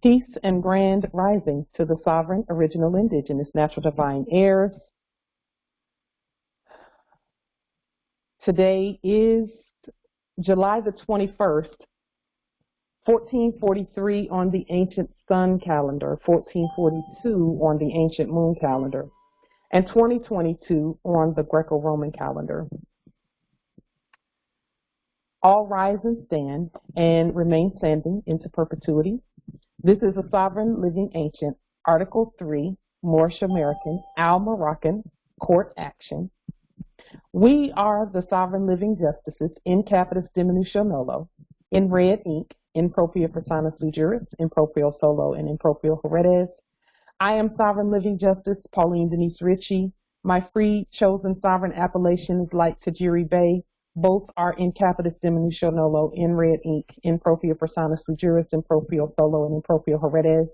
Peace and grand rising to the sovereign, original, indigenous, natural, divine heirs. Today is July the 21st, 1443 on the ancient sun calendar, 1442 on the ancient moon calendar, and 2022 on the Greco-Roman calendar. All rise and stand and remain standing into perpetuity. This is a sovereign living ancient, Article 3, Moorish American, Al-Moroccan court action. We are the sovereign living justices in capitis diminution nolo, in red ink, in propria persona sui juris, in proprio solo, and in proprio heredes. I am sovereign living justice, Pauline Denise Ritchie. My free chosen sovereign appellation is like to jure bay. Both are in capitis diminution nolo, in red ink, in propria persona sui juris, in proprio solo, and in proprio heredes.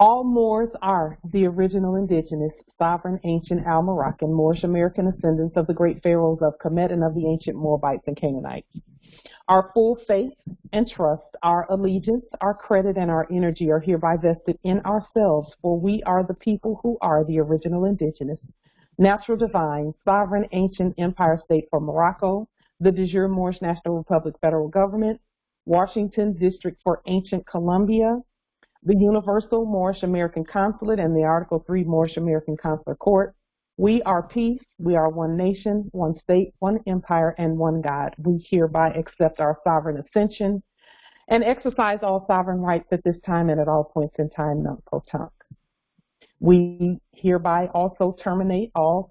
All Moors are the original indigenous, sovereign, ancient, Al-Moroccan, Moorish American ascendants of the great pharaohs of Kemet and of the ancient Moabites and Canaanites. Our full faith and trust, our allegiance, our credit, and our energy are hereby vested in ourselves, for we are the people who are the original indigenous, natural divine, sovereign, ancient empire state for Morocco, the de jure Moorish National Republic federal government, Washington District for ancient Columbia, the Universal Moorish American Consulate, and the Article 3 Moorish American Consular Court. We are peace, we are one nation, one state, one empire, and one God. We hereby accept our sovereign ascension and exercise all sovereign rights at this time and at all points in time, non-protunct. We hereby also terminate all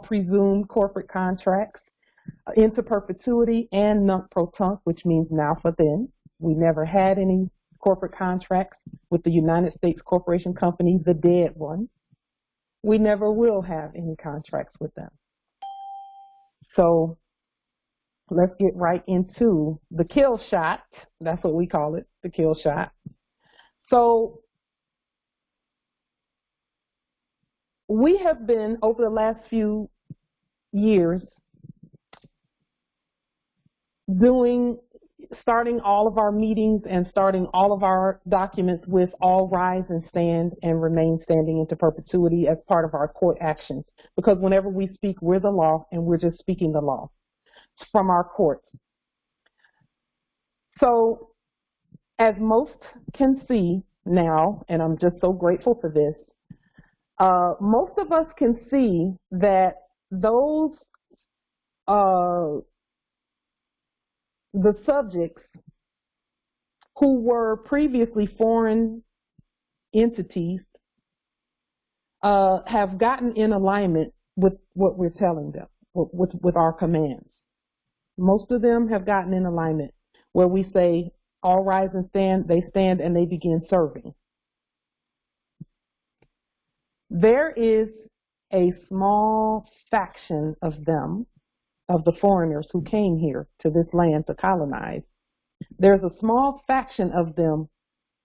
presumed corporate contracts into perpetuity and non-protunct, which means now for then. We never had any corporate contracts with the United States Corporation Company, the dead one. We never will have any contracts with them. So let's get right into the kill shot. That's what we call it, the kill shot. So we have been, over the last few years, starting all of our meetings and starting all of our documents with all rise and stand and remain standing into perpetuity as part of our court actions. Because whenever we speak, we're the law and we're just speaking the law from our courts. So as most can see now, and I'm just so grateful for this, most of us can see that those the subjects who were previously foreign entities have gotten in alignment with what we're telling them, with our commands. Most of them have gotten in alignment where we say, all rise and stand, they stand and they begin serving. There is a small faction of them, of the foreigners who came here to this land to colonize. There's a small faction of them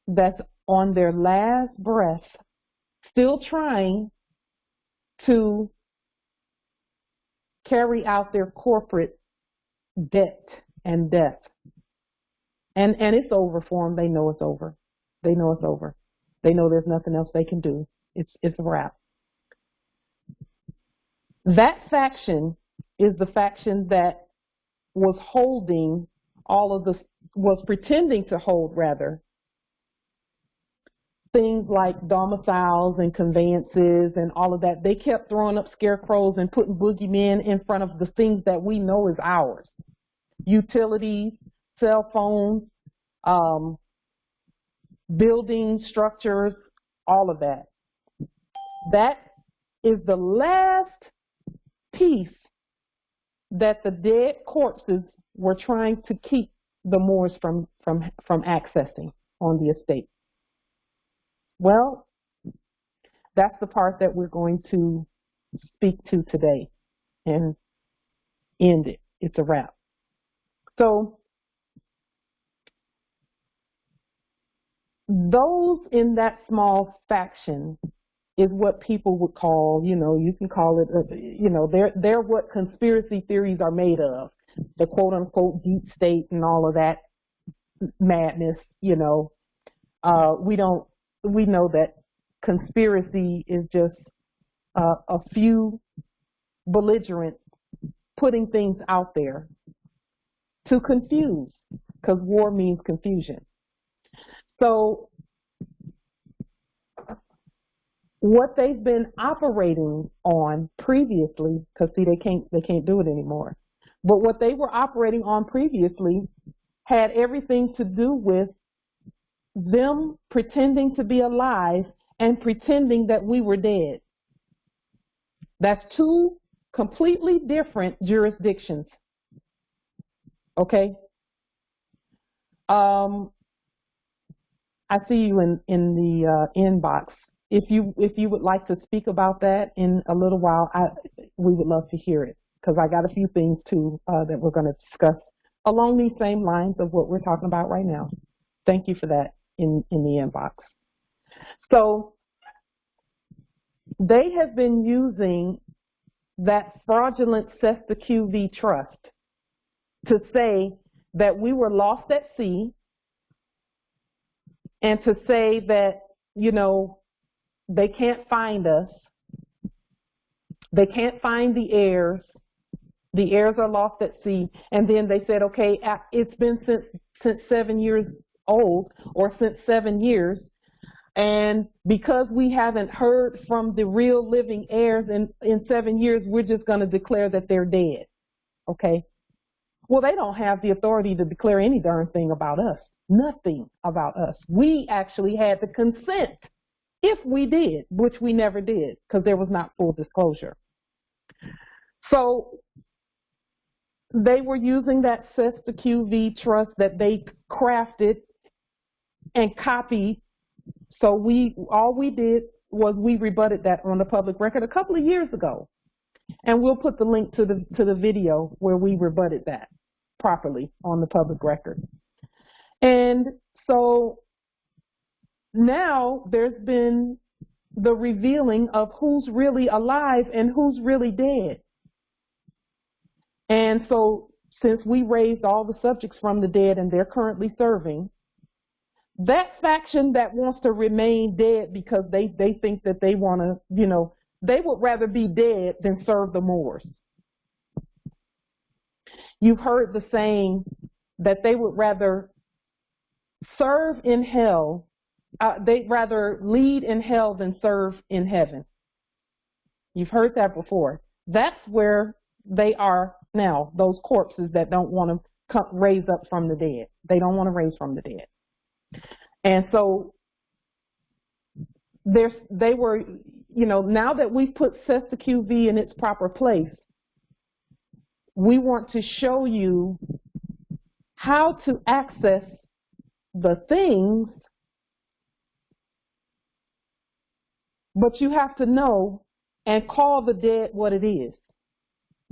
that's on their last breath, still trying to carry out their corporate debt and death. And it's over for them. They know it's over. They know it's over. They know there's nothing else they can do. It's a wrap. That faction is the faction that was holding was pretending to hold rather, things like domiciles and conveyances and all of that. They kept throwing up scarecrows and putting boogeymen in front of the things that we know is ours. Utilities, cell phones, building structures, all of that. That is the last piece that the dead corpses were trying to keep the Moors from accessing on the estate. Well, that's the part that we're going to speak to today and end it. It's a wrap. So those in that small faction is what people would call, you can call it, they're what conspiracy theories are made of, the quote unquote deep state and all of that. madness, you know. We know that conspiracy is just a few belligerents putting things out there to confuse, because war means confusion. So what they've been operating on previously, because see, they can't do it anymore, but what they were operating on previously had everything to do with them pretending to be alive and pretending that we were dead. That's two completely different jurisdictions. Okay? I see you in the inbox. If you would like to speak about that in a little while, we would love to hear it, because I got a few things too that we're going to discuss along these same lines of what we're talking about right now. Thank you for that in the inbox. So they have been using that fraudulent QV trust to say that we were lost at sea, and to say that, you know, they can't find us, they can't find the heirs are lost at sea, and then they said, okay, it's been since 7 years old, or since 7 years, and because we haven't heard from the real living heirs in 7 years, we're just going to declare that they're dead. Okay? Well, they don't have the authority to declare any darn thing about us. Nothing about us. We actually had to consent if we did, which we never did, because there was not full disclosure. So they were using that QV trust that they crafted and copied. So all we did was we rebutted that on the public record a couple of years ago, and we'll put the link to the video where we rebutted that properly on the public record. And so now there's been the revealing of who's really alive and who's really dead. And so since we raised all the subjects from the dead and they're currently serving, that faction that wants to remain dead because they think that they want to, you know, they would rather be dead than serve the Moors. You've heard the saying that they would rather serve in hell, they'd rather lead in hell than serve in heaven. You've heard that before. That's where they are now, those corpses that don't want to raise up from the dead. They don't want to raise from the dead. And so they were, you know, now that we've put QV in its proper place, we want to show you how to access the things, but you have to know and call the dead what it is.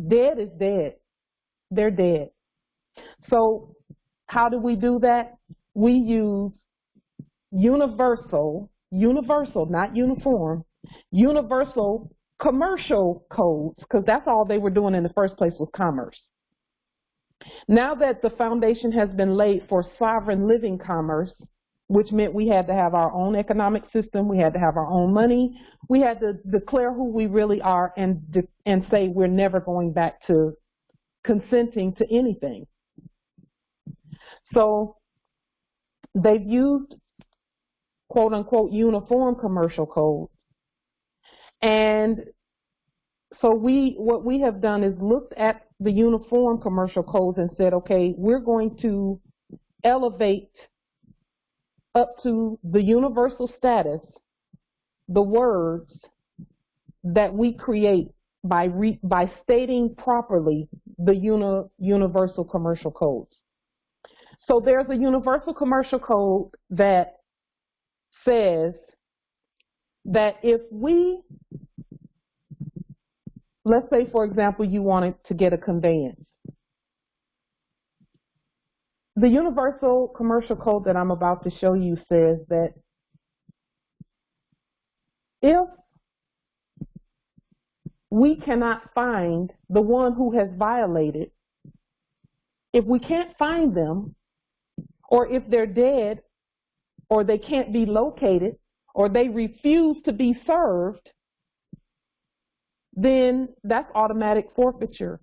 Dead is dead. They're dead. So how do we do that? We use universal, not uniform, universal commercial codes, because that's all they were doing in the first place was commerce. Now that the foundation has been laid for sovereign living commerce, which meant we had to have our own economic system, we had to have our own money, we had to declare who we really are and say we're never going back to consenting to anything. So they've used quote unquote uniform commercial codes. And so what we have done is looked at the uniform commercial codes and said, okay, we're going to elevate up to the universal status the words that we create by stating properly the universal commercial codes. So there's a universal commercial code that says that if we, let's say, for example, you wanted to get a conveyance. The universal commercial code that I'm about to show you says that if we cannot find the one who has violated, if we can't find them, or if they're dead, or they can't be located, or they refuse to be served, then that's automatic forfeiture.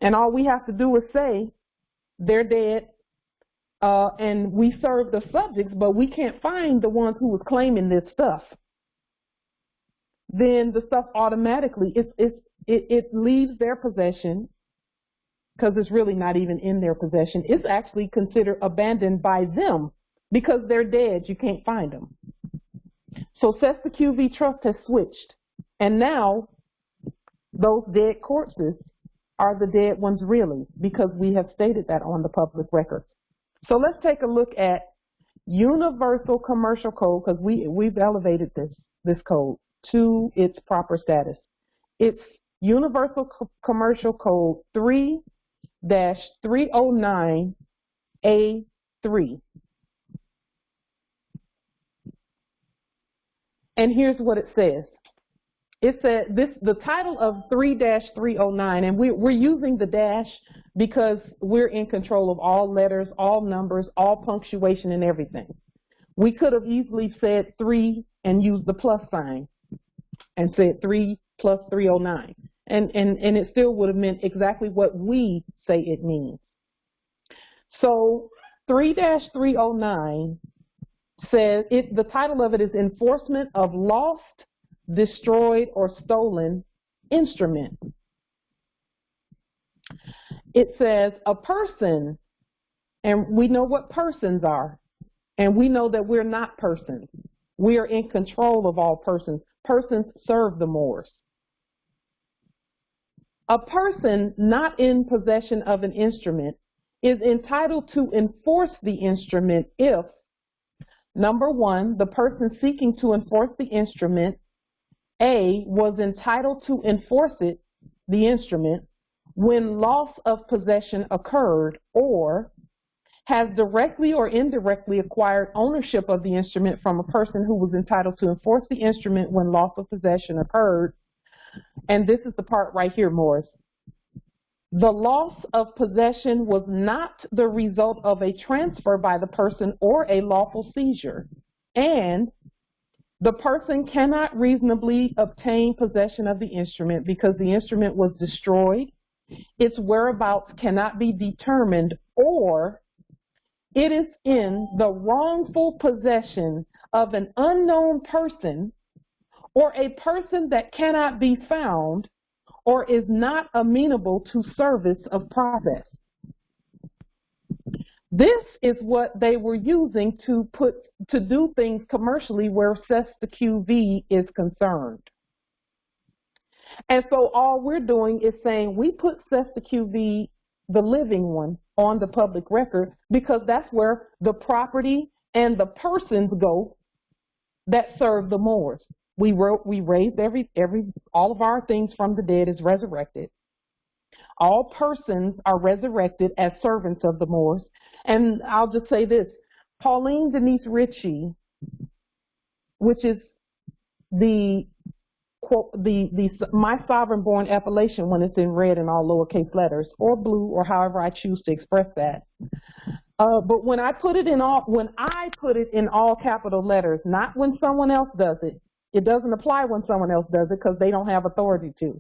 And all we have to do is say they're dead, and we serve the subjects, but we can't find the ones who was claiming this stuff. Then the stuff automatically, it leaves their possession, because it's really not even in their possession. It's actually considered abandoned by them because they're dead. You can't find them. So Sesta v. Trust has switched, and now those dead corpses are the dead ones really, because we have stated that on the public record. So let's take a look at Universal Commercial Code, because we've elevated this code to its proper status. It's Universal Commercial Code 3-309A3. And here's what it says. It said the title of 3-309, and we're using the dash because we're in control of all letters, all numbers, all punctuation, and everything. We could have easily said 3 and used the plus sign and said 3 plus 309, and it still would have meant exactly what we say it means. So 3-309 says the title of it is Enforcement of Lost, Destroyed, or Stolen Instrument. It says a person, and we know what persons are, and we know that we're not persons. We are in control of all persons. Persons serve the Moors. A person not in possession of an instrument is entitled to enforce the instrument if, number one, the person seeking to enforce the instrument, A, was entitled to enforce the instrument, when loss of possession occurred, or has directly or indirectly acquired ownership of the instrument from a person who was entitled to enforce the instrument when loss of possession occurred. And this is the part right here, Morris. The loss of possession was not the result of a transfer by the person or a lawful seizure, and the person cannot reasonably obtain possession of the instrument because the instrument was destroyed, its whereabouts cannot be determined, or it is in the wrongful possession of an unknown person or a person that cannot be found or is not amenable to service of process. This is what they were using to do things commercially where Sesta QV is concerned. And so all we're doing is saying we put Sesta QV, the living one, on the public record because that's where the property and the persons go that serve the Moors. We raised all of our things from the dead is resurrected. All persons are resurrected as servants of the Moors. And I'll just say this, Pauline Denise Ritchie, which is the my sovereign born appellation when it's in red in all lowercase letters, or blue, or however I choose to express that. But when I put it in all capital letters, not when someone else does it. It doesn't apply when someone else does it because they don't have authority to.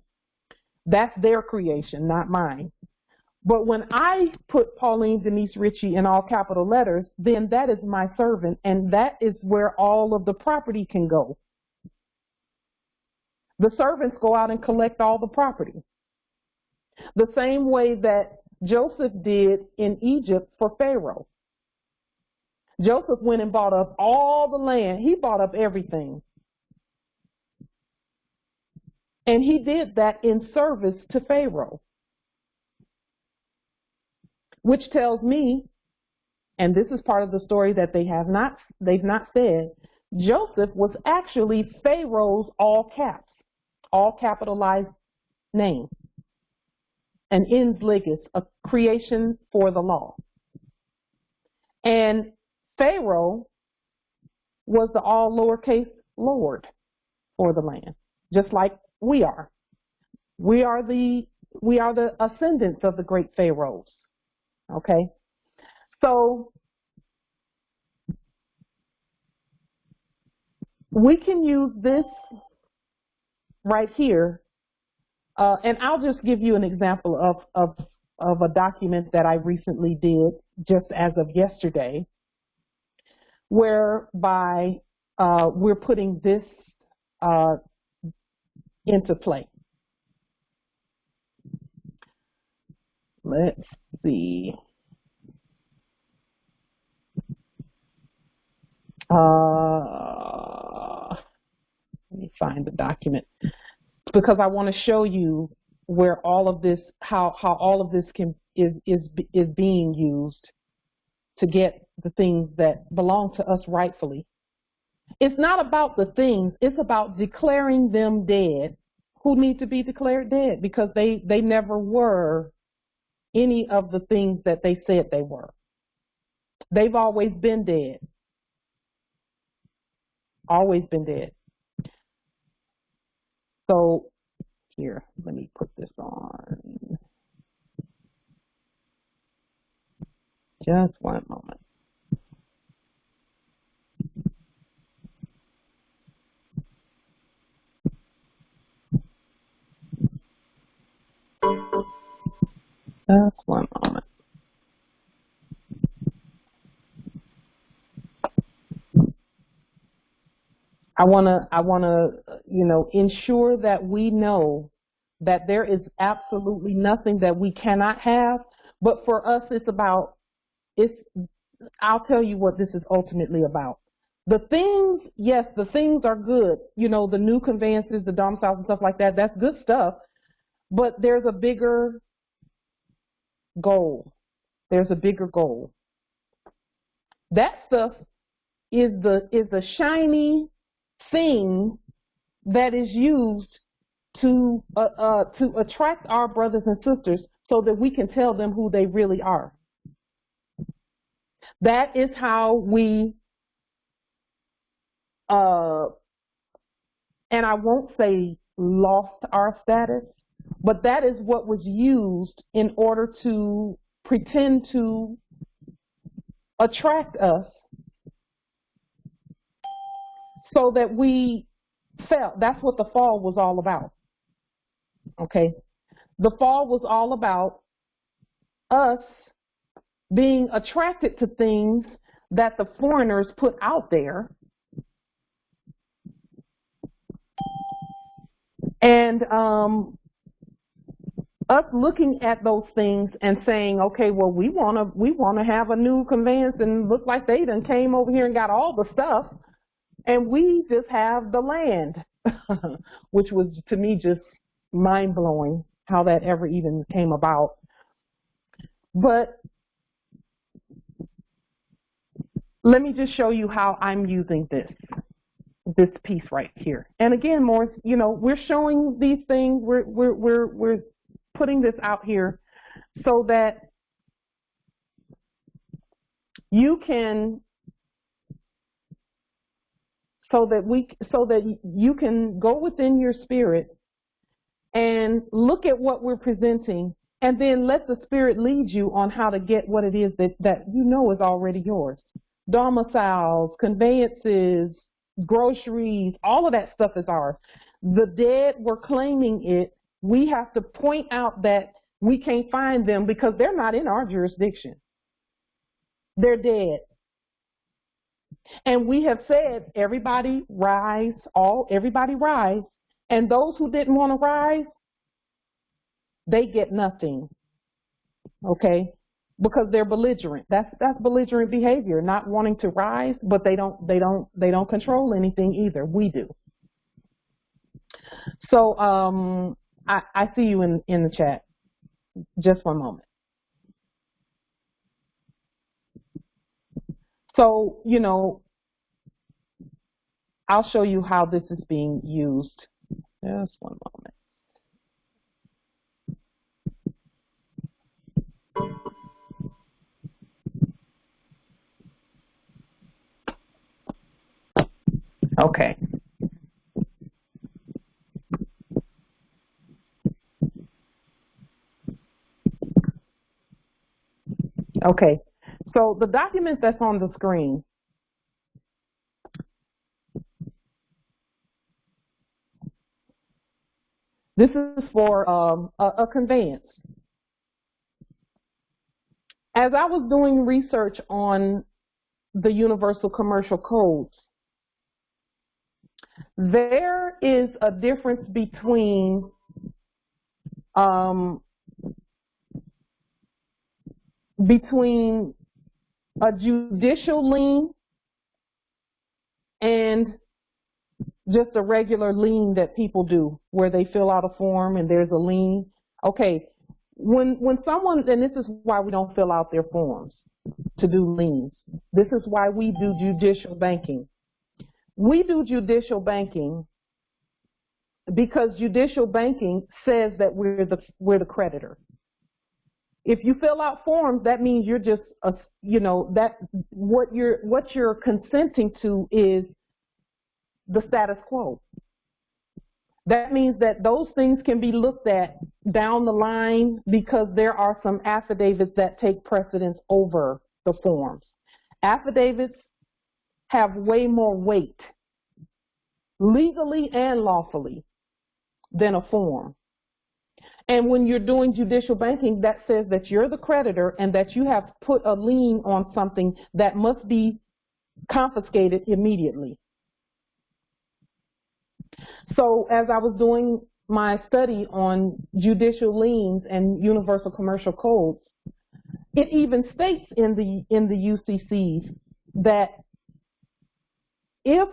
That's their creation, not mine. But when I put Pauline Denise Ritchie in all capital letters, then that is my servant, and that is where all of the property can go. The servants go out and collect all the property. The same way that Joseph did in Egypt for Pharaoh. Joseph went and bought up all the land. He bought up everything. And he did that in service to Pharaoh. Which tells me, and this is part of the story that they've not said, Joseph was actually Pharaoh's all capitalized name. An ens legis, a creation for the law. And Pharaoh was the all lowercase lord for the land, just like we are. We are the ascendants of the great pharaohs. Okay? So we can use this right here, and I'll just give you an example of a document that I recently did just as of yesterday, whereby we're putting this into play. Let's see. Let me find the document, because I want to show you where all of this, how all of this is being used to get the things that belong to us rightfully. It's not about the things, it's about declaring them dead who need to be declared dead, because they never were any of the things that they said they were. They've always been dead. Always been dead. So here, let me put this on. Just one moment. Just one moment. I wanna, ensure that we know that there is absolutely nothing that we cannot have. But for us, I'll tell you what this is ultimately about. The things, yes, the things are good. The new conveyances, the domiciles and stuff like that, that's good stuff. But there's a bigger goal. There's a bigger goal. That stuff is the shiny thing that is used to attract our brothers and sisters so that we can tell them who they really are. That is how we, and I won't say lost our status, but that is what was used in order to pretend to attract us so that we felt. That's what the fall was all about. Okay? The fall was all about us being attracted to things that the foreigners put out there, and us looking at those things and saying, okay, well, we want to have a new conveyance and look like they done came over here and got all the stuff, and we just have the land, which was to me just mind-blowing how that ever even came about. But let me just show you how I'm using this piece right here. And again, Morris, we're showing these things, we're putting this out here so that you can, so that you can go within your spirit and look at what we're presenting, and then let the Spirit lead you on how to get what it is that is already yours. Domiciles, conveyances, groceries, all of that stuff is ours. The dead, we're claiming it. We have to point out that we can't find them because they're not in our jurisdiction. They're dead. And we have said, everybody rise, everybody rise. And those who didn't want to rise, they get nothing, okay? Because they're belligerent. That's belligerent behavior, not wanting to rise, but they don't control anything either. We do. So I see you in the chat. Just one moment. So I'll show you how this is being used. Just one moment. Okay. Okay. So the document that's on the screen This is for a conveyance. As I was doing research on the Universal Commercial Codes, there is a difference between a judicial lien and just a regular lien that people do, where they fill out a form and there's a lien. Okay, when someone, and this is why we don't fill out their forms to do liens. This is why we do judicial banking. We do judicial banking because judicial banking says that we're the creditor. If you fill out forms, that means you're just that what you're consenting to is the status quo. That means that those things can be looked at down the line because there are some affidavits that take precedence over the forms. Affidavits have way more weight, legally and lawfully, than a form. And when you're doing judicial banking, that says that you're the creditor and that you have put a lien on something that must be confiscated immediately. So as I was doing my study on judicial liens and universal commercial codes, it even states in the UCCs that if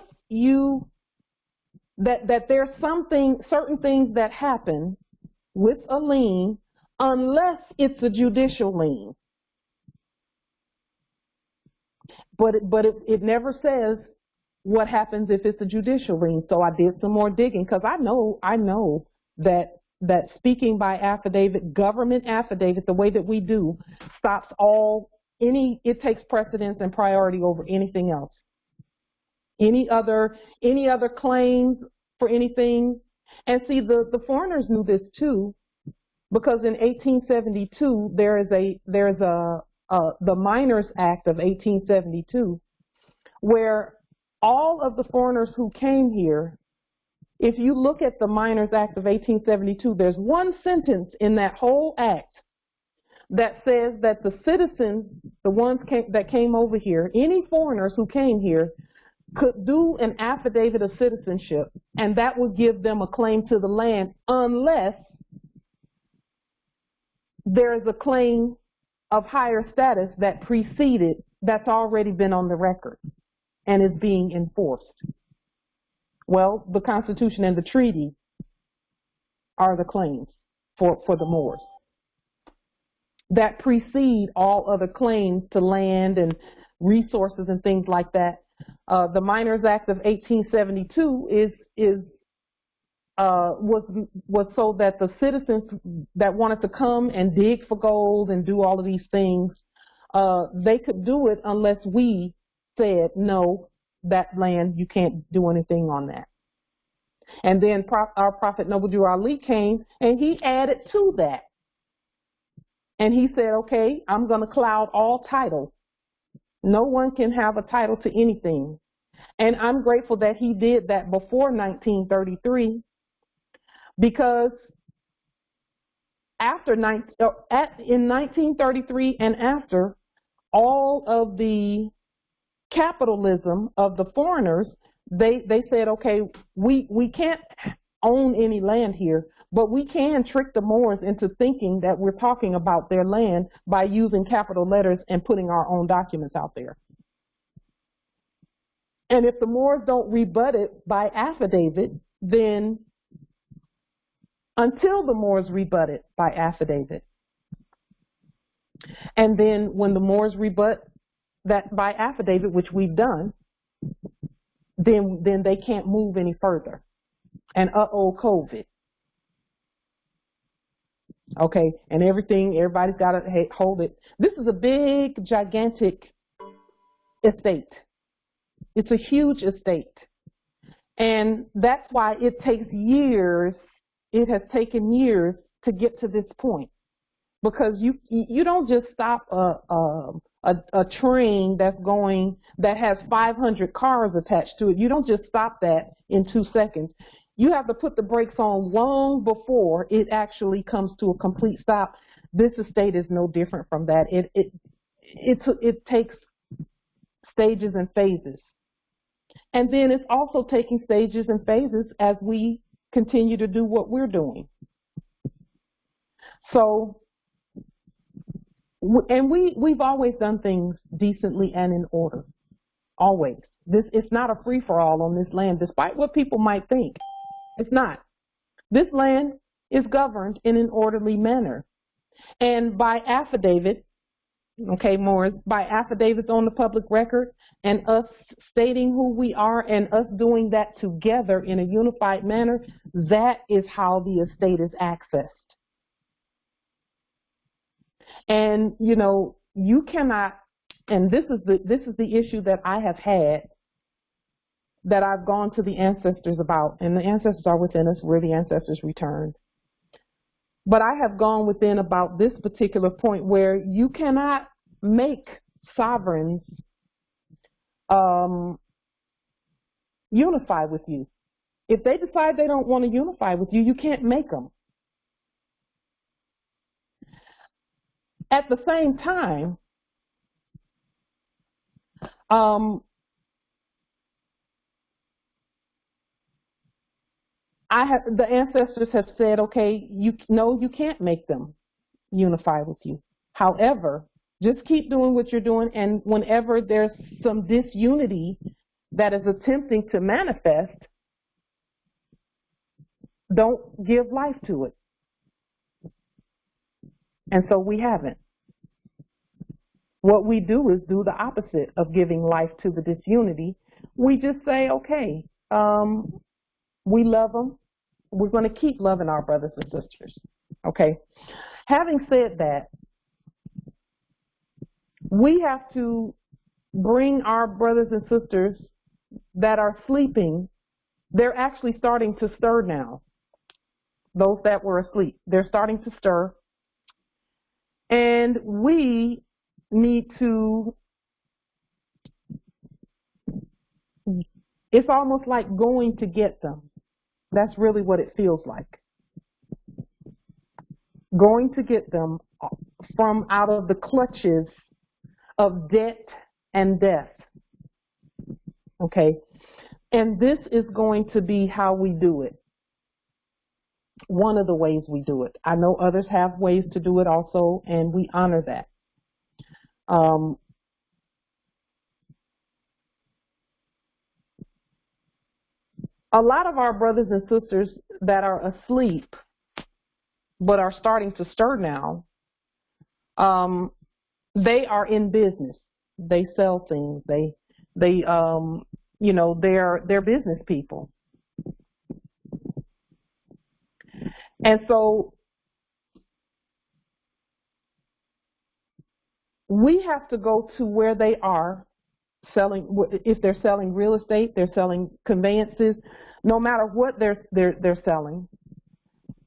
that there's certain things that happen with a lien unless it's a judicial lien. But it never says what happens if it's a judicial lien. So I did some more digging because I know that speaking by affidavit, government affidavit, the way that we do, stops it takes precedence and priority over anything else. Any other claims for anything. And see, the foreigners knew this too, because in 1872 there's the Minors Act of 1872, where all of the foreigners who came here, if you look at the Minors Act of 1872, there's one sentence in that whole act that says that the citizens, the ones that came over here, any foreigners who came here, could do an affidavit of citizenship, and that would give them a claim to the land unless there is a claim of higher status that preceded, that's already been on the record and is being enforced. Well, the Constitution and the treaty are the claims for the Moors that precede all other claims to land and resources and things like that. The Minors Act of 1872 was so that the citizens that wanted to come and dig for gold and do all of these things, they could do it unless we said, no, that land, you can't do anything on that. And then our Prophet Noble Jure Ali came and he added to that. And he said, okay, I'm going to cloud all titles. No one can have a title to anything. And I'm grateful that he did that before 1933, because in 1933 and after, all of the capitalism of the foreigners, they said, okay, we can't own any land here, but we can trick the Moors into thinking that we're talking about their land by using capital letters and putting our own documents out there. And if the Moors don't rebut it by affidavit, then until the Moors rebut it by affidavit. And then when the Moors rebut that by affidavit, which we've done, then they can't move any further. And COVID. Okay, and everybody's got to hold it. This is a big, gigantic estate. It's a huge estate. And that's why it takes years, it has taken years to get to this point. Because you don't just stop a train that has 500 cars attached to it. You don't just stop that in 2 seconds. You have to put the brakes on long before it actually comes to a complete stop. This estate is no different from that. It takes stages and phases. And then it's also taking stages and phases as we continue to do what we're doing. So, and we've always done things decently and in order. Always. It's not a free-for-all on this land, despite what people might think. It's not. This land is governed in an orderly manner. And by affidavit, okay, Morris, by affidavits on the public record and us stating who we are and us doing that together in a unified manner, that is how the estate is accessed. And, you know, you cannot, and this is the issue that I have had, that I've gone to the ancestors about, and the ancestors are within us, we're the ancestors returned. But I have gone within about this particular point where you cannot make sovereigns unify with you. If they decide they don't want to unify with you, you can't make them. At the same time, the ancestors have said, okay, you can't make them unify with you. However, just keep doing what you're doing, and whenever there's some disunity that is attempting to manifest, don't give life to it. And so we haven't. What we do is do the opposite of giving life to the disunity. We just say, okay, we love them. We're going to keep loving our brothers and sisters. Okay. Having said that, we have to bring our brothers and sisters that are sleeping. They're actually starting to stir now. Those that were asleep, they're starting to stir. And we need to, it's almost like going to get them. That's really what it feels like. Going to get them from out of the clutches of debt and death. Okay? And this is going to be how we do it. One of the ways we do it. I know others have ways to do it also, and we honor that. A lot of our brothers and sisters that are asleep but are starting to stir now, they are in business. They sell things. You know, they're business people. And so we have to go to where they are selling. If they're selling real estate, they're selling conveyances, no matter what they're selling,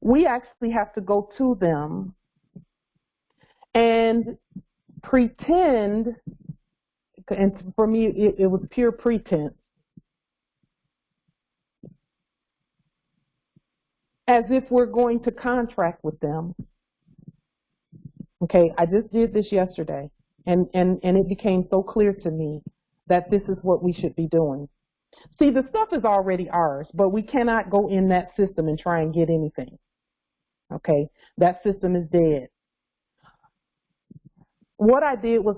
we actually have to go to them and pretend, and for me it was pure pretense, as if we're going to contract with them. Okay, I just did this yesterday, and it became so clear to me that this is what we should be doing. See, the stuff is already ours, but we cannot go in that system and try and get anything. Okay, that system is dead. What I did was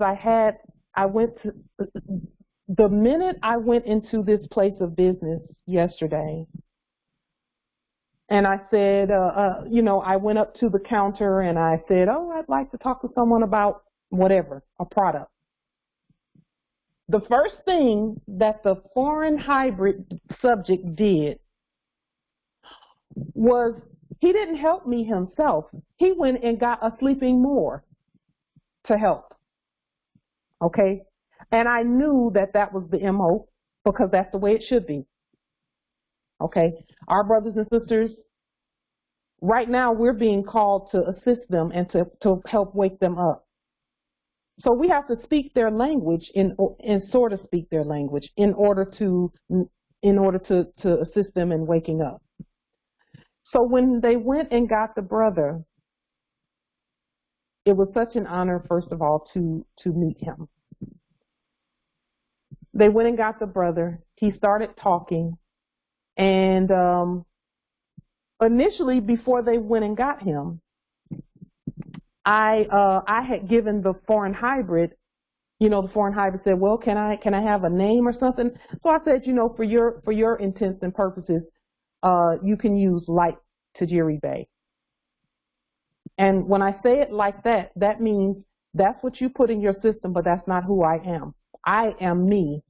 the minute I went into this place of business yesterday, and I said, you know, I went up to the counter and I said, oh, I'd like to talk to someone about whatever, a product. The first thing that the foreign hybrid subject did was he didn't help me himself. He went and got a sleeping Moor to help. Okay? And I knew that that was the MO, because that's the way it should be. Okay? Our brothers and sisters, right now we're being called to assist them and to help wake them up. So we have to speak their language and sort of speak their language in order to assist them in waking up. So when they went and got the brother, it was such an honor, first of all, to meet him. They went and got the brother. He started talking. And initially, before they went and got him, I had given the foreign hybrid, you know, the foreign hybrid said, well, can I have a name or something? So I said, you know, for your intents and purposes, you can use like Tajiri Bay. And when I say it like that, that means that's what you put in your system, but that's not who I am. I am me.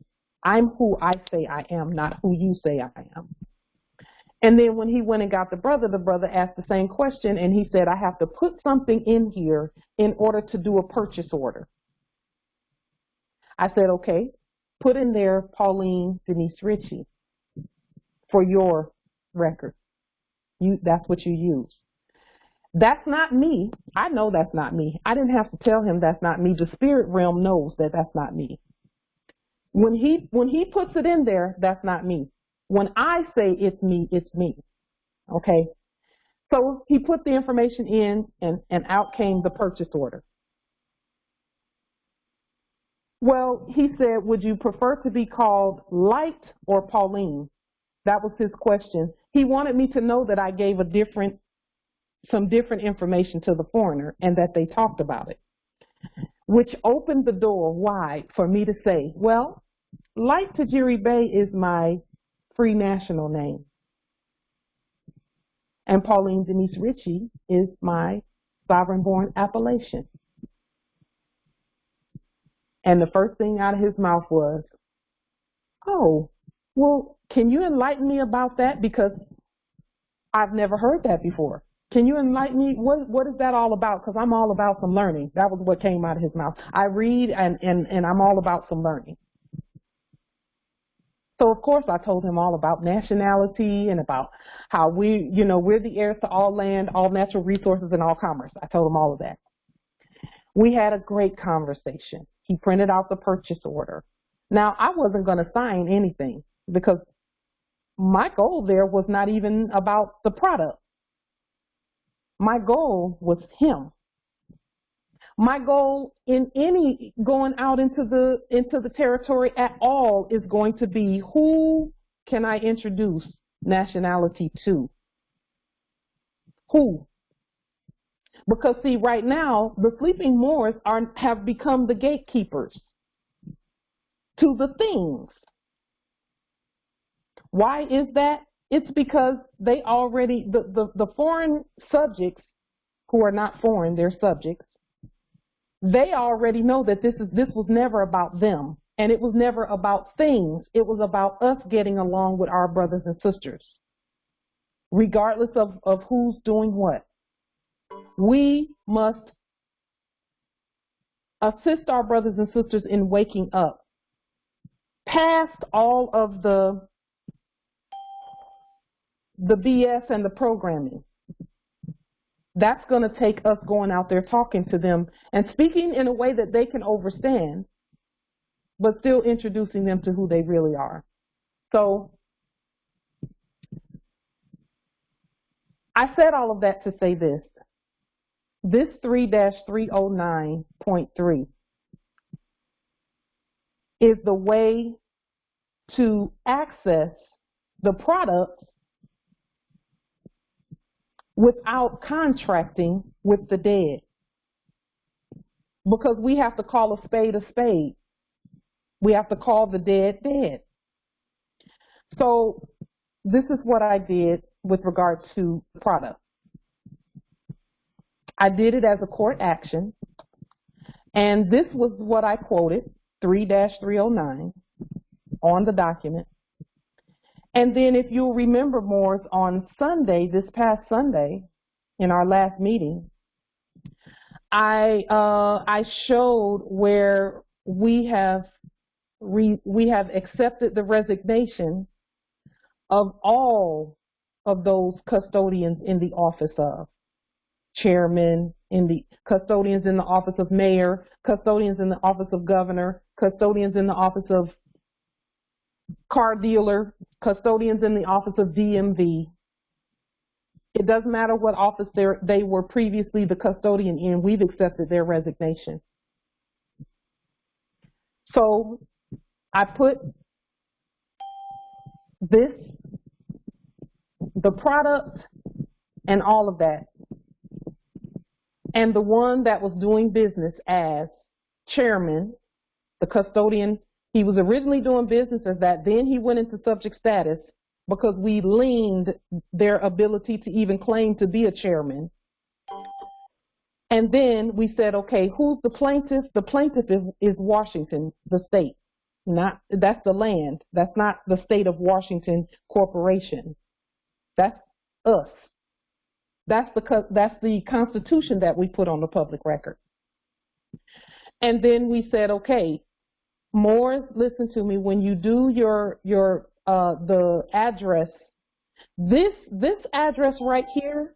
I'm who I say I am, not who you say I am. And then when he went and got the brother asked the same question, and he said, I have to put something in here in order to do a purchase order. I said, okay, put in there Pauline Denise Ritchie for your record. That's what you use. That's not me. I know that's not me. I didn't have to tell him that's not me. The spirit realm knows that that's not me. When he puts it in there, that's not me. When I say it's me, it's me. Okay? So he put the information in, and out came the purchase order. Well, he said, would you prefer to be called Light or Pauline? That was his question. He wanted me to know that I gave some different information to the foreigner and that they talked about it, which opened the door wide for me to say, well, Light Tajiri Bay is my free national name, and Pauline Denise Ritchie is my sovereign-born appellation. And the first thing out of his mouth was, oh, well, can you enlighten me about that? Because I've never heard that before. Can you enlighten me? What is that all about? Because I'm all about some learning. That was what came out of his mouth. I read and I'm all about some learning. So of course I told him all about nationality and about how we're the heirs to all land, all natural resources, and all commerce. I told him all of that. We had a great conversation. He printed out the purchase order. Now I wasn't going to sign anything because my goal there was not even about the product. My goal was him. My goal in any going out into the territory at all is going to be, who can I introduce nationality to? Who? Because see, right now the sleeping Moors have become the gatekeepers to the things. Why is that? It's because they already, the foreign subjects who are not foreign, they're subjects, they already know that this was never about them, and it was never about things. It was about us getting along with our brothers and sisters, regardless of who's doing what. We must assist our brothers and sisters in waking up past all of the BS and the programming. That's going to take us going out there talking to them and speaking in a way that they can understand, but still introducing them to who they really are. So I said all of that to say this. This 3-309.3 is the way to access the products without contracting with the dead. Because we have to call a spade a spade. We have to call the dead dead. So this is what I did with regard to the product. I did it as a court action, and this was what I quoted, 3-309 on the document. And then if you'll remember, Moors, on Sunday, this past Sunday, in our last meeting, I showed where we have accepted the resignation of all of those custodians in the office of chairman, custodians in the office of mayor, custodians in the office of governor, custodians in the office of car dealer, custodians in the office of DMV. It doesn't matter what office they were previously the custodian in, we've accepted their resignation. So I put this, the product, and all of that. And the one that was doing business as chairman, the custodian, he was originally doing business as that. Then he went into subject status because we leaned their ability to even claim to be a chairman. And then we said, okay, who's the plaintiff? The plaintiff is Washington, the state. That's the land. That's not the state of Washington Corporation. That's us. That's the Constitution that we put on the public record. And then we said, okay, Moors, listen to me. When you do the address, this address right here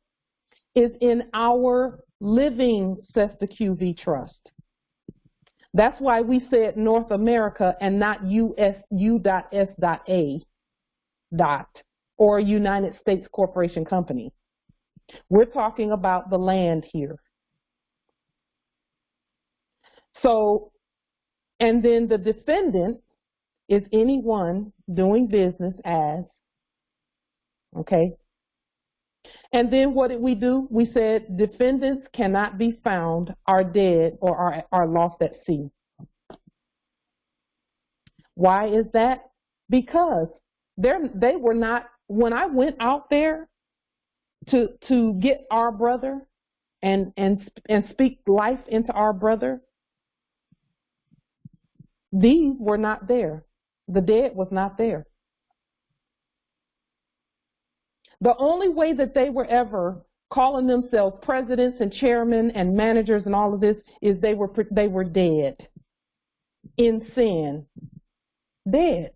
is in our living Cesta QV trust. That's why we said North America and not U.S.U.S.A. or United States Corporation Company. We're talking about the land here. So, and then the defendant is anyone doing business as, okay? And then what did we do? We said defendants cannot be found, are dead, or are lost at sea. Why is that? Because they were not, when I went out there to get our brother and speak life into our brother, these were not there. The dead was not there. The only way that they were ever calling themselves presidents and chairmen and managers and all of this is they were dead in sin. Dead.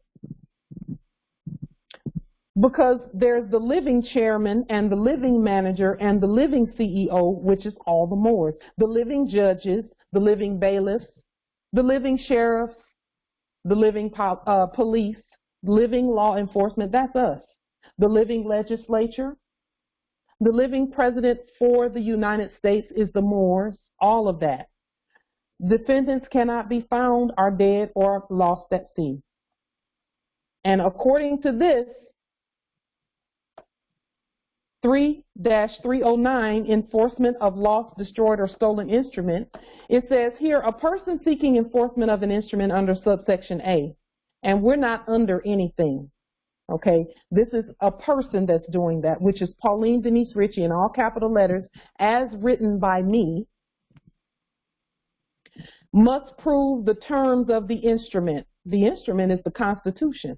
Because there's the living chairman and the living manager and the living CEO, which is all the Moors. The living judges, the living bailiffs, the living sheriffs, the living police, living law enforcement, that's us. The living legislature, the living president for the United States is the Moors, all of that. Defendants cannot be found, are dead, or lost at sea. And according to this, 3-309, enforcement of lost, destroyed, or stolen instrument, it says here, a person seeking enforcement of an instrument under subsection A, and we're not under anything, okay? This is a person that's doing that, which is Pauline Denise Ritchie in all capital letters, as written by me, must prove the terms of the instrument. The instrument is the Constitution.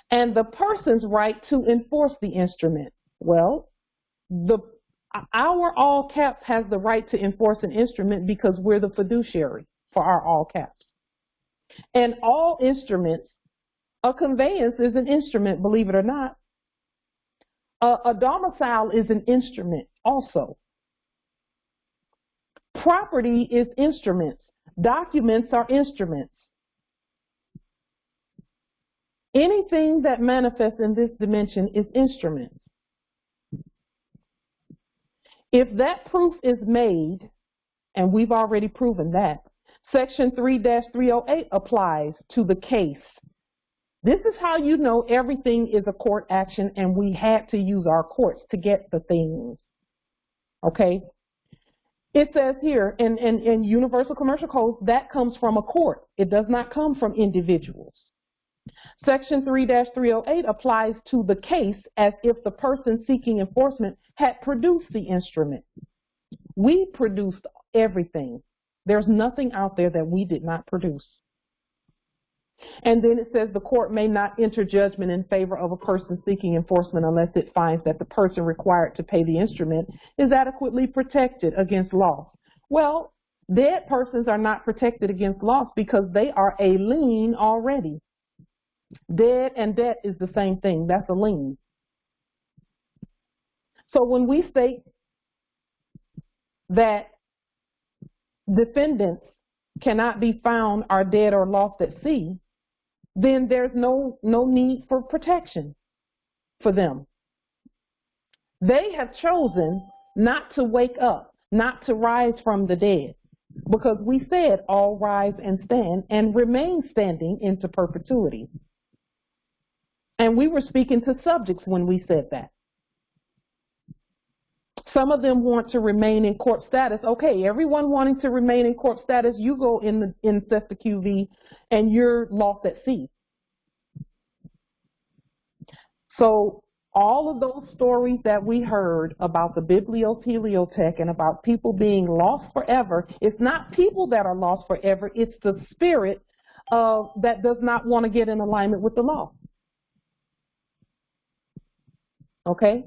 And the person's right to enforce the instrument. Well, our all caps has the right to enforce an instrument because we're the fiduciary for our all caps. And all instruments, a conveyance is an instrument, believe it or not. A domicile is an instrument also. Property is instruments. Documents are instruments. Anything that manifests in this dimension is instruments. If that proof is made, and we've already proven that, Section 3-308 applies to the case. This is how you know everything is a court action and we had to use our courts to get the things, okay? It says here in Universal Commercial Code, that comes from a court. It does not come from individuals. Section 3-308 applies to the case as if the person seeking enforcement had produced the instrument. We produced everything. There's nothing out there that we did not produce. And then it says the court may not enter judgment in favor of a person seeking enforcement unless it finds that the person required to pay the instrument is adequately protected against loss. Well, dead persons are not protected against loss because they are a lien already. Dead and debt is the same thing. That's a lien. So when we state that defendants cannot be found, are dead, or lost at sea, then there's no need for protection for them. They have chosen not to wake up, not to rise from the dead, because we said all rise and stand and remain standing into perpetuity. And we were speaking to subjects when we said that. Some of them want to remain in court status. Okay, everyone wanting to remain in court status, you go in sesta QV and you're lost at sea. So all of those stories that we heard about the biblioteleotech and about people being lost forever, it's not people that are lost forever, it's the spirit that does not want to get in alignment with the law. Okay?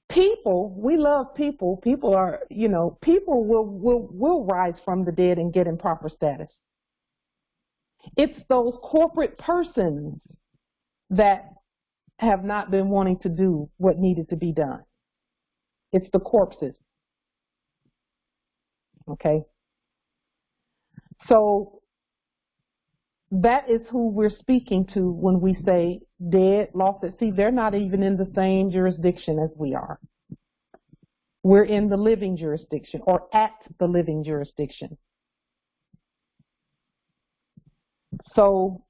People, we love people. People are, people will rise from the dead and get in proper status. It's those corporate persons that have not been wanting to do what needed to be done. It's the corpses. Okay? So that is who we're speaking to when we say dead, lost at sea. They're not even in the same jurisdiction as we are. We're in the living jurisdiction, or at the living jurisdiction. So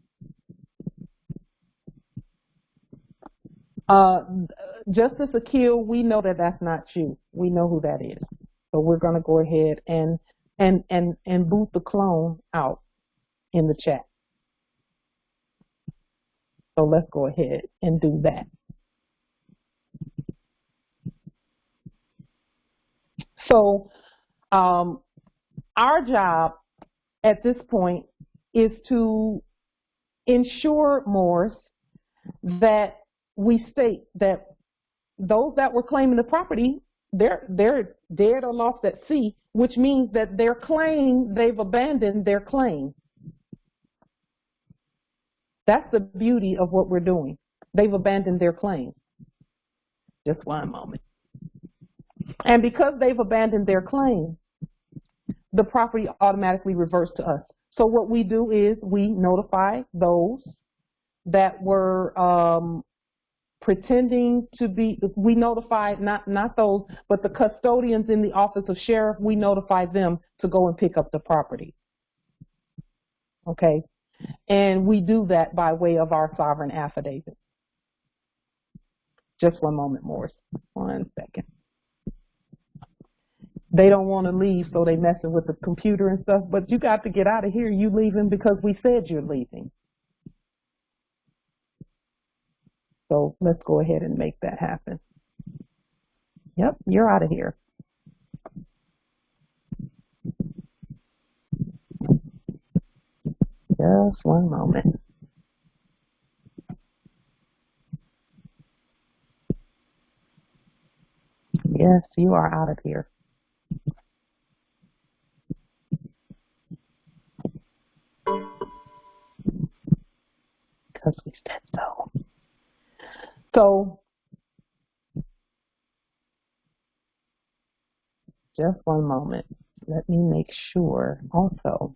Justice Akil, we know that that's not you. We know who that is. So we're going to go ahead and boot the clone out in the chat. So let's go ahead and do that. So our job at this point is to ensure, Morris, that we state that those that were claiming the property, they're dead or lost at sea, which means that their claim, they've abandoned their claim. That's the beauty of what we're doing. They've abandoned their claim. Just one moment. And because they've abandoned their claim, the property automatically reverts to us. So what we do is we notify those that were pretending to be, we notify not those, but the custodians in the office of sheriff, we notify them to go and pick up the property. Okay? And we do that by way of our sovereign affidavit. Just one moment, Morris. 1 second. They don't want to leave, so they messing with the computer and stuff, but you got to get out of here. You leaving because we said you're leaving. So let's go ahead and make that happen. Yep, you're out of here. Just one moment. Yes, you are out of here. Because we said so. So, just one moment. Let me make sure also.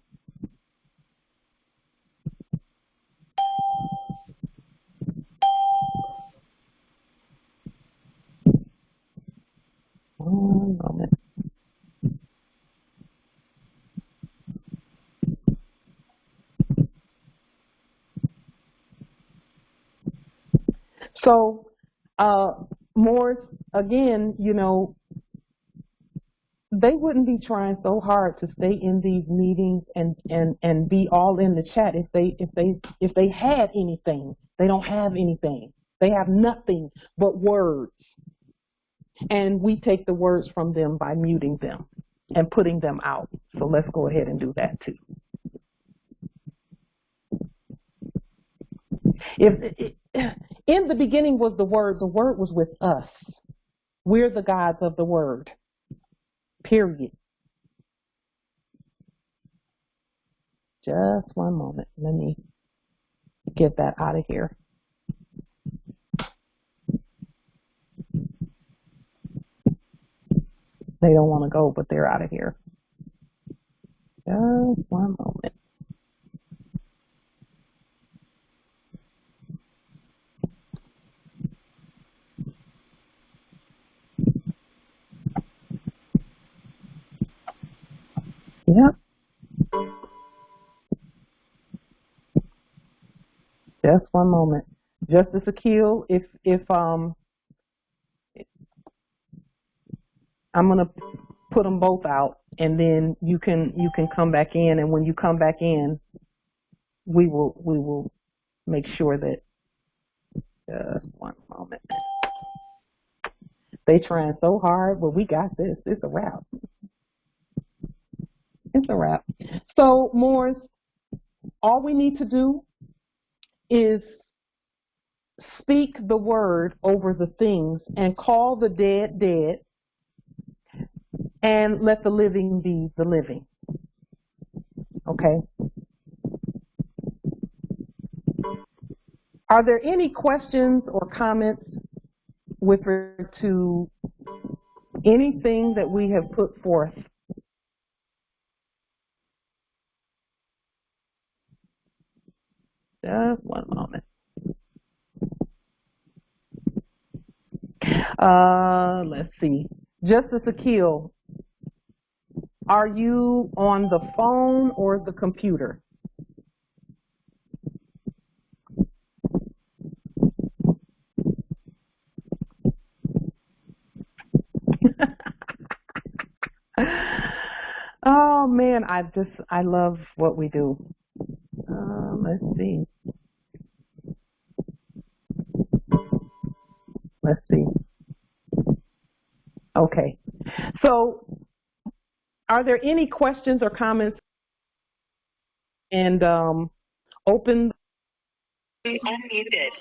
One moment. So, Morris, again, they wouldn't be trying so hard to stay in these meetings and be all in the chat if they had anything. They don't have anything. They have nothing but words. And we take the words from them by muting them and putting them out. So let's go ahead and do that too. In the beginning was the Word was with us. We're the gods of the Word. Period. Just one moment. Let me get that out of here. They don't want to go, but they're out of here. Just one moment. Just one moment. Justice Akil, if I'm going to put them both out, and then you can come back in, and when you come back in, we will make sure that, just one moment. They trying so hard, but we got this. It's a wrap. It's a wrap. So, Moors, all we need to do is speak the word over the things and call the dead dead and let the living be the living. Okay? Are there any questions or comments with regard to anything that we have put forth? Just one moment. Let's see. Justice Akil, are you on the phone or the computer? Oh man, I love what we do. Let's see. Let's see. Okay. So, are there any questions or comments? And open. Unmuted.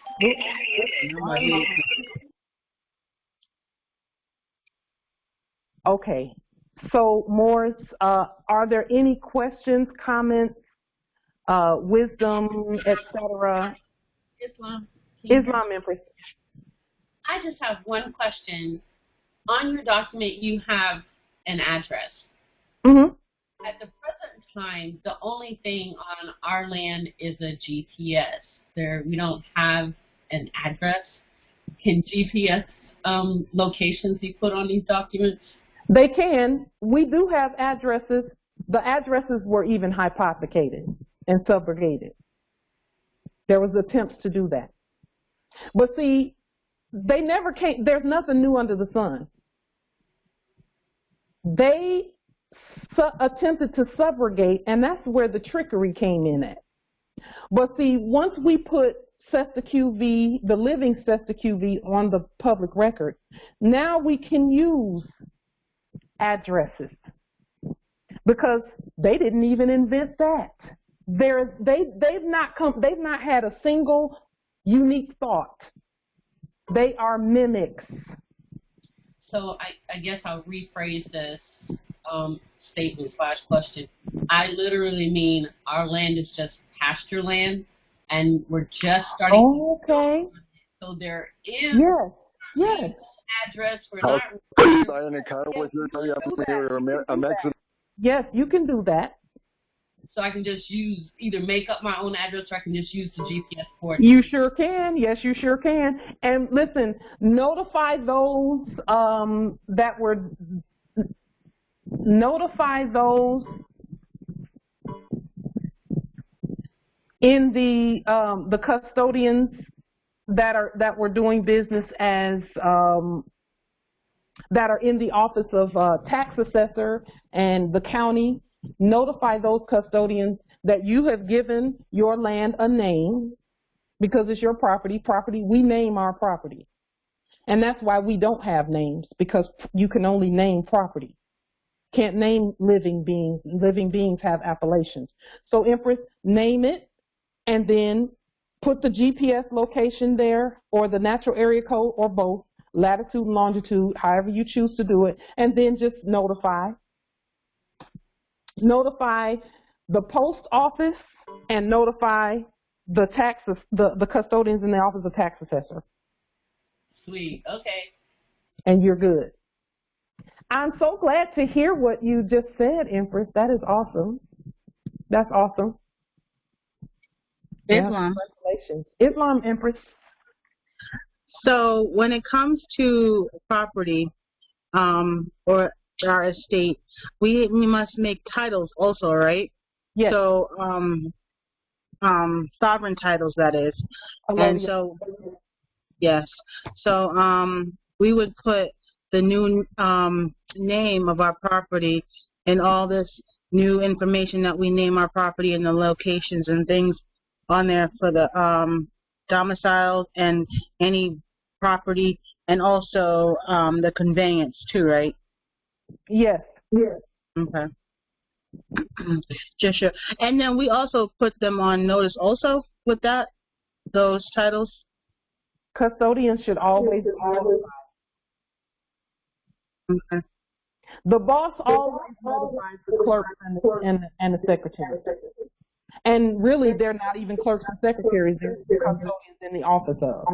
Okay. So, Morris, are there any questions, comments, wisdom, etc.? Islam Empress. I just have one question. On your document, you have an address. Mm-hmm. At the present time, the only thing on our land is a GPS. We don't have an address. Can GPS locations be put on these documents? They can. We do have addresses. The addresses were even hypothecated and subrogated. There was attempts to do that. But see, they never came. There's nothing new under the sun. They attempted to subrogate, and that's where the trickery came in at. But see, once we put Sesta QV, the living Sesta QV, on the public record, now we can use addresses because they didn't even invent that. They've not had a single unique thought. They are mimics. So I guess I'll rephrase this statement / question. I literally mean our land is just pasture land, and we're just starting. Oh, okay. So there is yes. Address. We're not. Yes, you can do that. So I can just either make up my own address, or I can just use the GPS port. You sure can. Yes, you sure can. And listen, notify those in the custodians that were doing business as that are in the office of tax assessor and the county. Notify those custodians that you have given your land a name because it's your property. We name our property. And that's why we don't have names, because you can only name property. Can't name living beings. Living beings have appellations. So Empress, name it and then put the GPS location there, or the natural area code, or both, latitude and longitude, however you choose to do it, and then just notify. Notify the post office and notify the the custodians in the office of tax assessor. Sweet. Okay. And you're good. I'm so glad to hear what you just said, Empress. That is awesome. That's awesome. Islam. Yeah, congratulations. Islam, Empress. So when it comes to property or our estate, we must make titles also, right? Yes. So sovereign titles, that is. And so, yes. So we would put the new name of our property and all this new information that we name our property and the locations and things on there for the domicile and any property, and also the conveyance too, right? Yes. Yes. Okay. Just sure. And then we also put them on notice also with that, those titles? Custodians should always be notified. Okay. The boss always notifies the clerk and the secretary. And really, they're not even clerks and secretaries. They're custodians in the office of.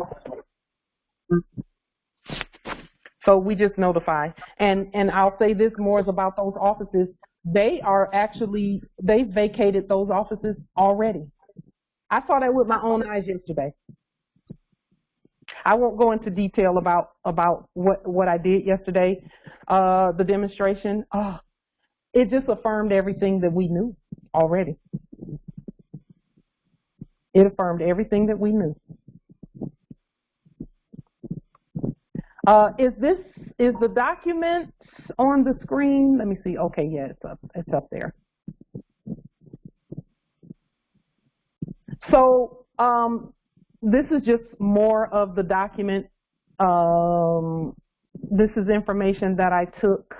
So we just notify. And I'll say this more is about those offices. They vacated those offices already. I saw that with my own eyes yesterday. I won't go into detail about what I did yesterday, the demonstration. It just affirmed everything that we knew already. It affirmed everything that we knew. Is the document on the screen? Let me see. Okay, yeah, it's up there. So this is just more of the document. This is information that I took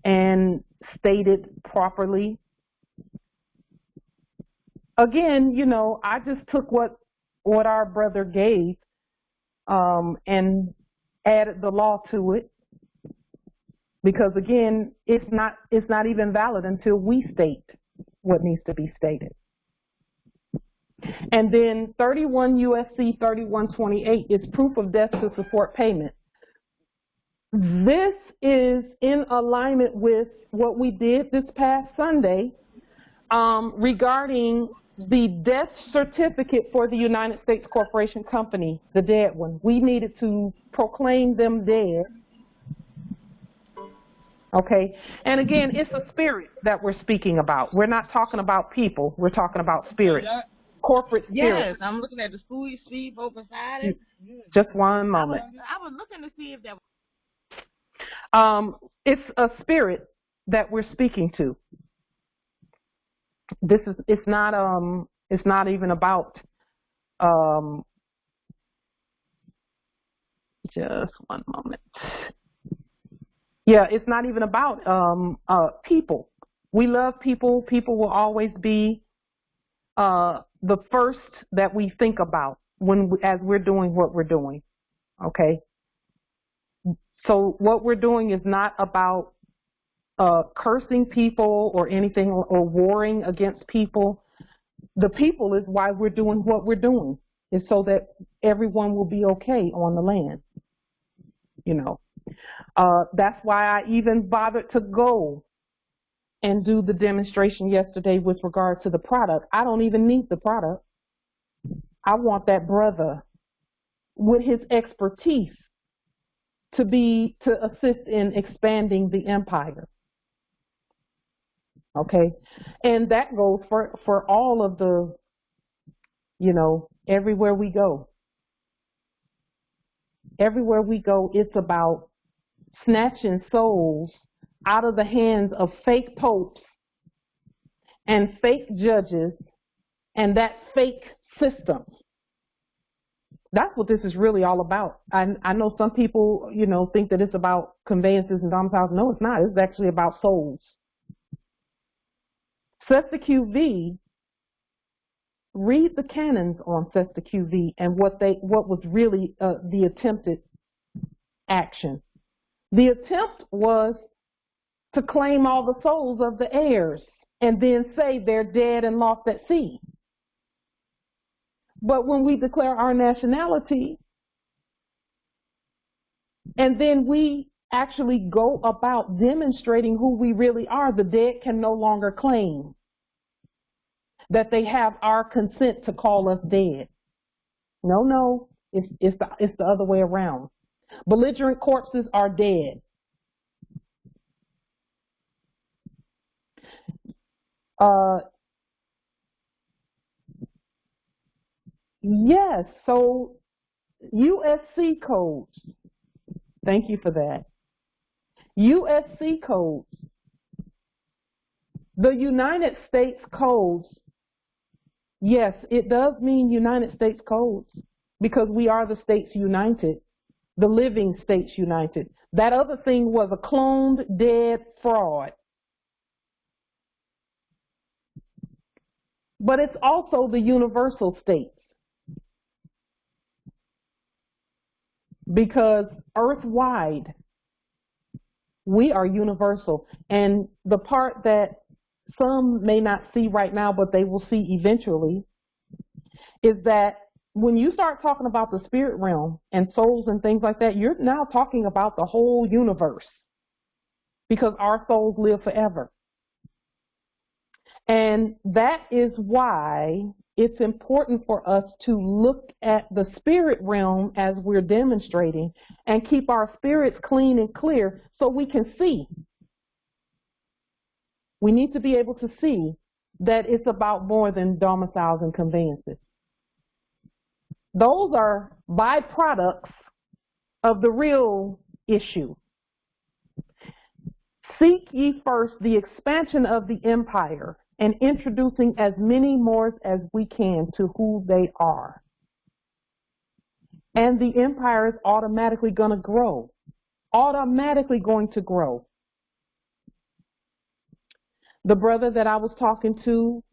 and stated properly. Again, you know, I just took what our brother gave and added the law to it, because again, it's not even valid until we state what needs to be stated. And then 31 USC 3128 is proof of death to support payment. This is in alignment with what we did this past Sunday regarding the death certificate for the United States Corporation Company, the dead one. We needed to proclaim them dead. Okay, and again, it's a spirit that we're speaking about. We're not talking about people. We're talking about spirit. Corporate spirit. Yes, I'm looking at the school sheet open side. Just one moment. I was looking to see if that it's a spirit that we're speaking to. It's not even about just one moment. Yeah, it's not even about people. We love people. People will always be the first that we think about as we're doing what we're doing. Okay. So what we're doing is not about cursing people or anything, or warring against people. The people is why we're doing what we're doing, is so that everyone will be okay on the land. You know, that's why I even bothered to go and do the demonstration yesterday with regard to the product. I don't even need the product. I want that brother with his expertise to assist in expanding the empire. Okay, and that goes for all of the, you know, everywhere we go. Everywhere we go, it's about snatching souls out of the hands of fake popes and fake judges and that fake system. That's what this is really all about. I know some people, you know, think that it's about conveyances and domiciles. No, it's not. It's actually about souls. Cesta QV, read the canons on Cesta QV and what was really the attempted action. The attempt was to claim all the souls of the heirs and then say they're dead and lost at sea. But when we declare our nationality and then we actually go about demonstrating who we really are, the dead can no longer claim that they have our consent to call us dead. No, it's the other way around. Belligerent corpses are dead. Yes, so USC codes. Thank you for that. USC codes. The United States codes. Yes, it does mean United States codes because we are the states united, the living states united. That other thing was a cloned, dead fraud. But it's also the universal states because earth-wide, we are universal. And the part that some may not see right now, but they will see eventually, is that when you start talking about the spirit realm and souls and things like that, you're now talking about the whole universe because our souls live forever. And that is why it's important for us to look at the spirit realm as we're demonstrating and keep our spirits clean and clear so we can see. We need to be able to see that it's about more than domiciles and conveyances. Those are byproducts of the real issue. Seek ye first the expansion of the empire and introducing as many Moors as we can to who they are. And the empire is automatically going to grow, automatically going to grow. The brother that I was talking to,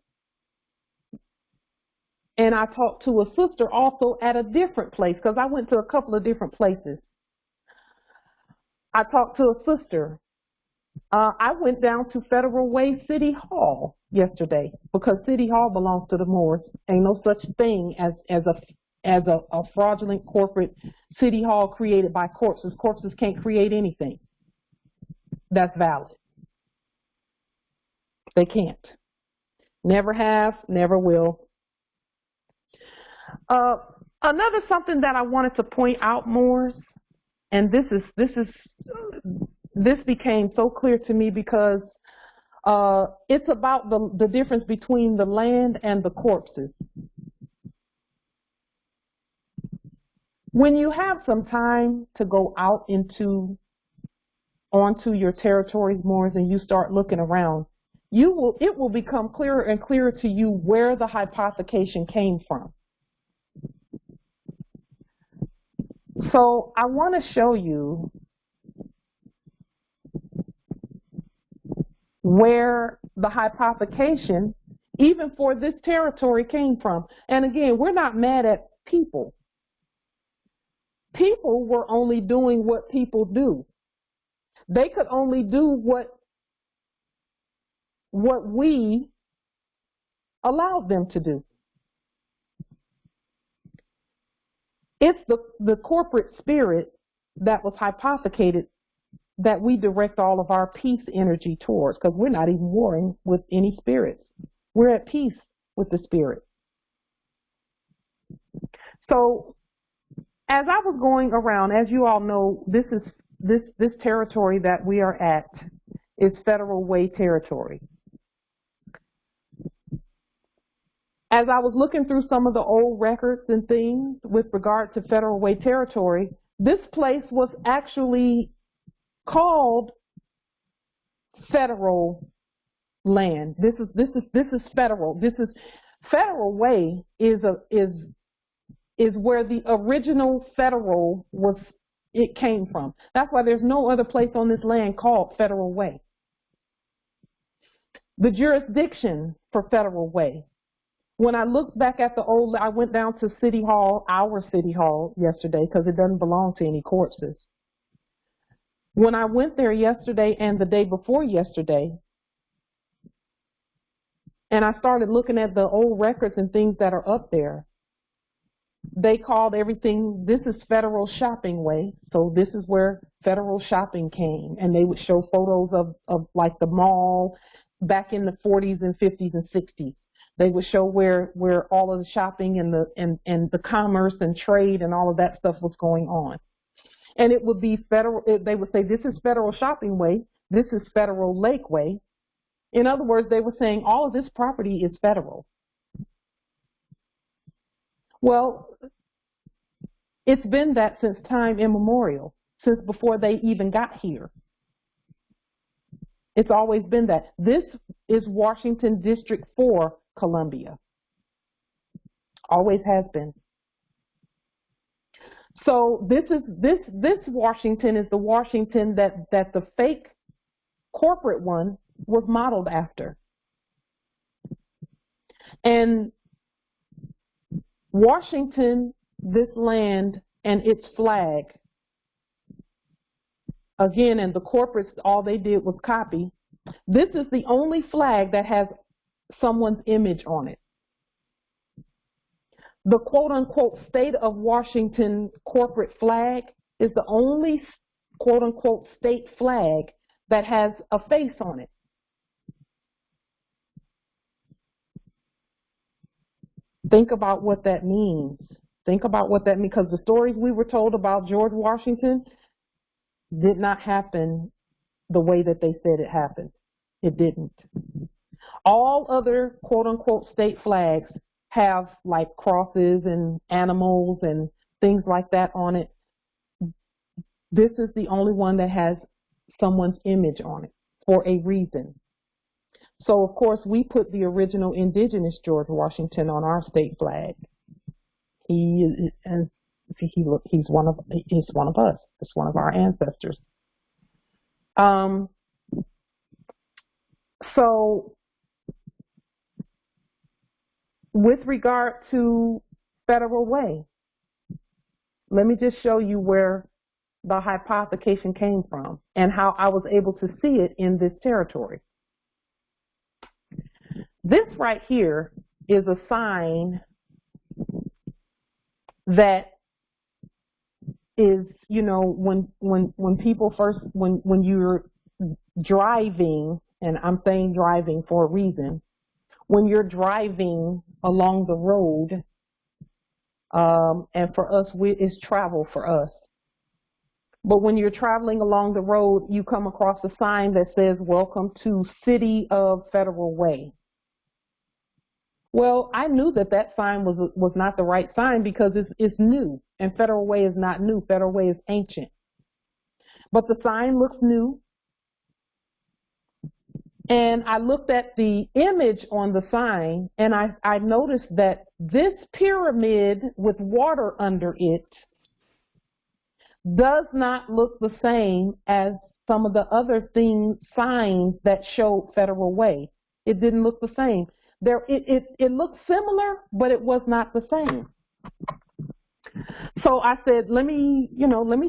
and I talked to a sister also at a different place because I went to a couple of different places. I talked to a sister. I went down to Federal Way City Hall yesterday because City Hall belongs to the Moors. Ain't no such thing as a fraudulent corporate City Hall created by corpses. Corpses can't create anything that's valid. They can't. Never have, never will. Another something that I wanted to point out, Moors, and this became so clear to me because it's about the difference between the land and the corpses. When you have some time to go out onto your territories, Moors, and you start looking around, it will become clearer and clearer to you where the hypothecation came from. So I want to show you where the hypothecation, even for this territory, came from. And again, we're not mad at people. People were only doing what people do. They could only do what we allowed them to do. It's the corporate spirit that was hypothecated that we direct all of our peace energy towards, because we're not even warring with any spirits. We're at peace with the spirit. So as I was going around, as you all know, this territory that we are at is Federal Way territory. As I was looking through some of the old records and things with regard to Federal Way territory, this place was actually called federal land. This is federal. Federal Way is where the original federal came from. That's why there's no other place on this land called Federal Way. The jurisdiction for Federal Way. When I looked back at I went down to City Hall, our City Hall yesterday, because it doesn't belong to any corpses. When I went there yesterday and the day before yesterday, and I started looking at the old records and things that are up there, they called everything, this is Federal Shopping Way, so this is where Federal Shopping came. And they would show photos of like the mall back in the 40s and 50s and 60s. They would show where all of the shopping and the commerce and trade and all of that stuff was going on. And it would be federal. They would say, this is Federal Shopping Way. This is Federal Lake Way. In other words, they were saying all of this property is federal. Well, it's been that since time immemorial, since before they even got here. It's always been that. This is Washington District 4, Columbia. Always has been. So this Washington is the Washington that the fake corporate one was modeled after. And Washington, this land and its flag, again, and the corporates, all they did was copy. This is the only flag that has someone's image on it. The quote-unquote state of Washington corporate flag is the only quote-unquote state flag that has a face on it. Think about what that means. Think about what that means, because the stories we were told about George Washington did not happen the way that they said it happened. It didn't. All other quote-unquote state flags have like crosses and animals and things like that on it. This is the only one that has someone's image on it for a reason. So of course we put the original indigenous George Washington on our state flag. He's one of us. It's one of our ancestors. So with regard to federal way, let me just show you where the hypothecation came from and how I was able to see it in this territory. This right here is a sign that is, you know, when people first, when you're driving, and I'm saying driving for a reason, when you're driving along the road, and for us, it's travel for us. But when you're traveling along the road, you come across a sign that says, "Welcome to City of Federal Way." Well, I knew that that sign was not the right sign because it's new, and Federal Way is not new. Federal Way is ancient. But the sign looks new. And I looked at the image on the sign, and I noticed that this pyramid with water under it does not look the same as some of the other signs that showed Federal Way. It didn't look the same. It looked similar, but it was not the same. So I said, let me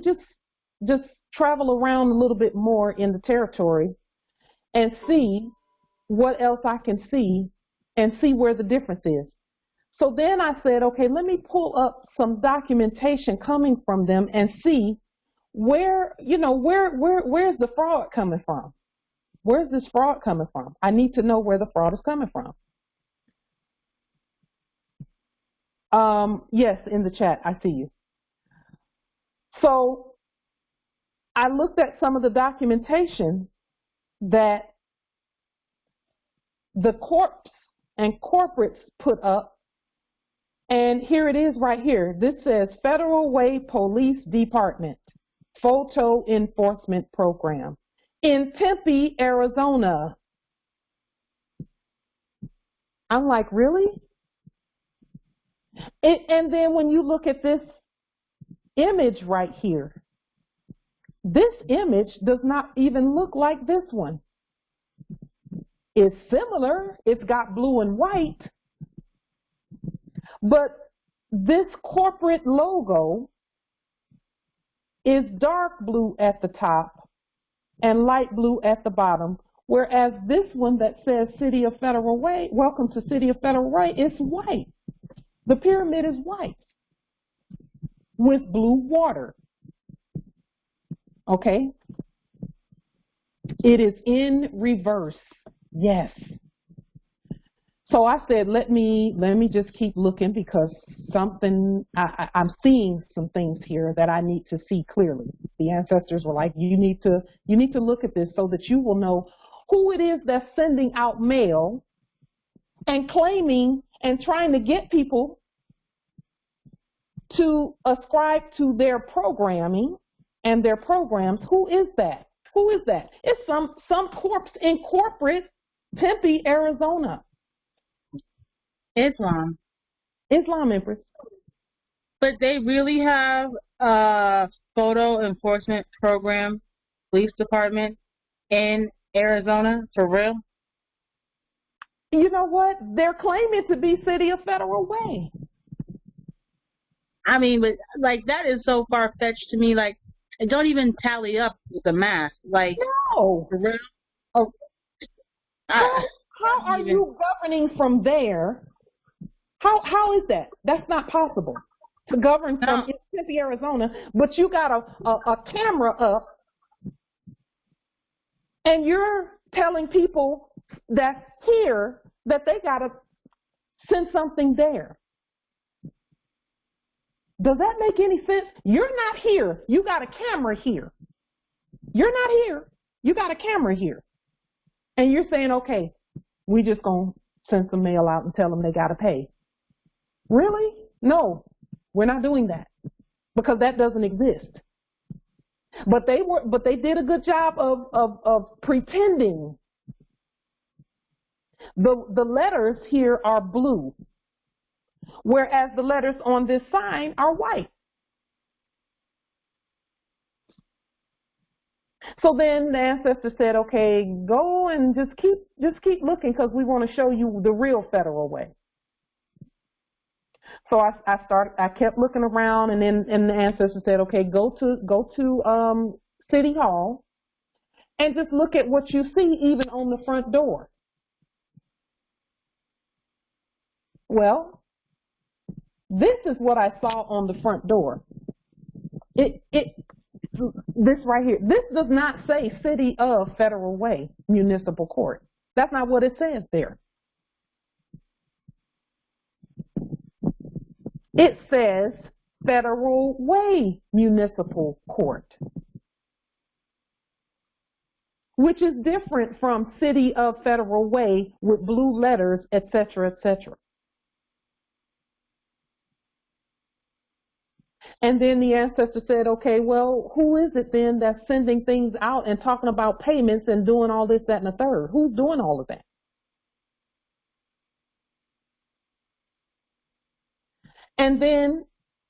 just travel around a little bit more in the territory and see what else I can see and see where the difference is. So then I said, okay, let me pull up some documentation coming from them and see where's the fraud coming from? Where's this fraud coming from? I need to know where the fraud is coming from. Yes, in the chat, I see you. So I looked at some of the documentation that the corps and corporates put up, and here it is right here. This says Federal Way Police Department Photo Enforcement Program in Tempe, Arizona. I'm like, really? And then when you look at this image right here, this image does not even look like this one. It's similar. It's got blue and white. But this corporate logo is dark blue at the top and light blue at the bottom, whereas this one that says City of Federal Way, welcome to City of Federal Way, is white. The pyramid is white with blue water. Okay? It is in reverse. Yes. So I said, let me just keep looking, because I'm seeing some things here that I need to see clearly. The ancestors were like, you need to look at this so that you will know who it is that's sending out mail and claiming and trying to get people to ascribe to their programming and their programs. Who is that? Who is that? It's some corpse in corporate Tempe, Arizona. Islam, Empress. but they really have a photo enforcement program, police department in Arizona, for real? You know what? They're claiming to be City of Federal Way. I mean, but like that is so far-fetched to me. Like, it don't even tally up with the math. Like, no. For real? Oh, how are you governing from there? How is that? That's not possible to govern from Tempe, Arizona. But you got a camera up, and you're telling people that's here that they gotta send something there. Does that make any sense? You're not here. You got a camera here. You're not here. You got a camera here. And you're saying, okay, we just going to send some mail out and tell them they got to pay. Really? No, we're not doing that because that doesn't exist. But they did a good job of pretending. The letters here are blue, whereas the letters on this sign are white. So then the ancestor said, okay, go and just keep looking because we want to show you the real Federal Way. So I kept looking around, and then the ancestor said, okay, go to City Hall and just look at what you see even on the front door. Well, this is what I saw on the front door. This right here. This does not say City of Federal Way Municipal Court. That's not what it says there. It says Federal Way Municipal Court, which is different from City of Federal Way with blue letters, etc., etc. And then the ancestor said, okay, well, who is it then that's sending things out and talking about payments and doing all this, that, and the third? Who's doing all of that? And then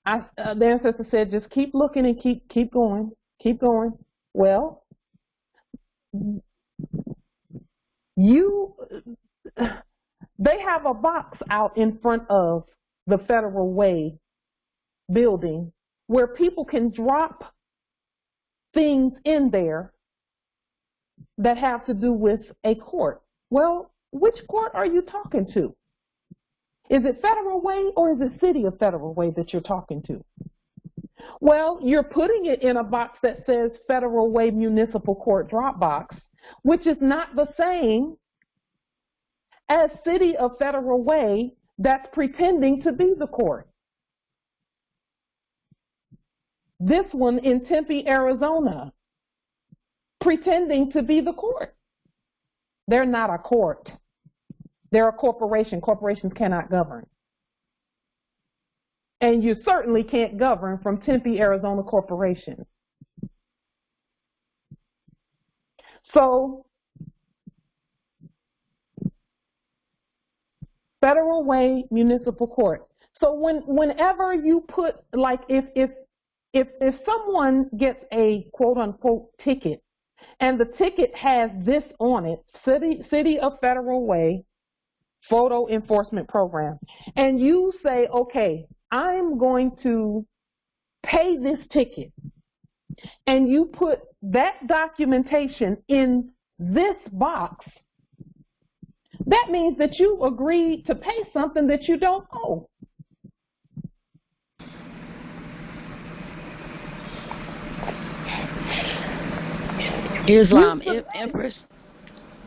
the ancestor said, just keep looking and keep going, keep going. Well, they have a box out in front of the Federal Way building where people can drop things in there that have to do with a court. Well, which court are you talking to? Is it Federal Way or is it City of Federal Way that you're talking to? Well, you're putting it in a box that says Federal Way Municipal Court drop box, which is not the same as City of Federal Way that's pretending to be the court. This one in Tempe, Arizona, pretending to be the court. They're not a court. They're a corporation. Corporations cannot govern. And you certainly can't govern from Tempe, Arizona Corporation. So, Federal Way Municipal Court. So whenever you put, like, if someone gets a quote-unquote ticket and the ticket has this on it, City of Federal Way Photo Enforcement Program, and you say, okay, I'm going to pay this ticket, and you put that documentation in this box, that means that you agreed to pay something that you don't owe. Islam, Empress.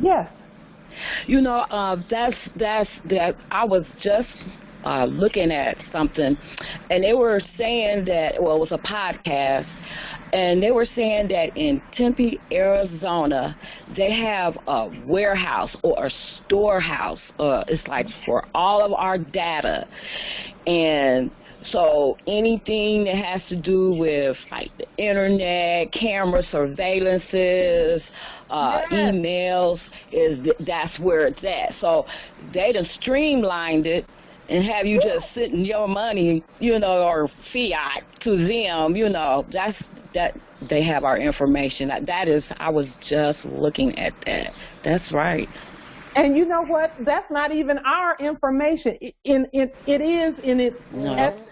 Yes. You know, that. I was just looking at something, and they were saying that, well, it was a podcast, and they were saying that in Tempe, Arizona, they have a warehouse or a storehouse. It's like for all of our data, and So anything that has to do with like the internet, camera surveillances, emails, that's where it's at. So they done streamlined it and have you just sending your money, you know, or fiat to them, you know. That they have our information. That is, I was just looking at that. That's right. And you know what? That's not even our information. It is in its essence.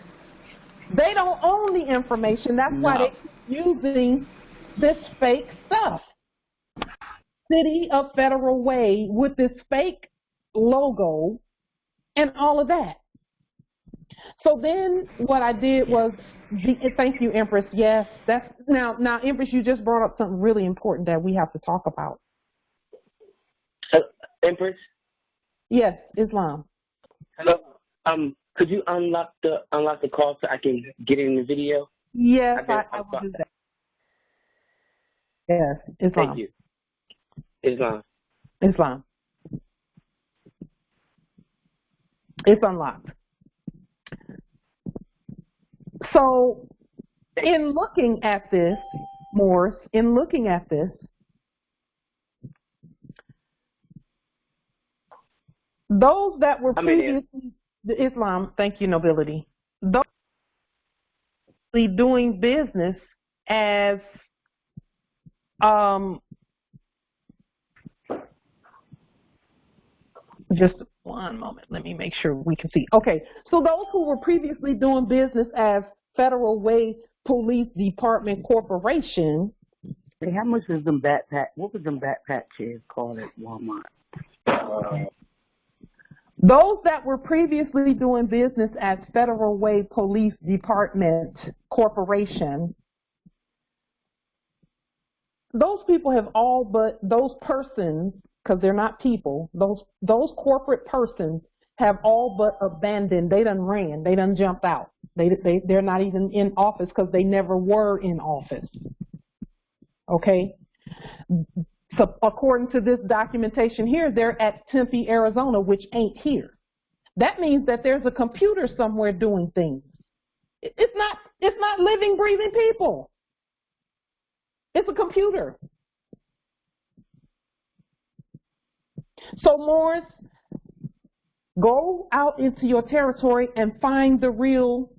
They don't own the information. That's why they're using this fake stuff. City of Federal Way with this fake logo and all of that. So then what I did was, thank you, Empress. Yes, that's now, Empress, you just brought up something really important that we have to talk about. Empress? Yes, Islam. Hello. Could you unlock the call so I can get in the video? Yes, I will do that. Yes, Islam. Thank you. Islam. Islam. It's unlocked. So, in looking at this, Morris, those that were previously, Islam, thank you, nobility, those doing business as just one moment, let me make sure we can see. Okay, so those who were previously doing business as Federal Way Police Department Corporation. Hey, how much was them backpack? What was them backpack chairs called at Walmart? Those that were previously doing business as Federal Way Police Department Corporation, those people have all but, those persons, because they're not people, those corporate persons have all but abandoned. They done ran. They done jumped out. They're not even in office because they never were in office. Okay? So according to this documentation here, they're at Tempe, Arizona, which ain't here. That means that there's a computer somewhere doing things. It's not living, breathing people. It's a computer. So Morris, go out into your territory and find the real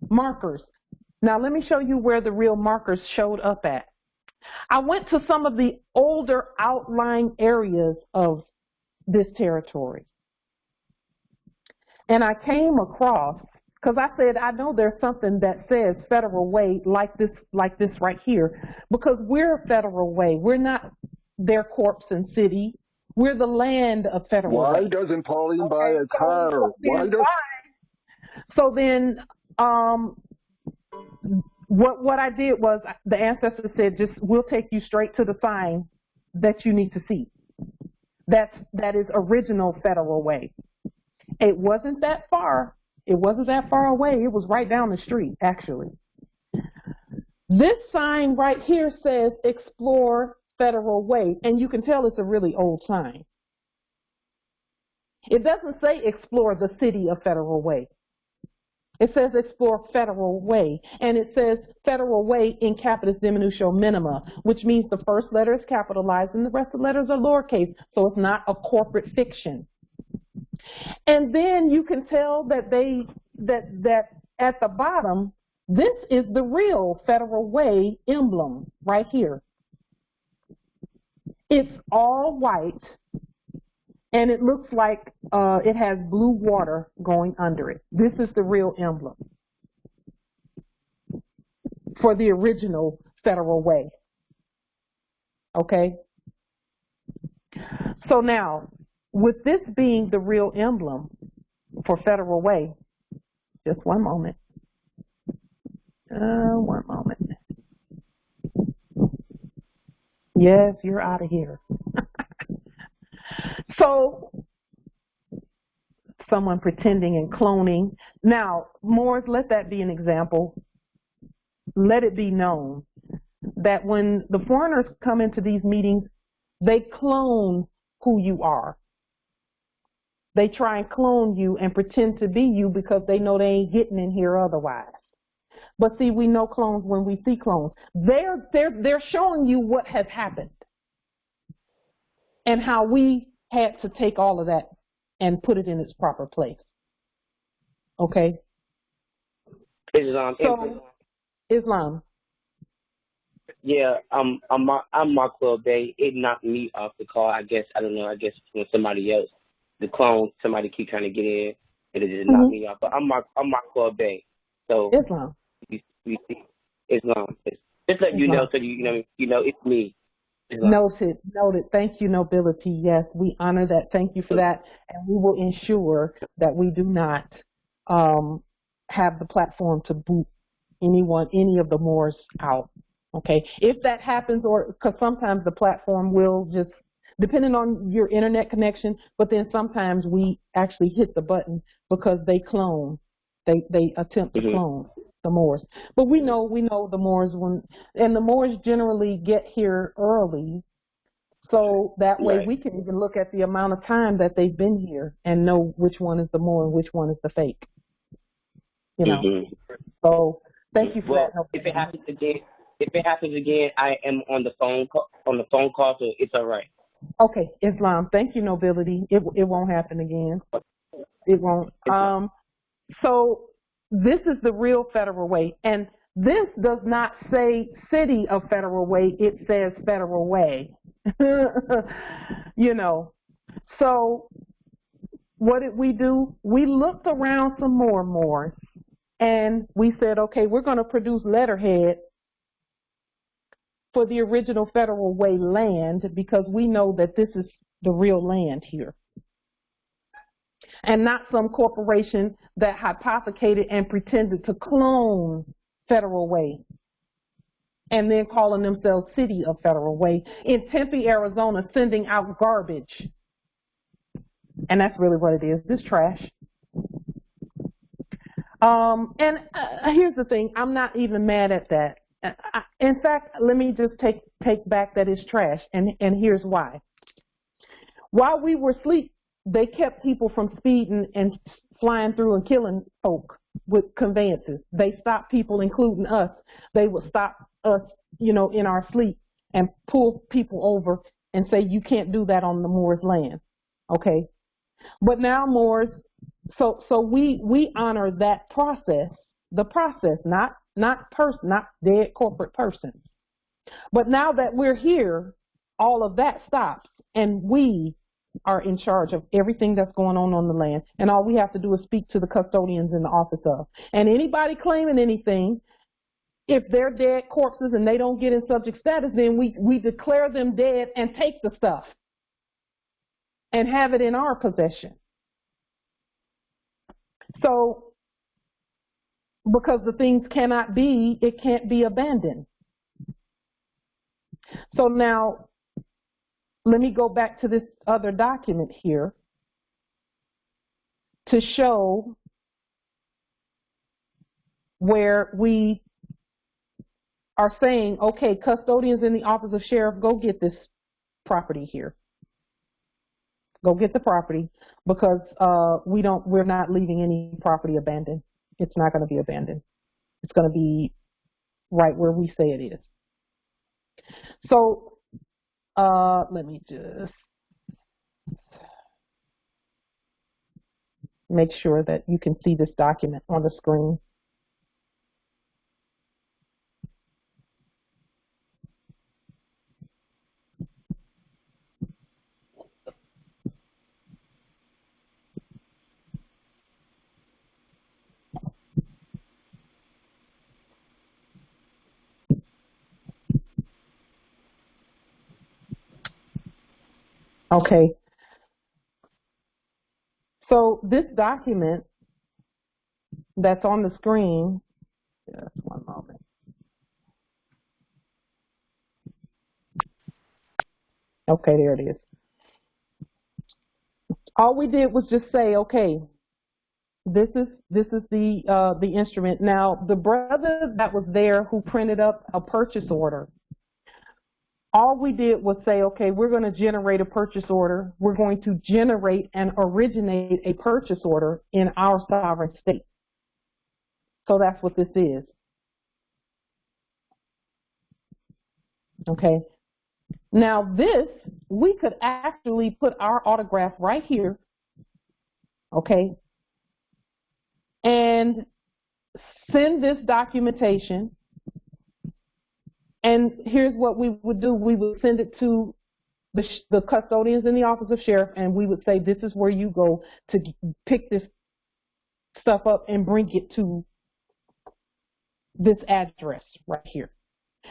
markers. Now let me show you where the real markers showed up at. I went to some of the older outlying areas of this territory. And I came across, because I said, I know there's something that says Federal Way like this right here, because we're Federal Way. We're not their corpse and city. We're the land of Federal Way. Why doesn't Pauline buy a car? So then, what I did was, the ancestors said, we'll take you straight to the sign that you need to see. That is original Federal Way. It wasn't that far. It wasn't that far away. It was right down the street, actually. This sign right here says Explore Federal Way, and you can tell it's a really old sign. It doesn't say Explore the City of Federal Way. It says Explore Federal Way, and it says Federal Way in capitis diminutio minima, which means the first letter is capitalized and the rest of the letters are lowercase, so it's not a corporate fiction. And then you can tell that that at the bottom, this is the real Federal Way emblem right here. It's all white, and it looks like it has blue water going under it. This is the real emblem for the original Federal Way. Okay? So now, with this being the real emblem for Federal Way, just one moment. One moment. Yes, you're out of here. So, someone pretending and cloning. Now, Morris, let that be an example. Let it be known that when the foreigners come into these meetings, they clone who you are. They try and clone you and pretend to be you because they know they ain't getting in here otherwise. But see, we know clones when we see clones. They're showing you what has happened and how we had to take all of that and put it in its proper place. Okay? Islam. Islam. Yeah, I'm Marco Bay. It knocked me off the call. I guess when somebody else, the clone, somebody keep trying to get in, it just knocked me off. But I'm Marco Bay. So Islam. You see, Islam. Just let you know, so you know it's me. Noted. Thank you, nobility. Yes, we honor that. Thank you for that, and we will ensure that we do not have the platform to boot any of the Moors out. Okay, if that happens, or because sometimes the platform will just, depending on your internet connection, but then sometimes we actually hit the button because they clone, they attempt to clone the Moors. But we know the Moors and the Moors generally get here early, so that way we can even look at the amount of time that they've been here and know which one is the Moor and which one is the fake. You know. So thank you for that. If it happens again, I am on the phone call, so it's all right. Okay, Islam. Thank you, nobility. It won't happen again. It won't. So this is the real Federal Way, and this does not say City of Federal Way. It says Federal Way. You know. So what did we do? We looked around some more, and we said, okay, we're going to produce letterhead for the original Federal Way land because we know that this is the real land here. And not some corporation that hypothecated and pretended to clone Federal Way and then calling themselves City of Federal Way in Tempe, Arizona, sending out garbage. And that's really what it is, this trash. Here's the thing, I'm not even mad at that. In fact, let me just take back that it's trash, and here's why. While we were asleep, they kept people from speeding and flying through and killing folk with conveyances. They stopped people, including us. They would stop us, in our sleep and pull people over and say, you can't do that on the Moors' land, okay? But now Moors, so we honor that process, the process, not dead corporate persons. But now that we're here, all of that stops, and we are in charge of everything that's going on the land, and all we have to do is speak to the custodians in the office of. And anybody claiming anything, if they're dead corpses and they don't get in subject status, then we declare them dead and take the stuff and have it in our possession. So, because the things it can't be abandoned. So now, let me go back to this other document here to show where we are saying, okay, custodians in the office of sheriff, go get this property here. Go get the property because we're not leaving any property abandoned. It's not going to be abandoned. It's going to be right where we say it is. So let me just make sure that you can see this document on the screen. Okay, so this document that's on the screen, just one moment. Okay, there it is. All we did was just say, okay, this is the instrument. Now, the brother that was there who printed up a purchase order, All we did was say, okay, we're going to generate a purchase order. We're going to generate and originate a purchase order in our sovereign state. So that's what this is. Okay. Now this, we could actually put our autograph right here, okay, and send this documentation. And here's what we would do. We would send it to the custodians in the office of sheriff, and we would say, this is where you go to pick this stuff up and bring it to this address right here.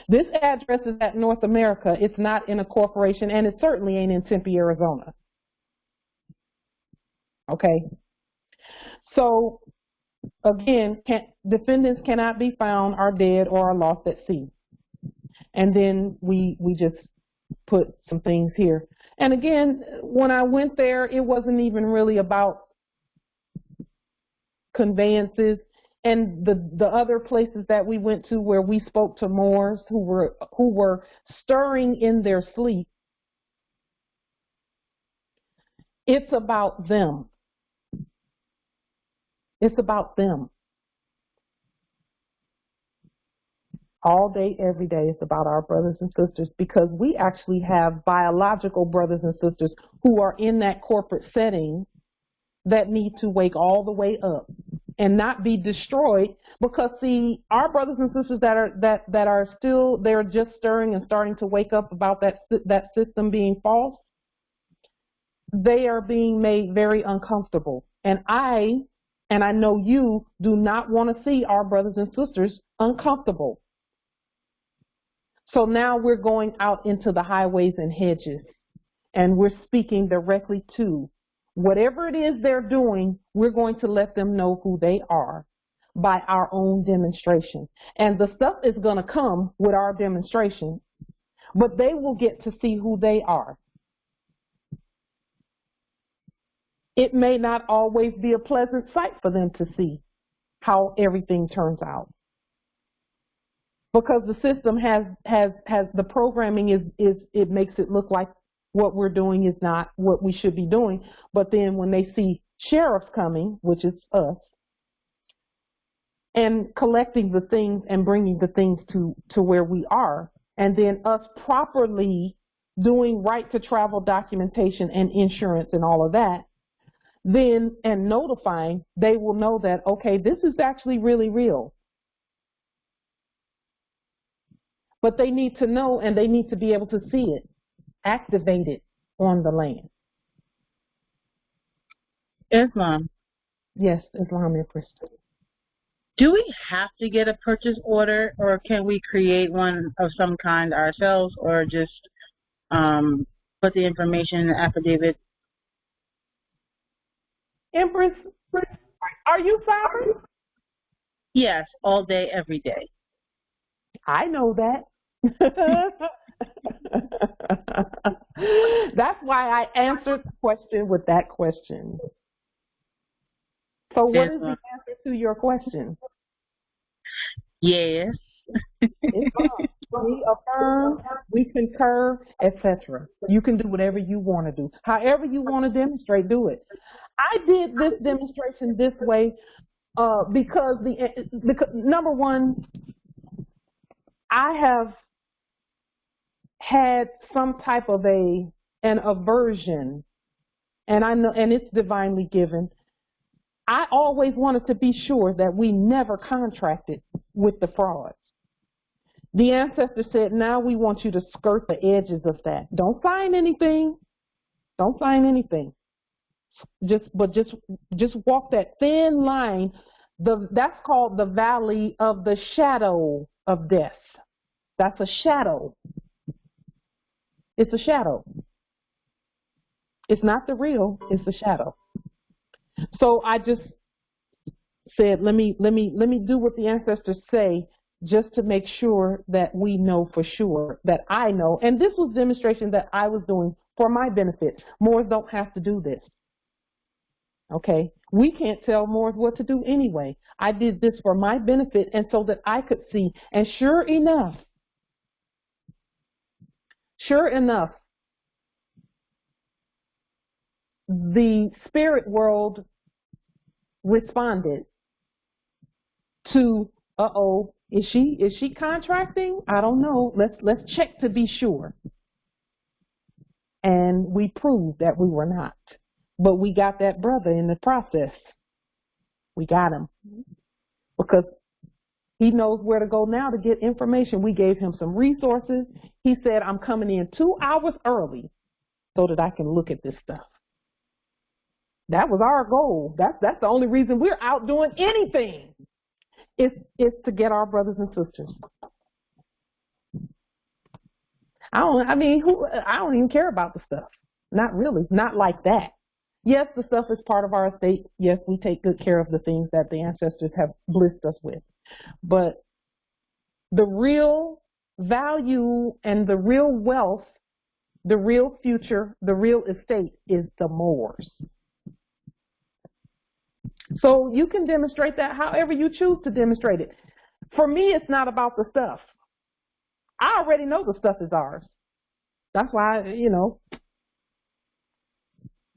This address is at North America. It's not in a corporation, and it certainly ain't in Tempe, Arizona. Okay? So, again, defendants cannot be found, are dead, or are lost at sea. And then we just put some things here. And again, when I went there, it wasn't even really about conveyances. And the other places that we went to where we spoke to Moors who were stirring in their sleep, it's about them. It's about them. All day, every day, it's about our brothers and sisters, because we actually have biological brothers and sisters who are in that corporate setting that need to wake all the way up and not be destroyed, because see, our brothers and sisters that are still, they're just stirring and starting to wake up about that system being false, they are being made very uncomfortable. And I know you do not want to see our brothers and sisters uncomfortable. So now we're going out into the highways and hedges, and we're speaking directly to whatever it is they're doing. We're going to let them know who they are by our own demonstration. And the stuff is going to come with our demonstration, but they will get to see who they are. It may not always be a pleasant sight for them to see how everything turns out, because the system has the programming is it makes it look like what we're doing is not what we should be doing. But then when they see sheriffs coming, which is us, and collecting the things and bringing the things to where we are, and then us properly doing right to travel documentation and insurance and all of that, then, and notifying, they will know that, okay, this is actually really real. But they need to know, and they need to be able to see it, activate it on the land. Islam. Yes, Islam and Christian. Do we have to get a purchase order, or can we create one of some kind ourselves, or just put the information in the affidavit? Empress, are you sovereign? Yes, all day, every day. I know that. That's why I answered the question with that question. So what is the answer to your question? Yes. We affirm, we concur, etc. You can do whatever you want to do. However you want to demonstrate, do it. I did this demonstration this way because number one, I have had some type of an aversion, and I know, and it's divinely given. I always wanted to be sure that we never contracted with the frauds. The ancestor said, now we want you to skirt the edges of that. Don't sign anything. Don't sign anything. Just walk that thin line. That's called the valley of the shadow of death. That's a shadow. It's a shadow. It's not the real, it's the shadow. So I just said, let me do what the ancestors say, just to make sure that we know for sure, that I know. And this was demonstration that I was doing for my benefit. Moors don't have to do this. Okay? We can't tell Moors what to do anyway. I did this for my benefit and so that I could see. And sure enough, Sure enough, the spirit world responded to, uh-oh, is she contracting? I don't know. Let's check to be sure. And we proved that we were not. But we got that brother in the process. We got him. Because he knows where to go now to get information. We gave him some resources. He said, I'm coming in 2 hours early so that I can look at this stuff. That was our goal. That's the only reason we're out doing anything. Is to get our brothers and sisters. I don't even care about the stuff. Not really. Not like that. Yes, the stuff is part of our estate. Yes, we take good care of the things that the ancestors have blessed us with. But the real value and the real wealth, the real future, the real estate is the Moors. So you can demonstrate that however you choose to demonstrate it. For me, it's not about the stuff. I already know the stuff is ours. That's why,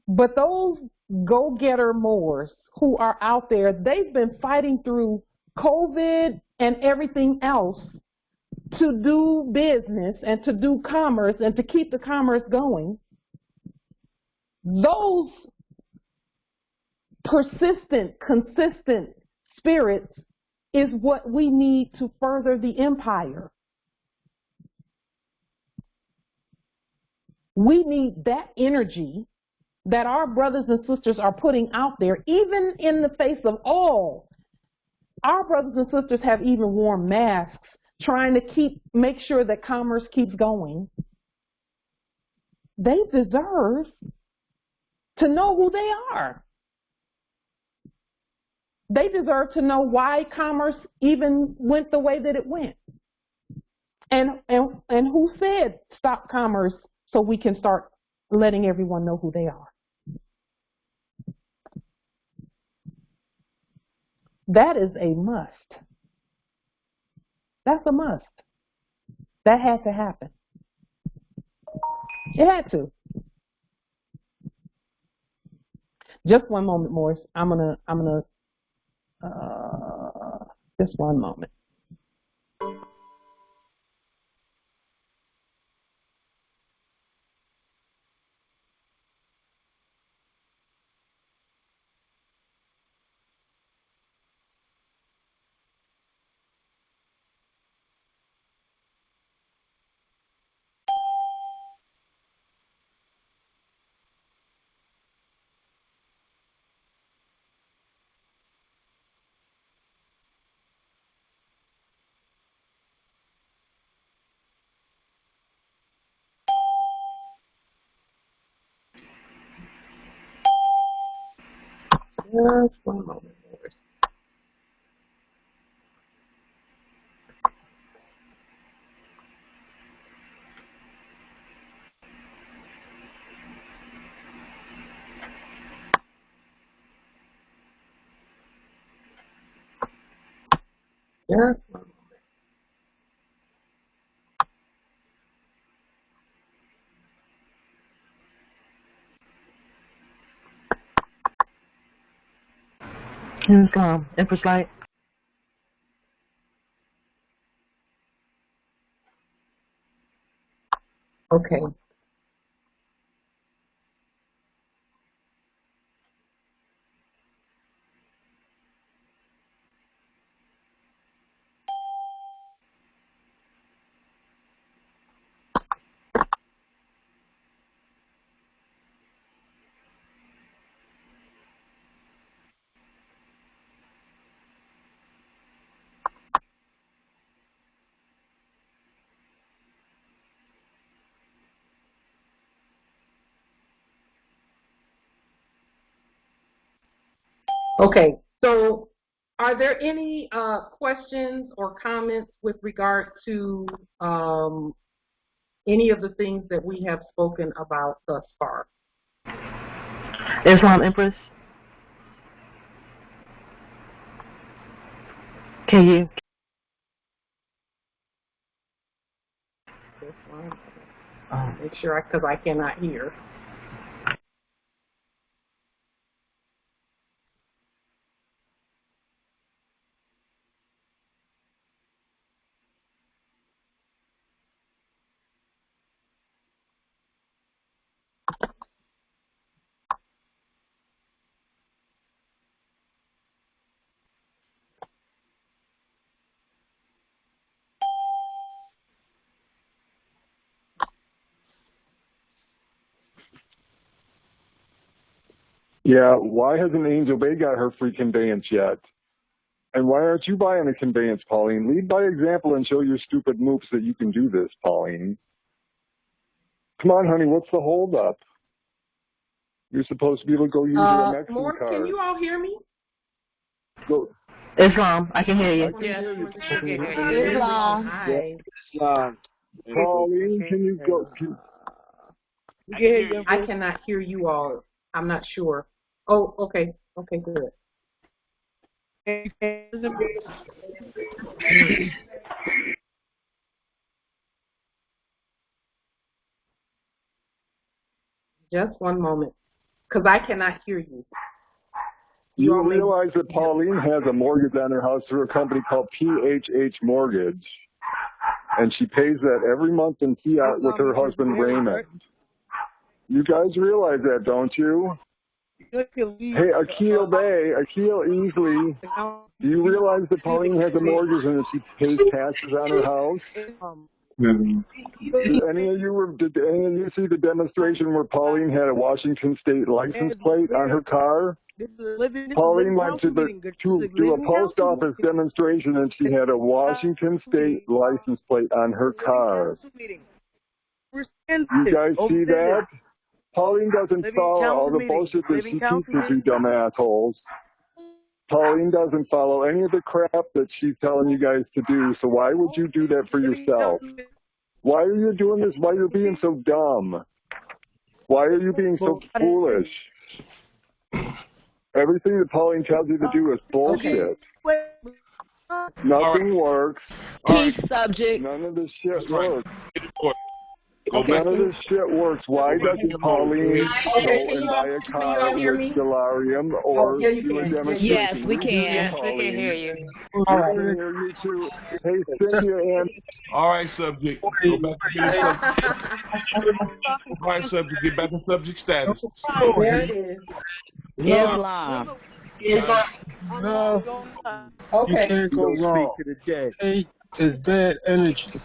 But those go-getter Moors who are out there, they've been fighting through COVID and everything else to do business and to do commerce and to keep the commerce going. Those persistent, consistent spirits is what we need to further the empire. We need that energy that our brothers and sisters are putting out there, even in the face of all. Our brothers and sisters have even worn masks, trying to make sure that commerce keeps going. They deserve to know who they are. They deserve to know why commerce even went the way that it went. And who said stop commerce so we can start letting everyone know who they are. That is a must. That's a must. That had to happen. It had to. Just one moment, Morris. I'm gonna just one moment. Just one moment, Morris. Just one moment. Islam, Empress Light. Okay. Okay, so are there any questions or comments with regard to any of the things that we have spoken about thus far? Islam, Empress? Can you? Make sure, because I cannot hear. Yeah, why hasn't Angel Bay got her free conveyance yet? And why aren't you buying a conveyance, Pauline? Lead by example and show your stupid moops that you can do this, Pauline. Come on, honey, what's the holdup? You're supposed to be able to go use your Mexican Morris, card. can you all hear me? Go. Islam, I can hear you. I can hear you. Islam. Hi. Pauline, can you go? I cannot hear you all. I'm not sure. Oh, okay. Okay, good. Just one moment, because I cannot hear you. You realize that Pauline has a mortgage on her house through a company called PHH Mortgage, and she pays that every month in fiat with her husband Raymond. You guys realize that, don't you? Hey, Akil Easley, do you realize that Pauline has a mortgage and that she pays taxes on her house? Did any of you see the demonstration where Pauline had a Washington State license plate on her car? Pauline went to a post office demonstration and she had a Washington State license plate on her car. You guys see that? Pauline doesn't follow all the bullshit that she teaches you dumb assholes. Pauline doesn't follow any of the crap that she's telling you guys to do, so why would you do that for yourself? Why are you doing this? Why are you being so dumb? Why are you being so foolish? Everything that Pauline tells you to do is bullshit. Nothing works. Peace subject. None of this shit works. None of this shit works. Why doesn't Pauline go and buy a car with Delarium or do a demonstration? Yes, we can. Yes, we can hear you. All right. We can hear you too. Hey, Cynthia and... All right, subject. Go back to being subject. All right, subject. Get back to subject status. There it is. Islam. No. Okay. You can't go wrong. Hey, it's bad energy.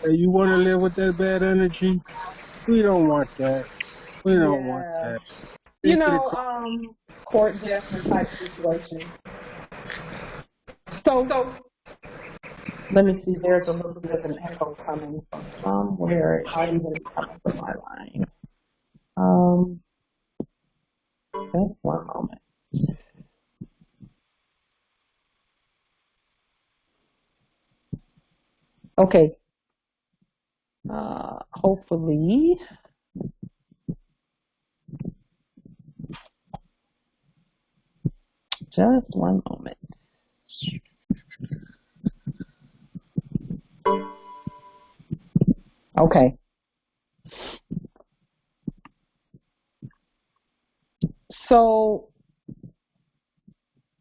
Hey, you want to live with that bad energy? We don't want that. We don't want that. You know, court jester type situation. So let me see. There's a little bit of an echo coming from somewhere. It's not even coming from my line. Just one moment. Okay. Hopefully. Just one moment. Okay. So,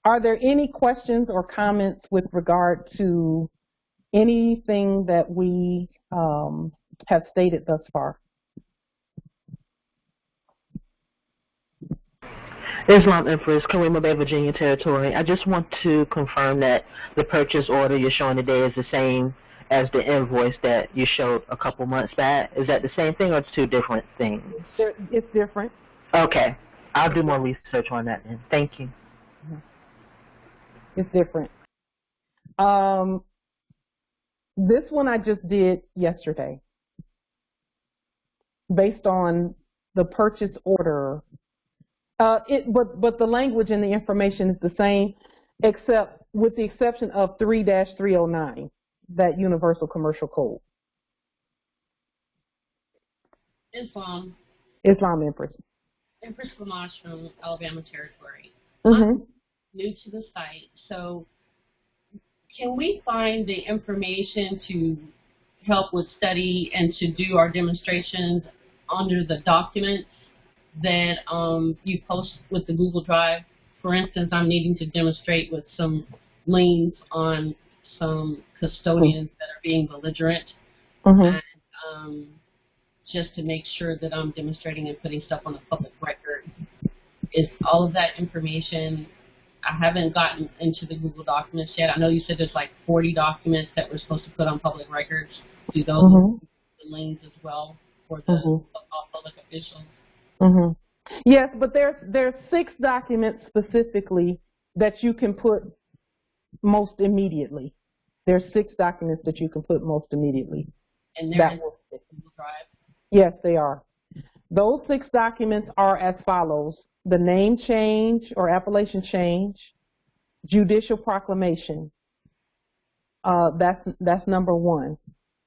are there any questions or comments with regard to anything that we have stated thus far? Islam Empress, Karima Bay, Virginia Territory. I just want to confirm that the purchase order you're showing today is the same as the invoice that you showed a couple months back. Is that the same thing or it's two different things? It's different. Okay. I'll do more research on that then. Thank you. It's different. This one I just did yesterday based on the purchase order. But the language and the information is the same, except with the exception of 3-309, that Universal Commercial Code. Islam Empress. Empress Gamache from Alabama Territory. Mm-hmm. I'm new to the site, so can we find the information to help with study and to do our demonstrations under the documents that you post with the Google Drive. For instance, I'm needing to demonstrate with some liens on some custodians that are being belligerent, and just to make sure that I'm demonstrating and putting stuff on the public record. Is all of that information, I haven't gotten into the Google documents yet. I know you said there's like 40 documents that we're supposed to put on public records. Do those the liens as well for the all public officials? Yes, but there's 6 documents specifically that you can put most immediately. There's 6 documents that you can put most immediately. And they're in Google Drive? Yes, they are. Those 6 documents are as follows: the name change or appellation change, judicial proclamation. That's number 1.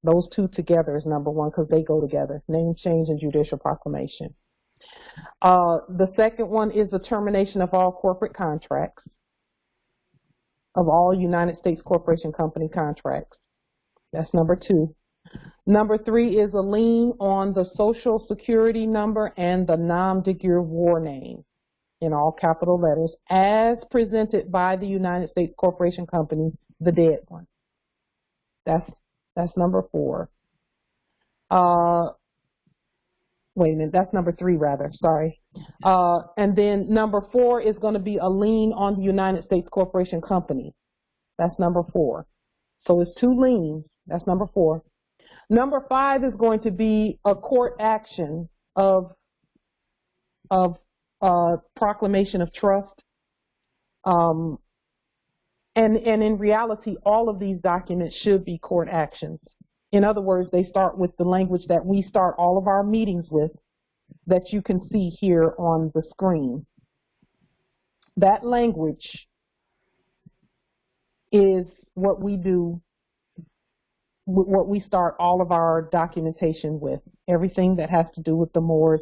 Those 2 together is number 1 because they go together: name change and judicial proclamation. The second one is the termination of all corporate contracts, of all United States Corporation Company contracts. That's number 2. Number 3 is a lien on the Social Security number and the nom de guerre war name, in all capital letters, as presented by the United States Corporation Company, the dead one. That's number 4. Wait a minute, that's number 3 rather, sorry. And then number 4 is going to be a lien on the United States Corporation Company. That's number 4. So it's 2 liens. That's number 4. Number 5 is going to be a court action of proclamation of trust. And in reality, all of these documents should be court actions. In other words, they start with the language that we start all of our meetings with, that you can see here on the screen. That language is what we do, what we start all of our documentation with. Everything that has to do with the Moors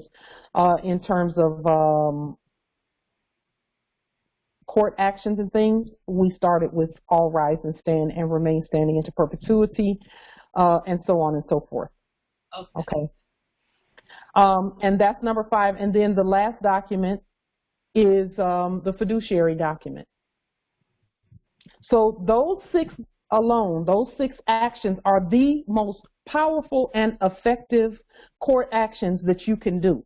in terms of court actions and things, we started with all rise and stand and remain standing into perpetuity, and so on and so forth. Okay. And that's number 5. And then the last document is the fiduciary document. So those 6 alone, those 6 actions are the most powerful and effective court actions that you can do.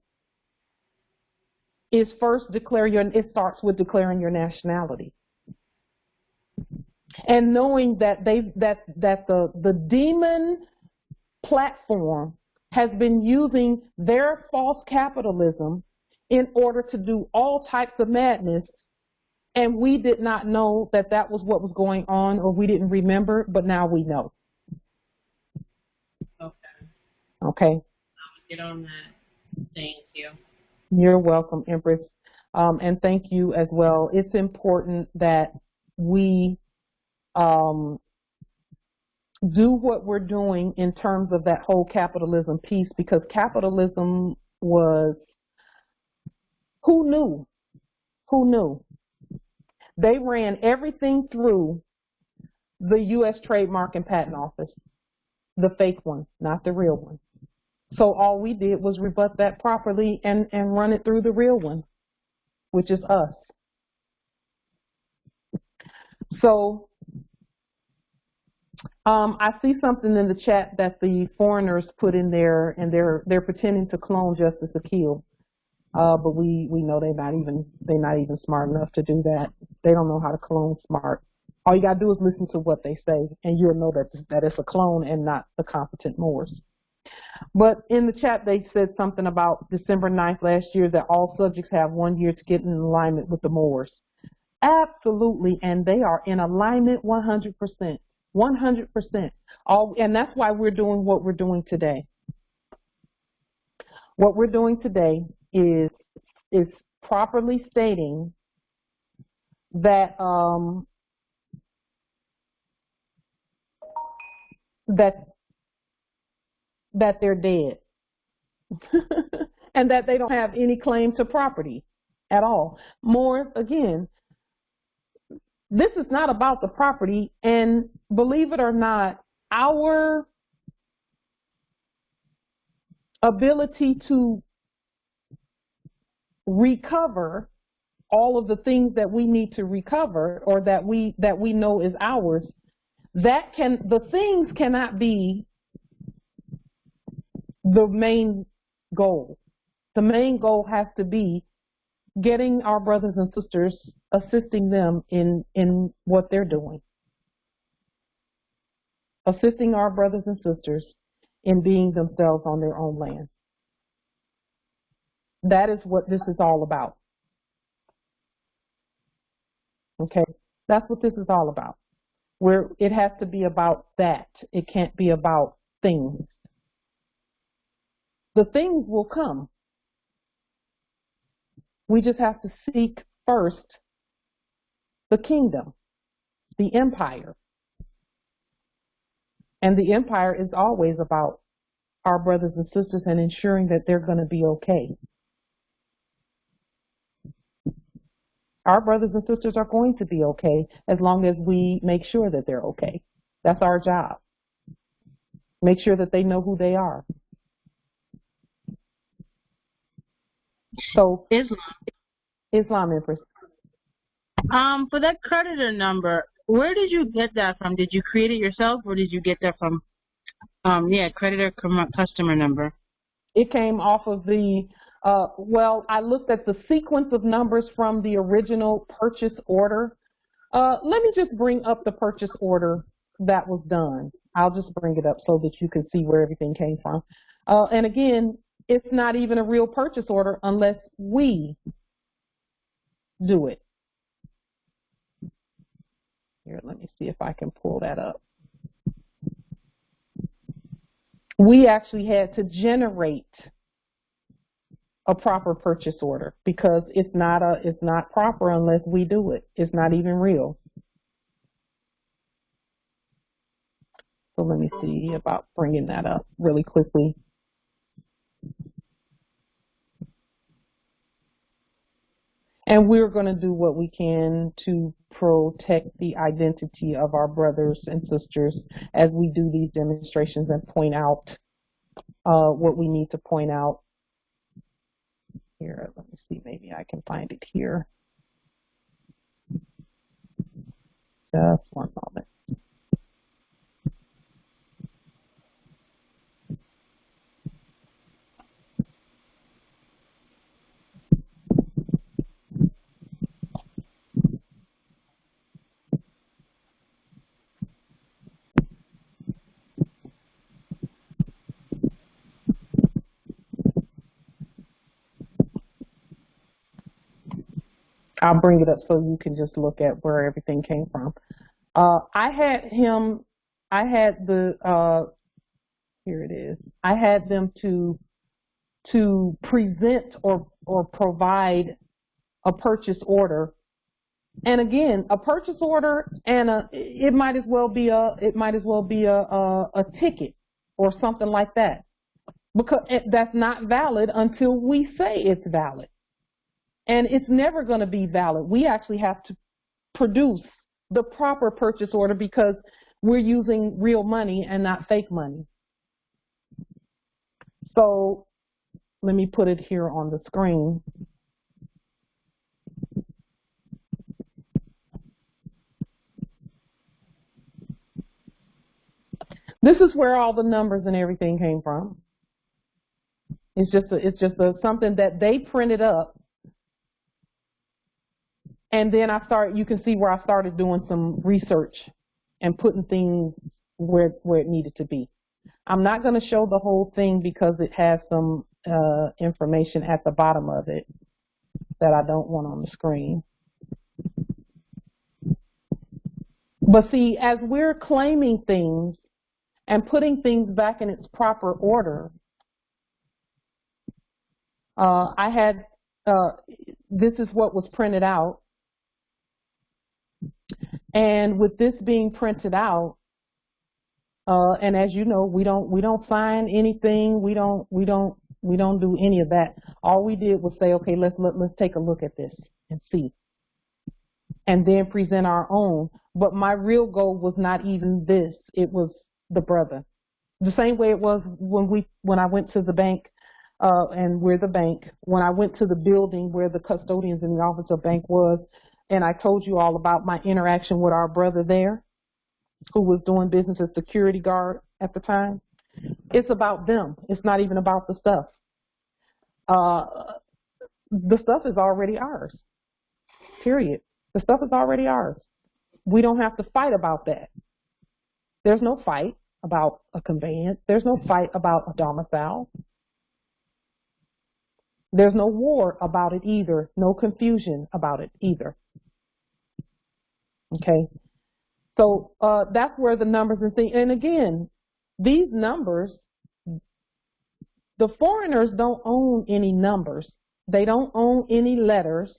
Is first it starts with declaring your nationality. And knowing that the demon platform has been using their false capitalism in order to do all types of madness, and we did not know that that was what was going on, or we didn't remember, but now we know. Okay. I'll get on that. Thank you. You're welcome, Empress. And thank you as well. It's important that we do what we're doing in terms of that whole capitalism piece, because capitalism was, who knew? Who knew? They ran everything through the U.S. Trademark and Patent Office, the fake one, not the real one. So all we did was rebut that properly and run it through the real one, which is us. So I see something in the chat that the foreigners put in there, and they're pretending to clone Justice Akil. But we know they're not even smart enough to do that. They don't know how to clone smart. All you gotta do is listen to what they say, and you'll know that it's a clone and not the competent Moors. But in the chat, they said something about December 9th last year, that all subjects have 1 year to get in alignment with the Moors. Absolutely, and they are in alignment 100%. 100%. And that's why we're doing what we're doing today. What we're doing today is properly stating that that they're dead and that they don't have any claim to property at all. More, again, this is not about the property, and believe it or not, our ability to recover all of the things that we need to recover or that we know is ours, the things cannot be the main goal. The main goal has to be getting our brothers and sisters, assisting them in what they're doing. Assisting our brothers and sisters in being themselves on their own land. That is what this is all about. Okay, that's what this is all about. Where it has to be about that. It can't be about things. The things will come. We just have to seek first the kingdom, the empire. And the empire is always about our brothers and sisters and ensuring that they're going to be okay. Our brothers and sisters are going to be okay as long as we make sure that they're okay. That's our job. Make sure that they know who they are. So Islam Empress. For that creditor number, where did you get that from? Did you create it yourself, or did you get that from creditor customer number? It came off of the well, I looked at the sequence of numbers from the original purchase order. Let me just bring up the purchase order that was done. I'll just bring it up so that you can see where everything came from. And again, it's not even a real purchase order unless we do it. Here, let me see if I can pull that up. We actually had to generate a proper purchase order because it's not proper unless we do it. It's not even real. So let me see about bringing that up really quickly. And we're going to do what we can to protect the identity of our brothers and sisters as we do these demonstrations and point out what we need to point out. Here, let me see, maybe I can find it here. Just one moment. I'll bring it up so you can just look at where everything came from. I had them to present or provide a purchase order. And again, a purchase order and it might as well be a ticket or something like that, because that's not valid until we say it's valid. And it's never going to be valid. We actually have to produce the proper purchase order because we're using real money and not fake money. So let me put it here on the screen. This is where all the numbers and everything came from. It's just something that they printed up. And then you can see where I started doing some research and putting things where it needed to be. I'm not going to show the whole thing because it has some information at the bottom of it that I don't want on the screen. But see, as we're claiming things and putting things back in its proper order, this is what was printed out. And with this being printed out, and as you know, we don't sign anything. We don't do any of that. All we did was say, okay, let's take a look at this and see, and then present our own. But my real goal was not even this. It was the brother. The same way it was when I went to the bank and we're the bank. When I went to the building where the custodians in the Office of Bank was, and I told you all about my interaction with our brother there, who was doing business as security guard at the time, it's about them. It's not even about the stuff. The stuff is already ours, period. The stuff is already ours. We don't have to fight about that. There's no fight about a conveyance. There's no fight about a domicile. There's no war about it either. No confusion about it either. Okay? So that's where the numbers and things, and again, these numbers, the foreigners don't own any numbers. They don't own any letters.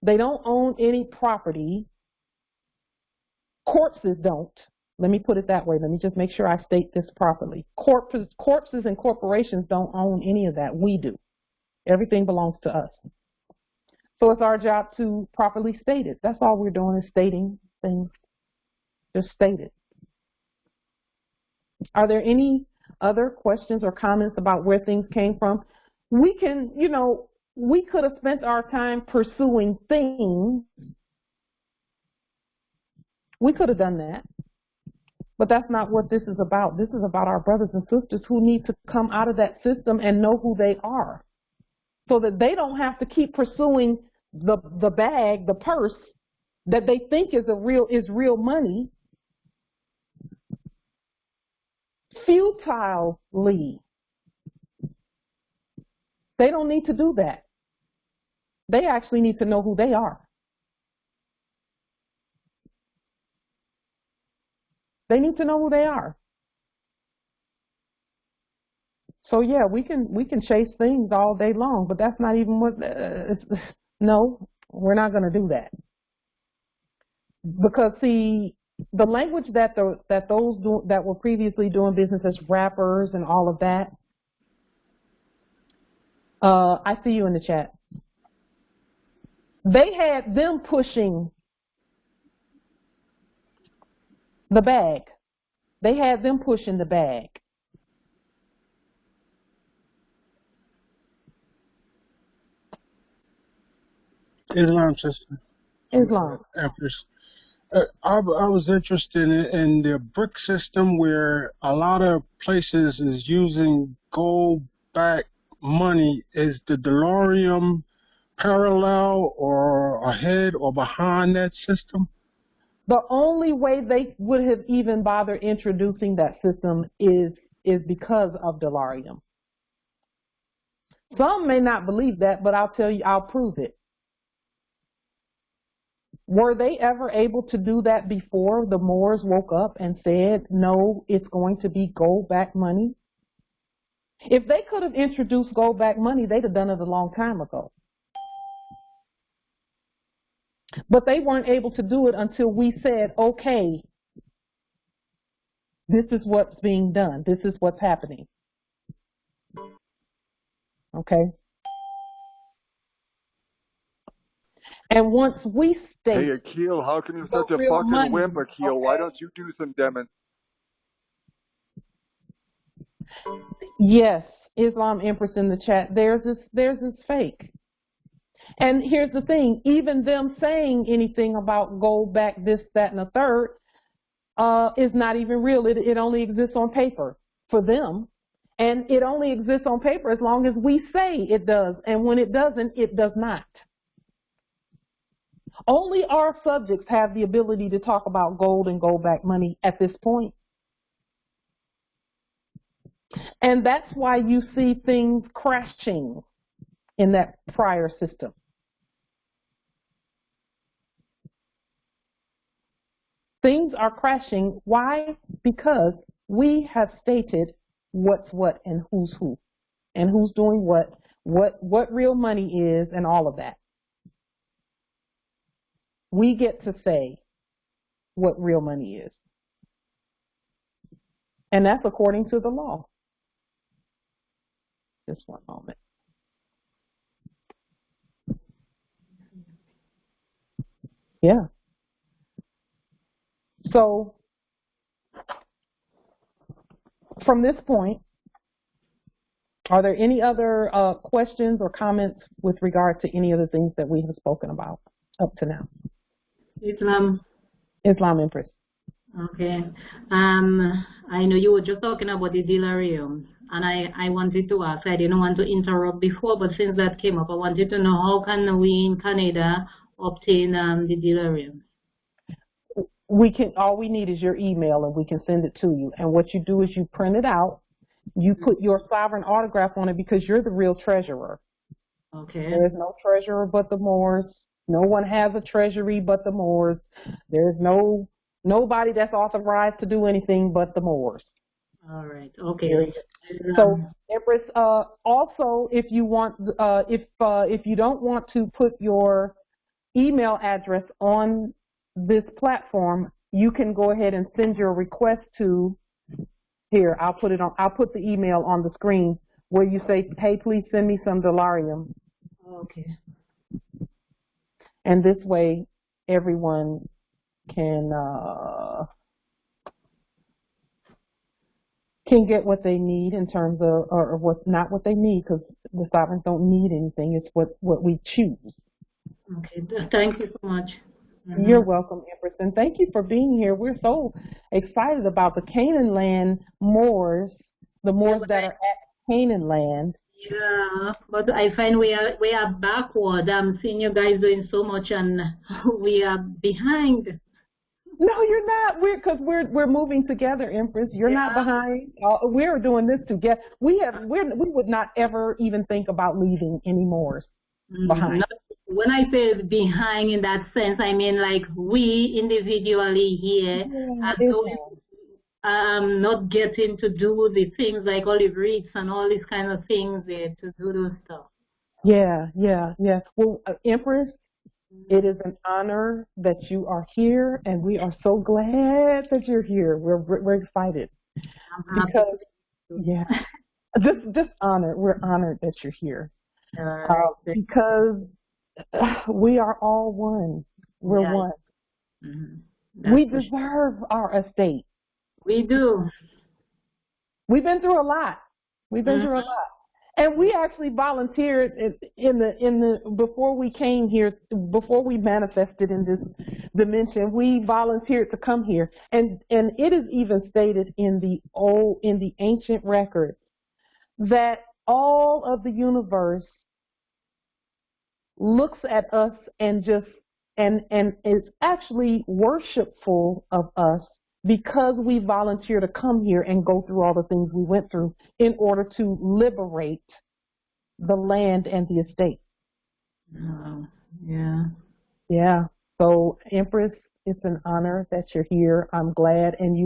They don't own any property. Corpses don't. Let me put it that way. Let me just make sure I state this properly. Corpses and corporations don't own any of that. We do. Everything belongs to us. So it's our job to properly state it. That's all we're doing is stating things. Just state it. Are there any other questions or comments about where things came from? We can, you know, we could have spent our time pursuing things. We could have done that. But that's not what this is about. This is about our brothers and sisters who need to come out of that system and know who they are, so that they don't have to keep pursuing the bag, the purse that they think is real money, futilely. They don't need to do that. They actually need to know who they are. They need to know who they are. So yeah, we can chase things all day long, but that's not even what. No, we're not going to do that. Because see, the language that that were previously doing business as rappers and all of that. I see you in the chat. They had them pushing the bag. They had them pushing the bag. Islam, sister. Islam. Empress. I was interested in the brick system, where a lot of places is using gold-backed money. Is the DeLorean parallel or ahead or behind that system? The only way they would have even bothered introducing that system is because of Delarium. Some may not believe that, but I'll tell you, I'll prove it. Were they ever able to do that before the Moors woke up and said, no, it's going to be gold-backed money? If they could have introduced gold-backed money, they'd have done it a long time ago. But they weren't able to do it until we said, okay, this is what's being done. This is what's happening. Okay? And once we state... Hey, Akil, how come you're such a fucking wimp, Akil? Okay. Why don't you do some Yes, Islam Empress in the chat. There's this fake. And here's the thing, even them saying anything about gold back, this, that, and the third, is not even real. It only exists on paper for them. And it only exists on paper as long as we say it does. And when it doesn't, it does not. Only our subjects have the ability to talk about gold and gold-backed money at this point. And that's why you see things crashing in that prior system. Things are crashing. Why? Because we have stated what's what and who's who, and who's doing what real money is, and all of that. We get to say what real money is. And that's according to the law. Just one moment. Yeah. So, from this point, Are there any other questions or comments with regard to any of the things that we have spoken about up to now? Islam, Empress. okay. I know you were just talking about the delirium, and I wanted to ask, I didn't want to interrupt before, but since that came up, I wanted to know how can we in Canada obtain the delirium? All we need is your email and we can send it to you. And what you do is you print it out, you put your sovereign autograph on it because you're the real treasurer. Okay. There's no treasurer but the Moors. No one has a treasury but the Moors. There's nobody that's authorized to do anything but the Moors. All right. Okay. So, Empress, also, if you want, if you don't want to put your email address on this platform, you can go ahead and send your request to here. I'll put the email on the screen where you say, "Hey, please send me some delirium." Okay. And this way, everyone can get what they need in terms of, or what's not what they need, because the sovereigns don't need anything. It's what we choose. Okay. Thank you so much. You're welcome, Empress, and thank you for being here. We're so excited about the Canaan land Moors, the Moors that are at Canaan land. Yeah, but I find we are backward. I'm seeing you guys doing so much, and we are behind. No, you're not. We're moving together, Empress. You're not behind. We're doing this together. We would not ever even think about leaving any Moors behind. No, when I say behind in that sense, I mean like we individually here are not getting to do the things like olive reeds and all these kind of things to do those stuff. Yeah. Well, Empress, it is an honor that you are here, and we are so glad that you're here. We're excited because just honored. We're honored that you're here because we are all one. We're one. Mm-hmm. We deserve our estate. We do. We've been through a lot. And we actually volunteered before we came here, before we manifested in this dimension, we volunteered to come here. And it is even stated in the ancient records that all of the universe looks at us and is actually worshipful of us because we volunteer to come here and go through all the things we went through in order to liberate the land and the estate. Yeah. So, Empress, it's an honor that you're here. I'm glad, and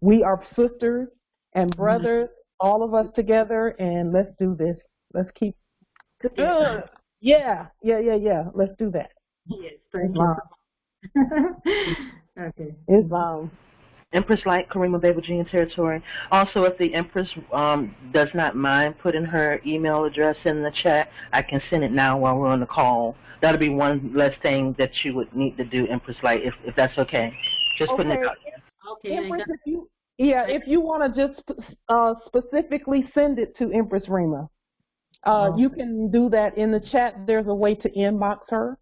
we are sisters and brothers, all of us together, and let's do this. Let's keep. Yeah. Let's do that. Yes, thank you. Okay. Islam. Empress Light, Karima Bay, Virginia Territory. Also, if the Empress does not mind putting her email address in the chat, I can send it now while we're on the call. That'll be one less thing that you would need to do, Empress Light, if that's okay. Just putting it out there. Okay. Empress, if you want to just specifically send it to Empress Rima, you can do that in the chat. There's a way to inbox her.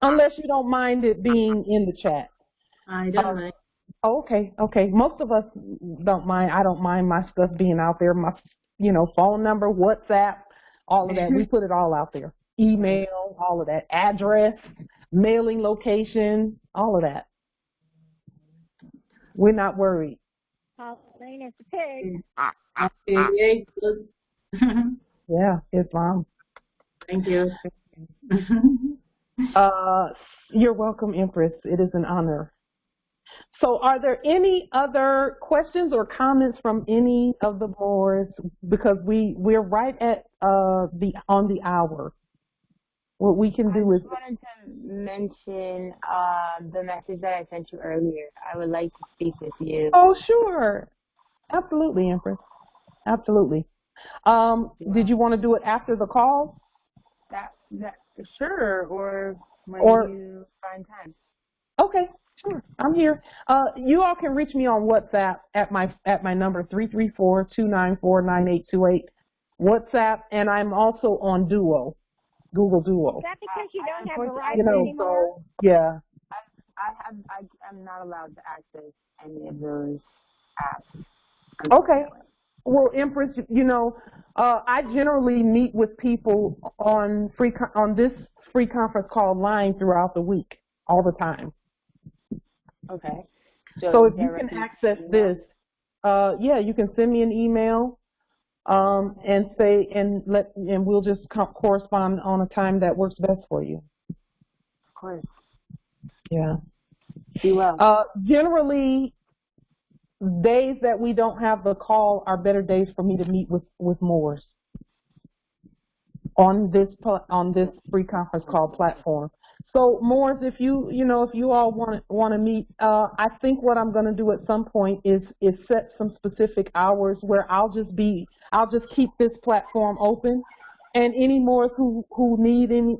Unless you don't mind it being in the chat. I don't mind. Okay. Most of us don't mind. I don't mind my stuff being out there. My, phone number, WhatsApp, all of that. We put it all out there. Email, all of that. Address, mailing location, all of that. We're not worried. Pauline is the pig. Yeah, Islam. Thank you. You're welcome, Empress. It is an honor. So are there any other questions or comments from any of the boards? Because we're right at on the hour. What we can do is... I wanted to mention the message that I sent you earlier. I would like to speak with you. Oh, sure. Absolutely, Empress. Absolutely. Did you want to do it after the call? That sure, or when you find time. Okay, Sure, I'm here. You all can reach me on WhatsApp at my number 334-294-9828. WhatsApp, and I'm also on Duo, Google Duo. Is that because you don't have Verizon You know, anymore? so yeah. I'm not allowed to access any of those apps. Okay. Well, Empress, you know, I generally meet with people on this free conference call line throughout the week, all the time. Okay. So if you can access this, yeah, you can send me an email, and say, and we'll just correspond on a time that works best for you. Of course. Yeah. Be well. Generally, days that we don't have the call are better days for me to meet with Moors on this free conference call platform. So Moors, if you all want to meet, I think what I'm going to do at some point is set some specific hours where I'll just keep this platform open, and any Moors who need any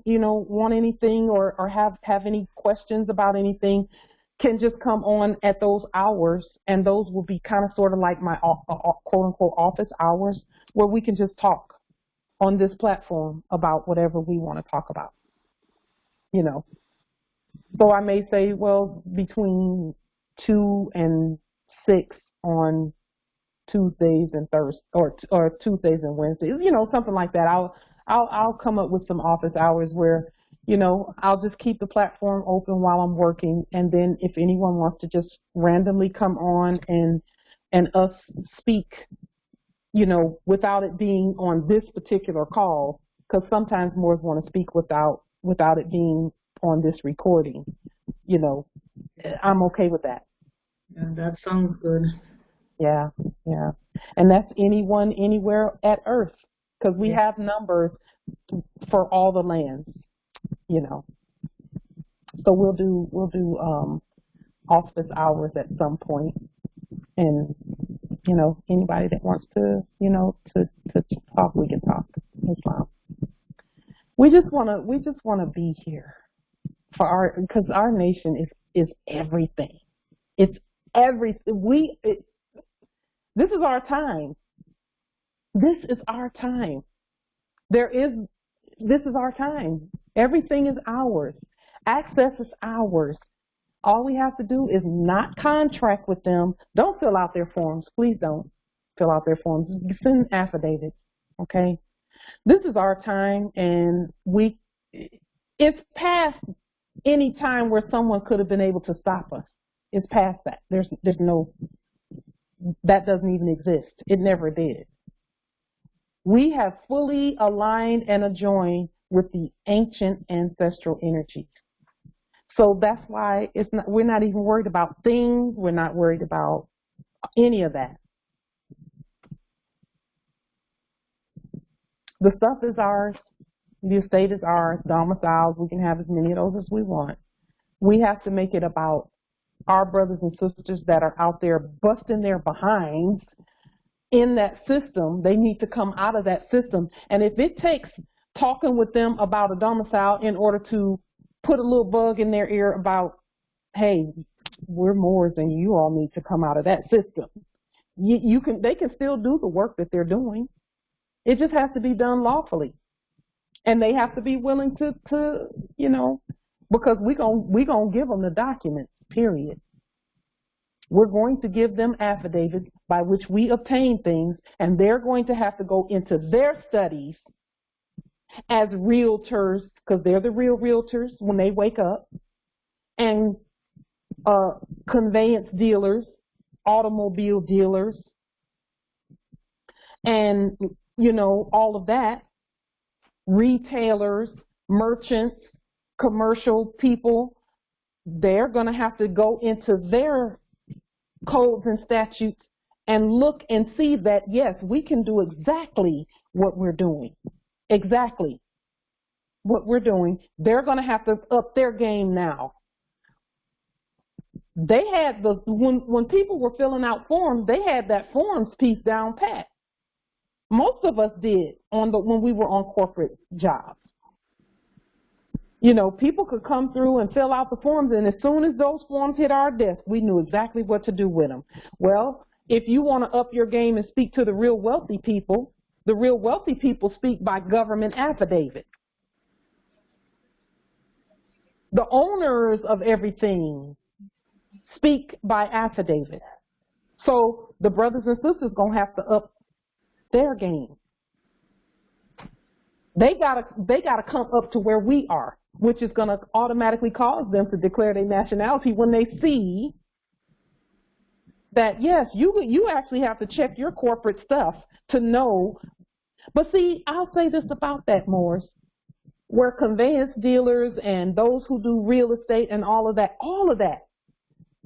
want anything or have any questions about anything can just come on at those hours, and those will be kind of sort of like my quote-unquote office hours, where we can just talk on this platform about whatever we want to talk about, you know. So I may say, well, between 2 and 6 on Tuesdays and Thursdays, or Tuesdays and Wednesdays, you know, something like that. I'll come up with some office hours where, you know, I'll just keep the platform open while I'm working, and then if anyone wants to just randomly come on and us speak, you know, without it being on this particular call, because sometimes Moors want to speak without it being on this recording, you know, I'm okay with that. Yeah, that sounds good. Yeah, yeah. And that's anyone, anywhere at Earth, because we have numbers for all the lands, you know. So we'll do office hours at some point, and you know, anybody that wants to, you know, to talk, we can talk. No problem. We just wanna be here for because our nation is everything. It's everything. This is our time. This is our time. This is our time. Everything is ours. Access is ours. All we have to do is not contract with them. Don't fill out their forms. Please don't fill out their forms. Send affidavits, okay? This is our time, and it's past any time where someone could have been able to stop us. It's past that. There's no, that doesn't even exist. It never did. We have fully aligned and adjoined with the ancient ancestral energies. So that's why we're not even worried about things. We're not worried about any of that. The stuff is ours. The estate is ours. Domiciles, we can have as many of those as we want. We have to make it about our brothers and sisters that are out there busting their behinds in that system. They need to come out of that system. And if it takes talking with them about a domicile in order to put a little bug in their ear about, hey, we're Moors and you all need to come out of that system. They can still do the work that they're doing. It just has to be done lawfully. And they have to be willing to you know, because we're gonna give them the documents, period. We're going to give them affidavits by which we obtain things, and they're going to have to go into their studies as realtors, because they're the real realtors when they wake up, and conveyance dealers, automobile dealers, and, you know, all of that, retailers, merchants, commercial people. They're going to have to go into their codes and statutes and look and see that, yes, we can do exactly what we're doing. Exactly what we're doing. They're going to have to up their game now. They had when people were filling out forms, they had that forms piece down pat. Most of us did when we were on corporate jobs. You know, people could come through and fill out the forms, and as soon as those forms hit our desk, we knew exactly what to do with them. Well, if you want to up your game and speak to the real wealthy people speak by government affidavit. The owners of everything speak by affidavit. So the brothers and sisters going to have to up their game. They gotta come up to where we are, which is going to automatically cause them to declare their nationality when they see that, yes, you actually have to check your corporate stuff to know. But see, I'll say this about that, Morris, where conveyance dealers and those who do real estate and all of that,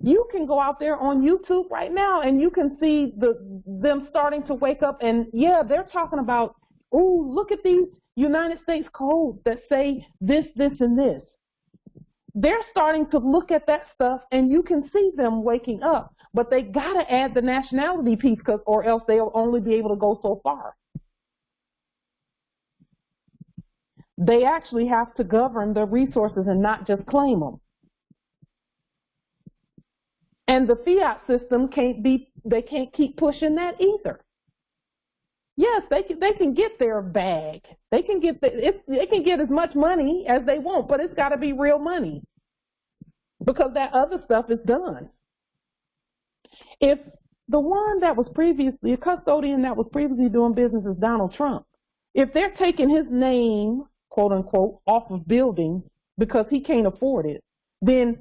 you can go out there on YouTube right now and you can see them starting to wake up, and yeah, they're talking about, ooh, look at these United States codes that say this, this, and this. They're starting to look at that stuff, and you can see them waking up. But they got to add the nationality piece, or else they'll only be able to go so far. They actually have to govern the resources and not just claim them. And the fiat system they can't keep pushing that either. Yes, they can get their bag. They can get as much money as they want, but it's got to be real money because that other stuff is done. If the one that was previously, a custodian that was previously doing business is Donald Trump, if they're taking his name, quote unquote, off of buildings because he can't afford it, then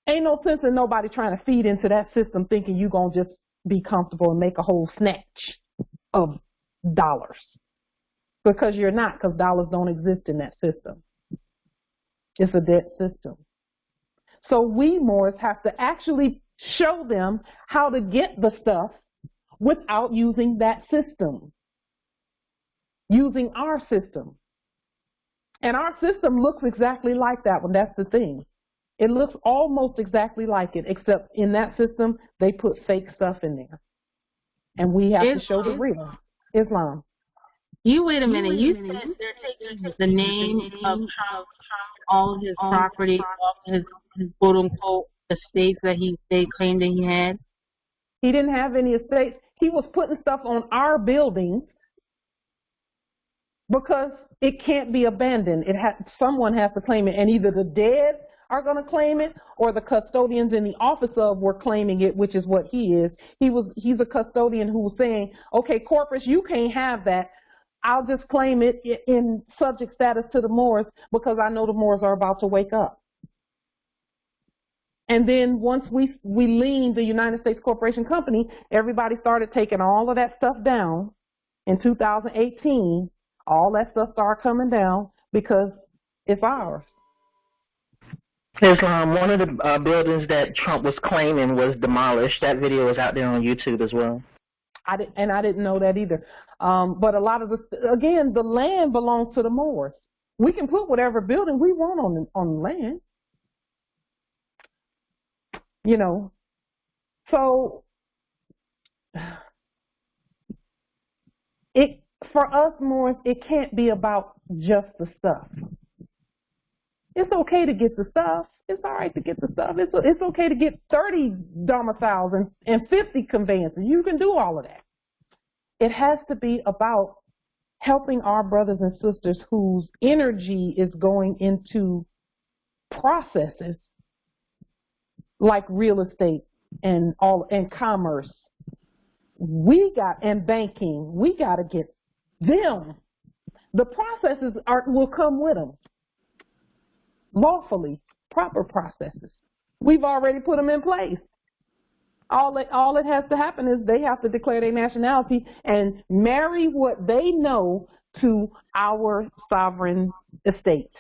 ain't no sense in nobody trying to feed into that system thinking you're going to just be comfortable and make a whole snatch of dollars, because you're not, because dollars don't exist in that system. It's a debt system. So we, Morris, have to actually show them how to get the stuff without using that system, using our system. And our system looks exactly like that one. That's the thing. It looks almost exactly like it, except in that system, they put fake stuff in there. And we have to show the real. Islam. You wait a minute. You said they're taking the name of Trump, all of his property, all of his quote unquote estates that they claimed that he had. He didn't have any estates. He was putting stuff on our buildings because it can't be abandoned. Someone has to claim it, and either the dead are going to claim it, or the custodians in the office of were claiming it, which is what he is. He's a custodian who was saying, okay, corpus, you can't have that. I'll just claim it in subject status to the Moors because I know the Moors are about to wake up. And then once we leaned the United States Corporation Company, everybody started taking all of that stuff down. In 2018, all that stuff started coming down because it's ours. Islam, one of the buildings that Trump was claiming was demolished. That video is out there on YouTube as well. I didn't know that either. But a lot of the land belongs to the Moors. We can put whatever building we want on the land. You know, so for us Moors, it can't be about just the stuff. It's okay to get the stuff. It's all right to get the stuff. It's okay to get 30 domiciles and 50 conveyances. You can do all of that. It has to be about helping our brothers and sisters whose energy is going into processes like real estate and commerce. And banking. We got to get them. The processes will come with them. Lawfully, proper processes. We've already put them in place. All it has to happen is they have to declare their nationality and marry what they know to our sovereign estate.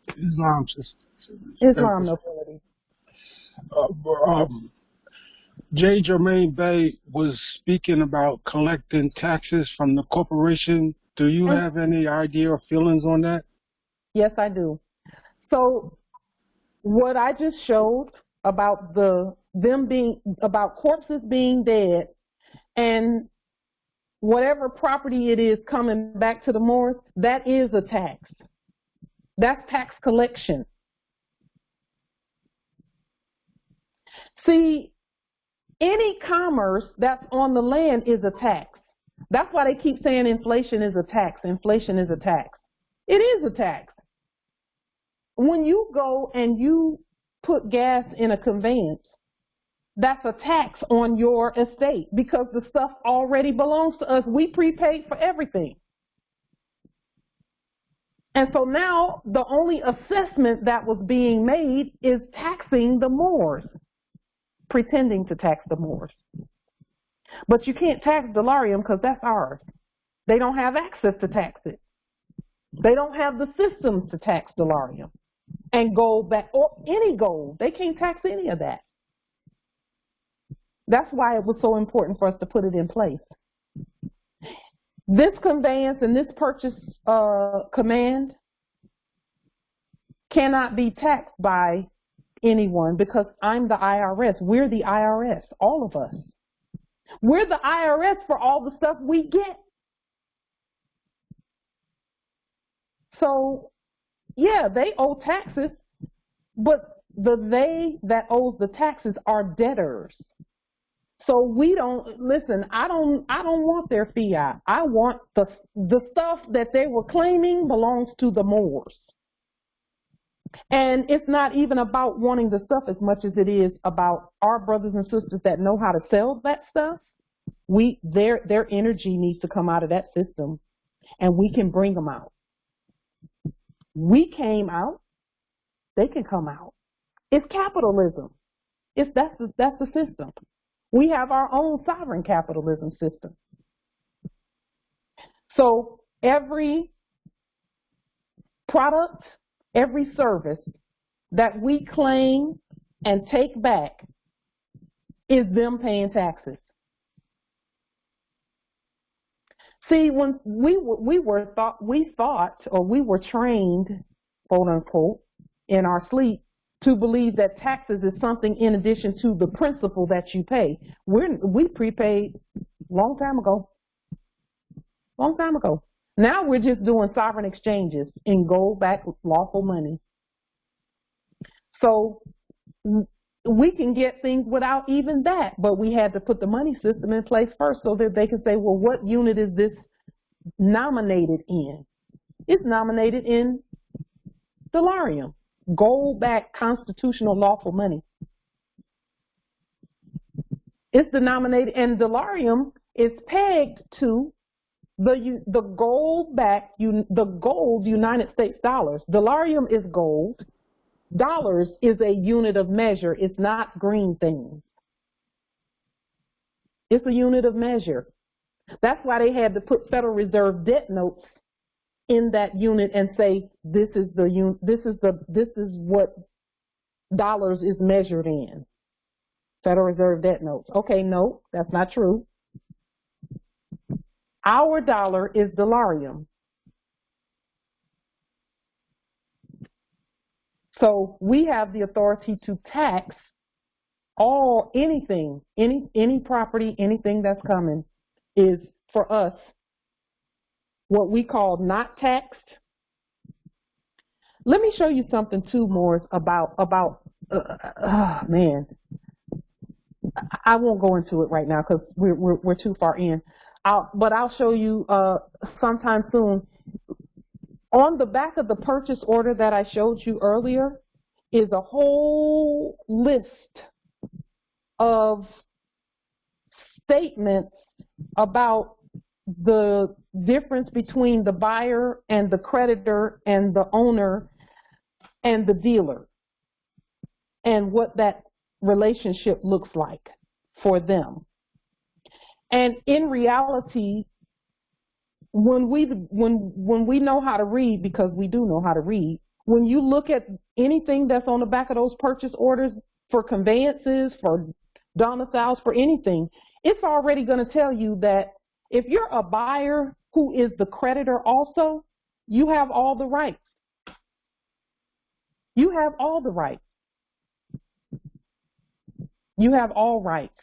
Islam nobility. J. Jermaine Bay was speaking about collecting taxes from the corporation. Do you have any idea or feelings on that? Yes, I do. So what I just showed about about corpses being dead, and whatever property it is coming back to the Moors, that is a tax. That's tax collection. See, any commerce that's on the land is a tax. That's why they keep saying inflation is a tax. Inflation is a tax. It is a tax. When you go and you put gas in a conveyance, that's a tax on your estate because the stuff already belongs to us. We prepaid for everything. And so now the only assessment that was being made is taxing the Moors, pretending to tax the Moors. But you can't tax Delarium because that's ours. They don't have access to tax it. They don't have the systems to tax Delarium and gold back, or any gold. They can't tax any of that. That's why it was so important for us to put it in place. This conveyance and this purchase command cannot be taxed by anyone because I'm the IRS. We're the IRS, all of us. We're the IRS for all the stuff we get. So, yeah, they owe taxes, but the they that owes the taxes are debtors. So we don't, listen, I don't want their fiat. I want the stuff that they were claiming belongs to the Moors. And it's not even about wanting the stuff as much as it is about our brothers and sisters that know how to sell that stuff. Their energy needs to come out of that system, and we can bring them out. We came out, they can come out. It's capitalism. That's the system. We have our own sovereign capitalism system. So every product, every service that we claim and take back is them paying taxes. See, when we were trained, quote unquote, in our sleep to believe that taxes is something in addition to the principal that you pay. We prepaid long time ago. Long time ago. Now we're just doing sovereign exchanges in gold-backed lawful money. So we can get things without even that, but we had to put the money system in place first so that they can say, well, what unit is this nominated in? It's nominated in Delarium, gold-backed constitutional lawful money. It's denominated, and Delarium is pegged to the gold-backed, the gold United States dollars. Delarium is gold. Dollars is a unit of measure. It's not green things. It's a unit of measure. That's why they had to put Federal Reserve debt notes in that unit and say this is what dollars is measured in. Federal Reserve debt notes. Okay, no, that's not true. Our dollar is Delarium. So we have the authority to tax anything, any property, anything that's coming is for us what we call not taxed. Let me show you something too, Morris, about man. I won't go into it right now because we're too far in. But I'll show you sometime soon. On the back of the purchase order that I showed you earlier is a whole list of statements about the difference between the buyer and the creditor and the owner and the dealer and what that relationship looks like for them. And in reality, when we know how to read, because we do know how to read, when you look at anything that's on the back of those purchase orders for conveyances, for domiciles, for anything, it's already going to tell you that if you're a buyer who is the creditor also, you have all the rights. You have all the rights. You have all rights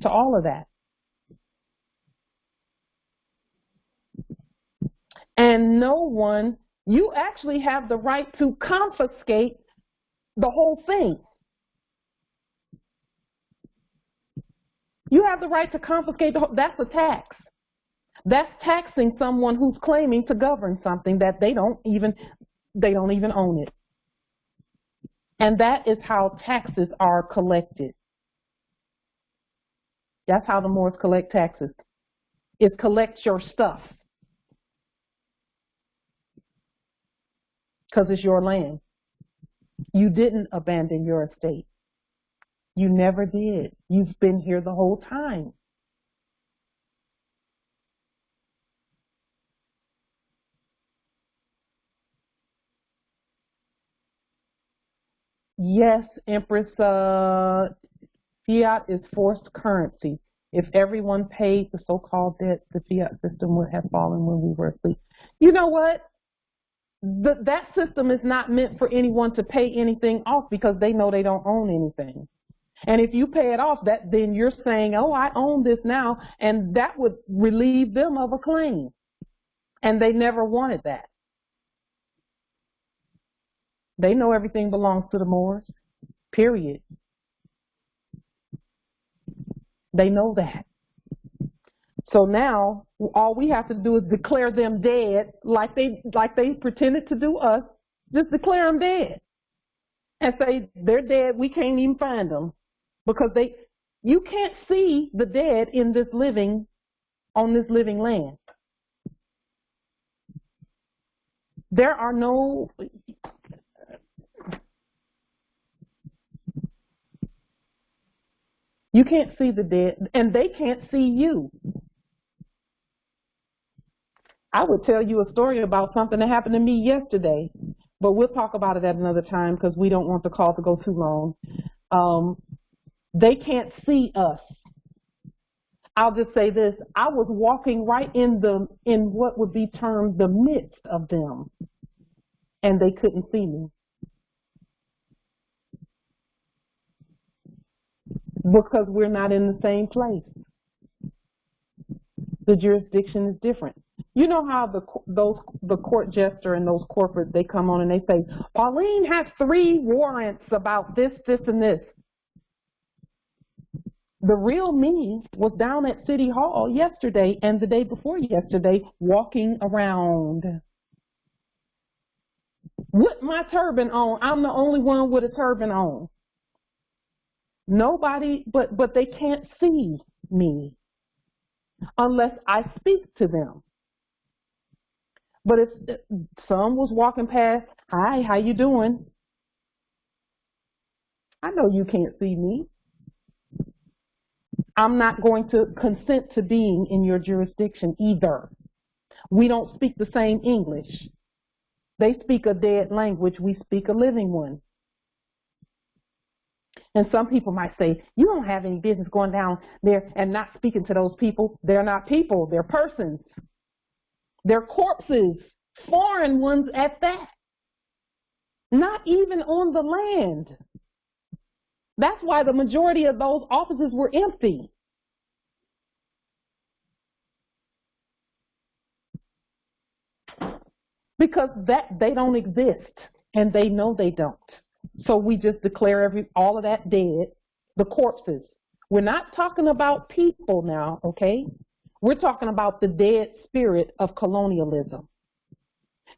to all of that. And no one, you actually have the right to confiscate the whole thing. You have the right to confiscate the whole, that's a tax. That's taxing someone who's claiming to govern something that they don't even own it. And that is how taxes are collected. That's how the Moors collect taxes. Is collect your stuff. Because it's your land. You didn't abandon your estate. You never did. You've been here the whole time. Yes, Empress, fiat is forced currency. If everyone paid the so-called debt, the fiat system would have fallen when we were asleep. You know what? That system is not meant for anyone to pay anything off because they know they don't own anything. And if you pay it off, then you're saying, oh, I own this now, and that would relieve them of a claim. And they never wanted that. They know everything belongs to the Moors, period. They know that. So now all we have to do is declare them dead like they pretended to do us. Just declare them dead and say they're dead. We can't even find them because you can't see the dead in this living, on this living land. There are no, you can't see the dead and they can't see you. I would tell you a story about something that happened to me yesterday, but we'll talk about it at another time because we don't want the call to go too long. They can't see us. I'll just say this. I was walking right in what would be termed the midst of them, and they couldn't see me. Because we're not in the same place. The jurisdiction is different. You know how the court jester and those corporate, they come on and they say, Pauline has 3 warrants about this, this, and this. The real me was down at City Hall yesterday and the day before yesterday walking around with my turban on. I'm the only one with a turban on. Nobody, but they can't see me unless I speak to them. But if some was walking past, hi, how you doing? I know you can't see me. I'm not going to consent to being in your jurisdiction either. We don't speak the same English. They speak a dead language, we speak a living one. And some people might say, you don't have any business going down there and not speaking to those people. They're not people, they're persons. They're corpses, foreign ones at that. Not even on the land. That's why the majority of those offices were empty. Because they don't exist, and they know they don't. So we just declare all of that dead, the corpses. We're not talking about people now, okay? We're talking about the dead spirit of colonialism.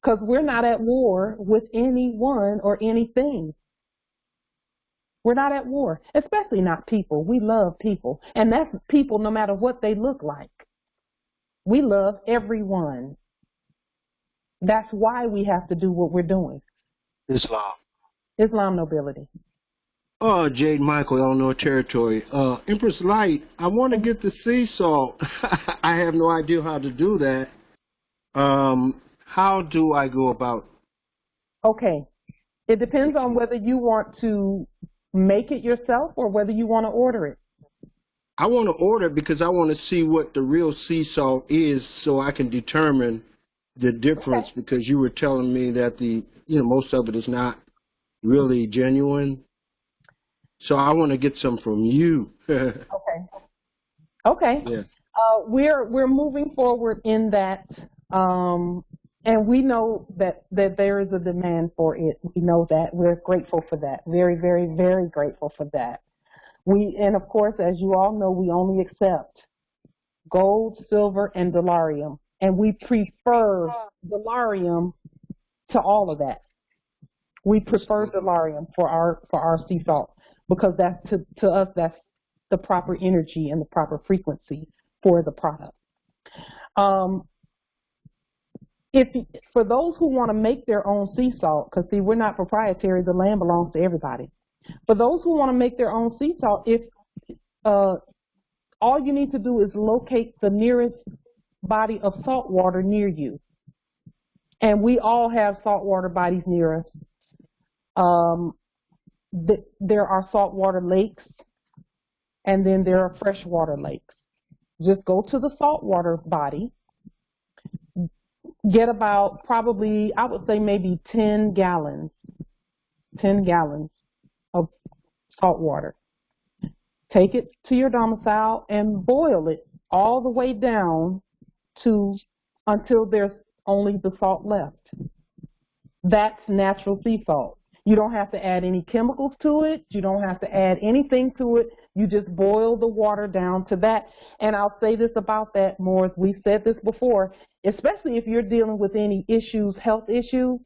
Because we're not at war with anyone or anything. We're not at war, especially not people. We love people. And that's people no matter what they look like. We love everyone. That's why we have to do what we're doing. Islam. Islam nobility. Oh, Jade Michael, Illinois Territory. Empress Light, I want to get the sea salt. I have no idea how to do that. How do I go about? Okay. It depends on whether you want to make it yourself or whether you want to order it. I want to order it because I want to see what the real sea salt is so I can determine the difference, okay. Because you were telling me that most of it is not really genuine. So I want to get some from you. Okay. Yeah. We're moving forward in that And we know that there is a demand for it. We know that. We're grateful for that. Very, very, very grateful for that. And of course, as you all know, we only accept gold, silver, and dollarium. And we prefer dollarium to all of that. We prefer dollarium for our sea salt because that's to us that's the proper energy and the proper frequency for the product. For those who want to make their own sea salt, because see, we're not proprietary, the land belongs to everybody. For those who want to make their own sea salt, all you need to do is locate the nearest body of salt water near you. And we all have saltwater bodies near us. There are saltwater lakes, and then there are freshwater lakes. Just go to the saltwater body, get about probably, I would say maybe 10 gallons of salt water. Take it to your domicile and boil it all the way down until there's only the salt left. That's natural sea salt. You don't have to add any chemicals to it. You don't have to add anything to it. You just boil the water down to that. And I'll say this about that more, as we've said this before, especially if you're dealing with any issues, health issues.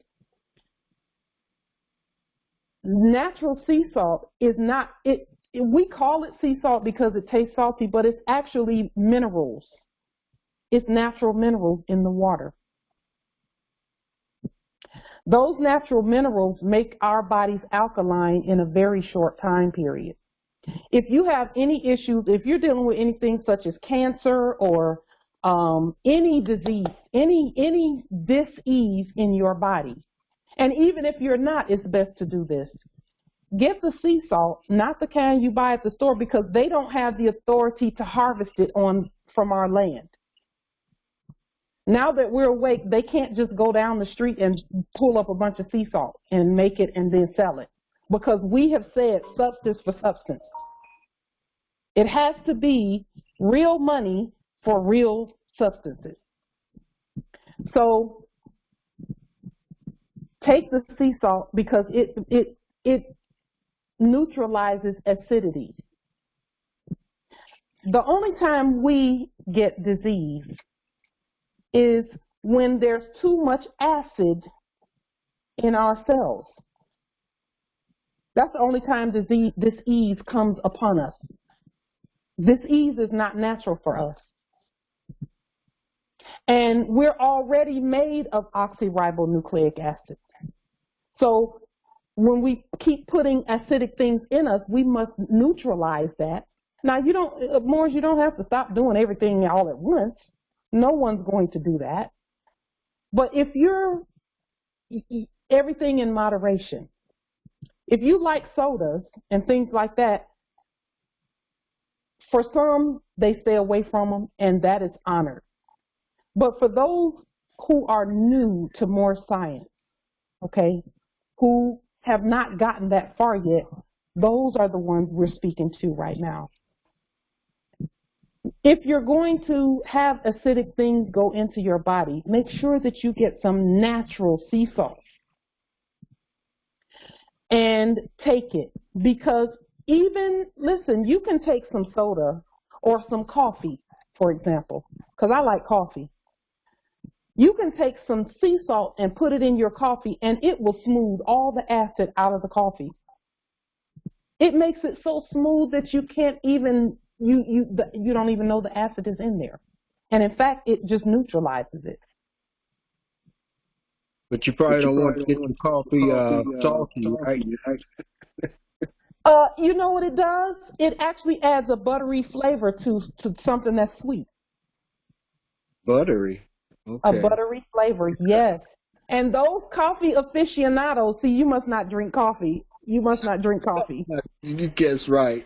Natural sea salt is not, we call it sea salt because it tastes salty, but it's actually minerals. It's natural minerals in the water. Those natural minerals make our bodies alkaline in a very short time period. If you have any issues, if you're dealing with anything such as cancer or any disease, any dis-ease in your body, and even if you're not, it's best to do this. Get the sea salt, not the kind you buy at the store, because they don't have the authority to harvest it from our land. Now that we're awake, they can't just go down the street and pull up a bunch of sea salt and make it and then sell it, because we have said substance for substance. It has to be real money for real substances. So take the sea salt because it neutralizes acidity. The only time we get disease is when there's too much acid in our cells. That's the only time disease comes upon us. Disease is not natural for us. And we're already made of oxyribonucleic acid. So when we keep putting acidic things in us, we must neutralize that. Now, you don't have to stop doing everything all at once. No one's going to do that. But if you're everything in moderation, if you like sodas and things like that, for some, they stay away from them, and that is honored. But for those who are new to more science, okay, who have not gotten that far yet, those are the ones we're speaking to right now. If you're going to have acidic things go into your body, make sure that you get some natural sea salt and take it. Because listen, you can take some soda or some coffee, for example, because I like coffee. You can take some sea salt and put it in your coffee, and it will smooth all the acid out of the coffee. It makes it so smooth that you can't even, you don't even know the acid is in there. And in fact, it just neutralizes it. But you probably don't want to get your coffee salty, right? You know what it does? It actually adds a buttery flavor to something that's sweet. Buttery? Okay. A buttery flavor, yes. And those coffee aficionados, see, you must not drink coffee. You must not drink coffee. You guess right.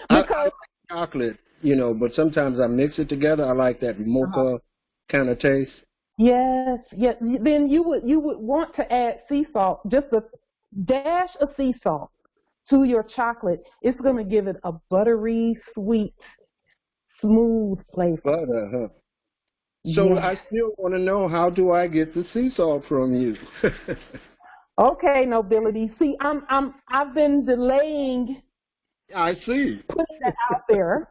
I like chocolate, but sometimes I mix it together. I like that mocha kind of taste. Yes, yes. Then you would want to add sea salt, just a dash of sea salt to your chocolate. It's going to give it a buttery, sweet, smooth flavor. Butter, huh? So I still want to know, how do I get the sea salt from you? Okay, nobility. See, I've been delaying. I see. Putting that out there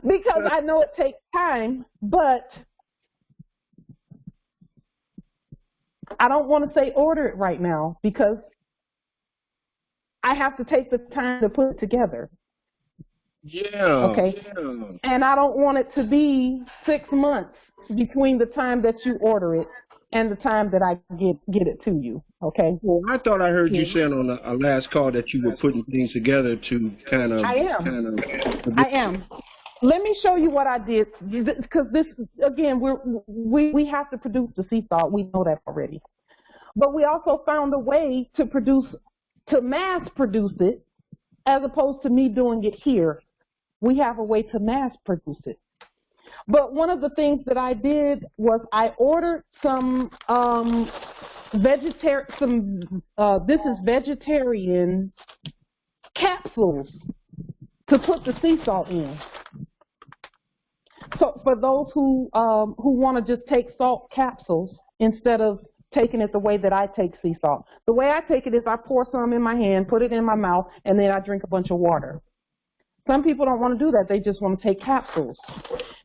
because I know it takes time, but I don't want to say order it right now because I have to take the time to put it together. Yeah. Okay. Yeah. And I don't want it to be 6 months between the time that you order it and the time that I get it to you. Okay. Well, I thought I heard you saying on a last call that you were putting things together to kind of. I am. Let me show you what I did, because this, again, we have to produce the sea salt. We know that already. But we also found a way to mass produce it, as opposed to me doing it here. We have a way to mass produce it. But one of the things that I did was I ordered some vegetarian capsules to put the sea salt in. So for those who want to just take salt capsules instead of taking it the way that I take sea salt. The way I take it is I pour some in my hand, put it in my mouth, and then I drink a bunch of water. Some people don't want to do that. They just want to take capsules.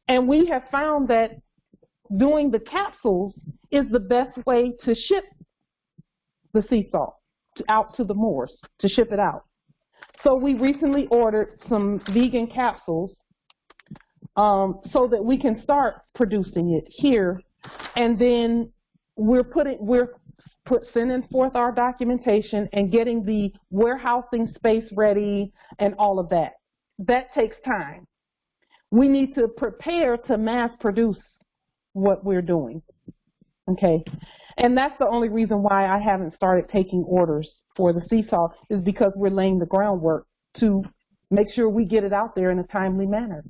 And we have found that doing the capsules is the best way to ship the sea salt out to the Moors, to ship it out. So we recently ordered some vegan capsules so that we can start producing it here. And then we're sending forth our documentation and getting the warehousing space ready and all of that. That takes time. We need to prepare to mass produce what we're doing, okay? And that's the only reason why I haven't started taking orders for the sea salt, is because we're laying the groundwork to make sure we get it out there in a timely manner.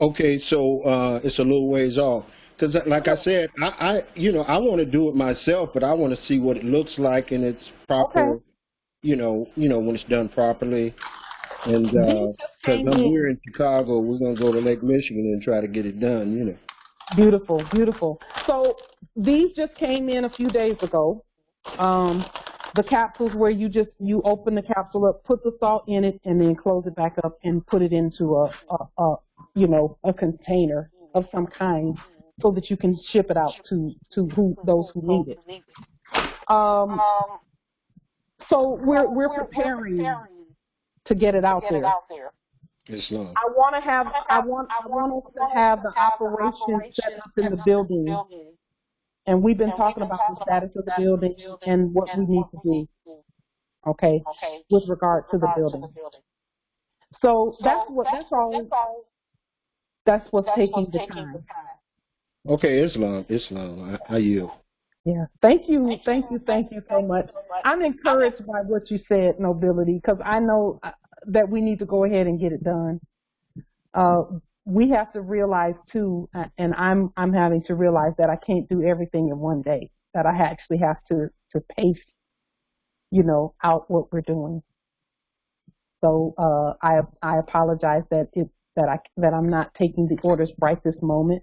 Okay, so it's a little ways off. Because like I said, I want to do it myself, but I want to see what it looks like in its proper, you know, when it's done properly. And because we're in Chicago, we're going to go to Lake Michigan and try to get it done, you know. Beautiful, beautiful. So these just came in a few days ago. The capsules where you open the capsule up, put the salt in it, and then close it back up and put it into a container of some kind so that you can ship it out to those who need it. So we're preparing to get it out there. Islam. I want us to have the operation set up in the building, and we've been talking about the status of the building and what we need to do, okay, with regard to the building. So that's what's taking the time. Okay, Islam, I yield. Yeah, thank you so much. I'm encouraged by what you said, Nobility, because I know that we need to go ahead and get it done. We have to realize too, and I'm having to realize that I can't do everything in one day. That I actually have to pace, out what we're doing. So I apologize that I'm not taking the orders right this moment,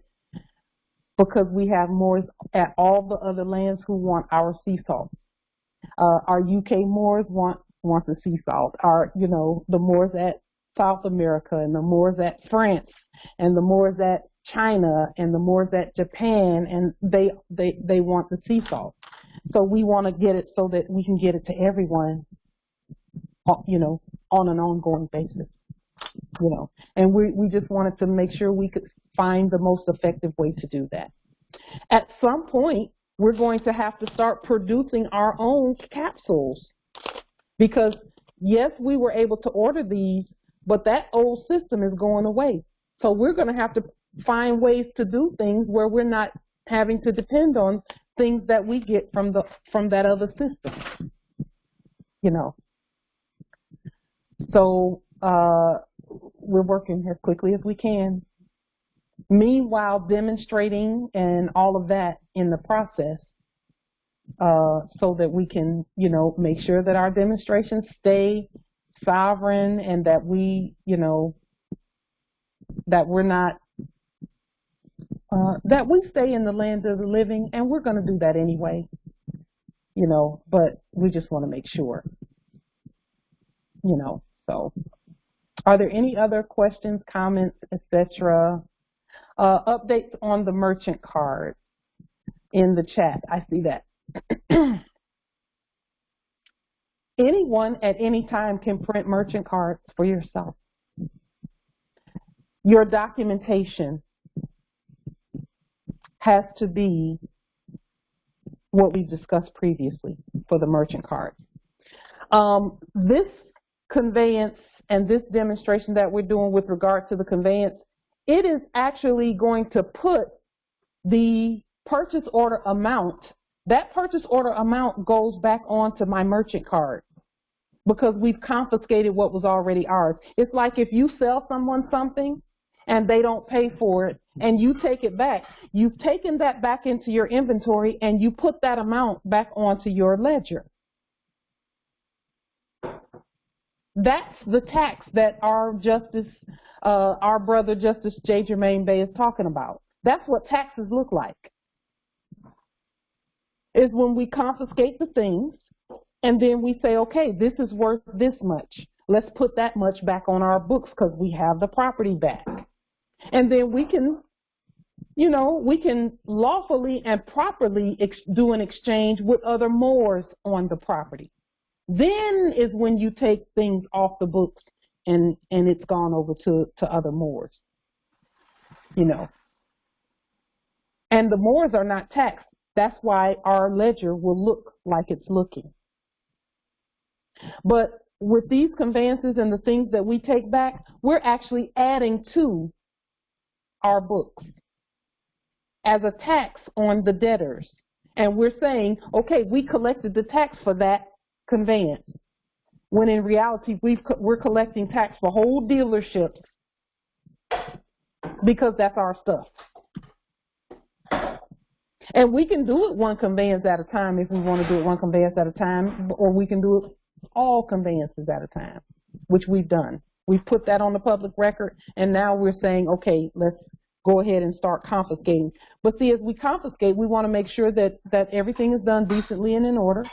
because we have Moors at all the other lands who want our sea salt. Our UK Moors want the sea salt. Our, the Moors at South America, and the Moors at France, and the Moors at China, and the Moors at Japan, and they want the sea salt. So we want to get it so that we can get it to everyone, on an ongoing basis, And we just wanted to make sure we could find the most effective way to do that. At some point, we're going to have to start producing our own capsules, because yes, we were able to order these, but that old system is going away. So we're going to have to find ways to do things where we're not having to depend on things that we get from that other system, So we're working as quickly as we can. Meanwhile, demonstrating and all of that in the process, so that we can, make sure that our demonstrations stay sovereign, and that we, that we're not that we stay in the land of the living, and we're going to do that anyway, you know, but we just want to make sure, you know. So are there any other questions, comments, etc.? Updates on the merchant card in the chat. I see that. Anyone at any time can print merchant cards for yourself. Your documentation has to be what we discussed previously for the merchant card. This conveyance and this demonstration that we're doing with regard to the conveyance, it is actually going to put the purchase order amount, that purchase order amount goes back onto my merchant card because we've confiscated what was already ours. It's like if you sell someone something and they don't pay for it and you take it back, you've taken that back into your inventory and you put that amount back onto your ledger. That's the tax that our brother Justice J. Jermaine Bay is talking about. That's what taxes look like. Is when we confiscate the things and then we say, okay, this is worth this much. Let's put that much back on our books because we have the property back. And then we can, you know, we can lawfully and properly do an exchange with other Moors on the property. Then is when you take things off the books and it's gone over to other Moors, you know. And the Moors are not taxed. That's why our ledger will look like it's looking. But with these conveyances and the things that we take back, we're actually adding to our books as a tax on the debtors. And we're saying, okay, we collected the tax for that conveyance, when in reality we're collecting tax for whole dealerships because that's our stuff. And we can do it one conveyance at a time if we want to do it one conveyance at a time, or we can do it all conveyances at a time, which we've done. We've put that on the public record, and now we're saying, okay, let's go ahead and start confiscating. But see, as we confiscate, we want to make sure that everything is done decently and in order,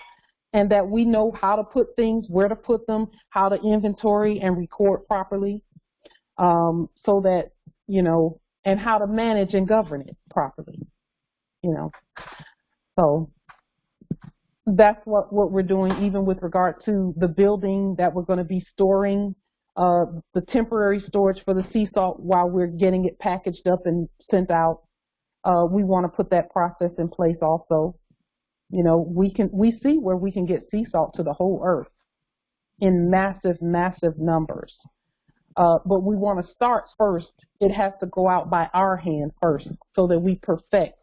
and that we know how to put things, where to put them, how to inventory and record properly, so that, you know, and how to manage and govern it properly, you know. So that's what we're doing, even with regard to the building that we're going to be storing, the temporary storage for the sea salt while we're getting it packaged up and sent out. We want to put that process in place also. You know, we see where we can get sea salt to the whole earth in massive, massive numbers. But we want to start first. It has to go out by our hand first so that we perfect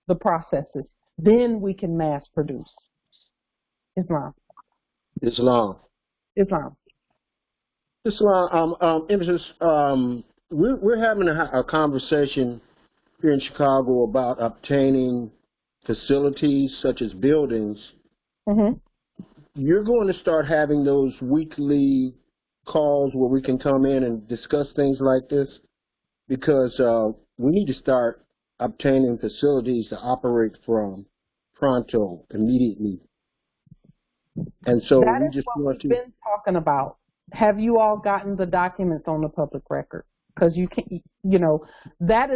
the processes. Then we can mass produce. Islam. We're having a conversation here in Chicago about obtaining facilities such as buildings. Mm-hmm. You're going to start having those weekly calls where we can come in and discuss things like this, because we need to start obtaining facilities to operate from pronto, immediately. And so that we is just what want we've to been talking about. Have you all gotten the documents on the public record? Because you can, you know, that's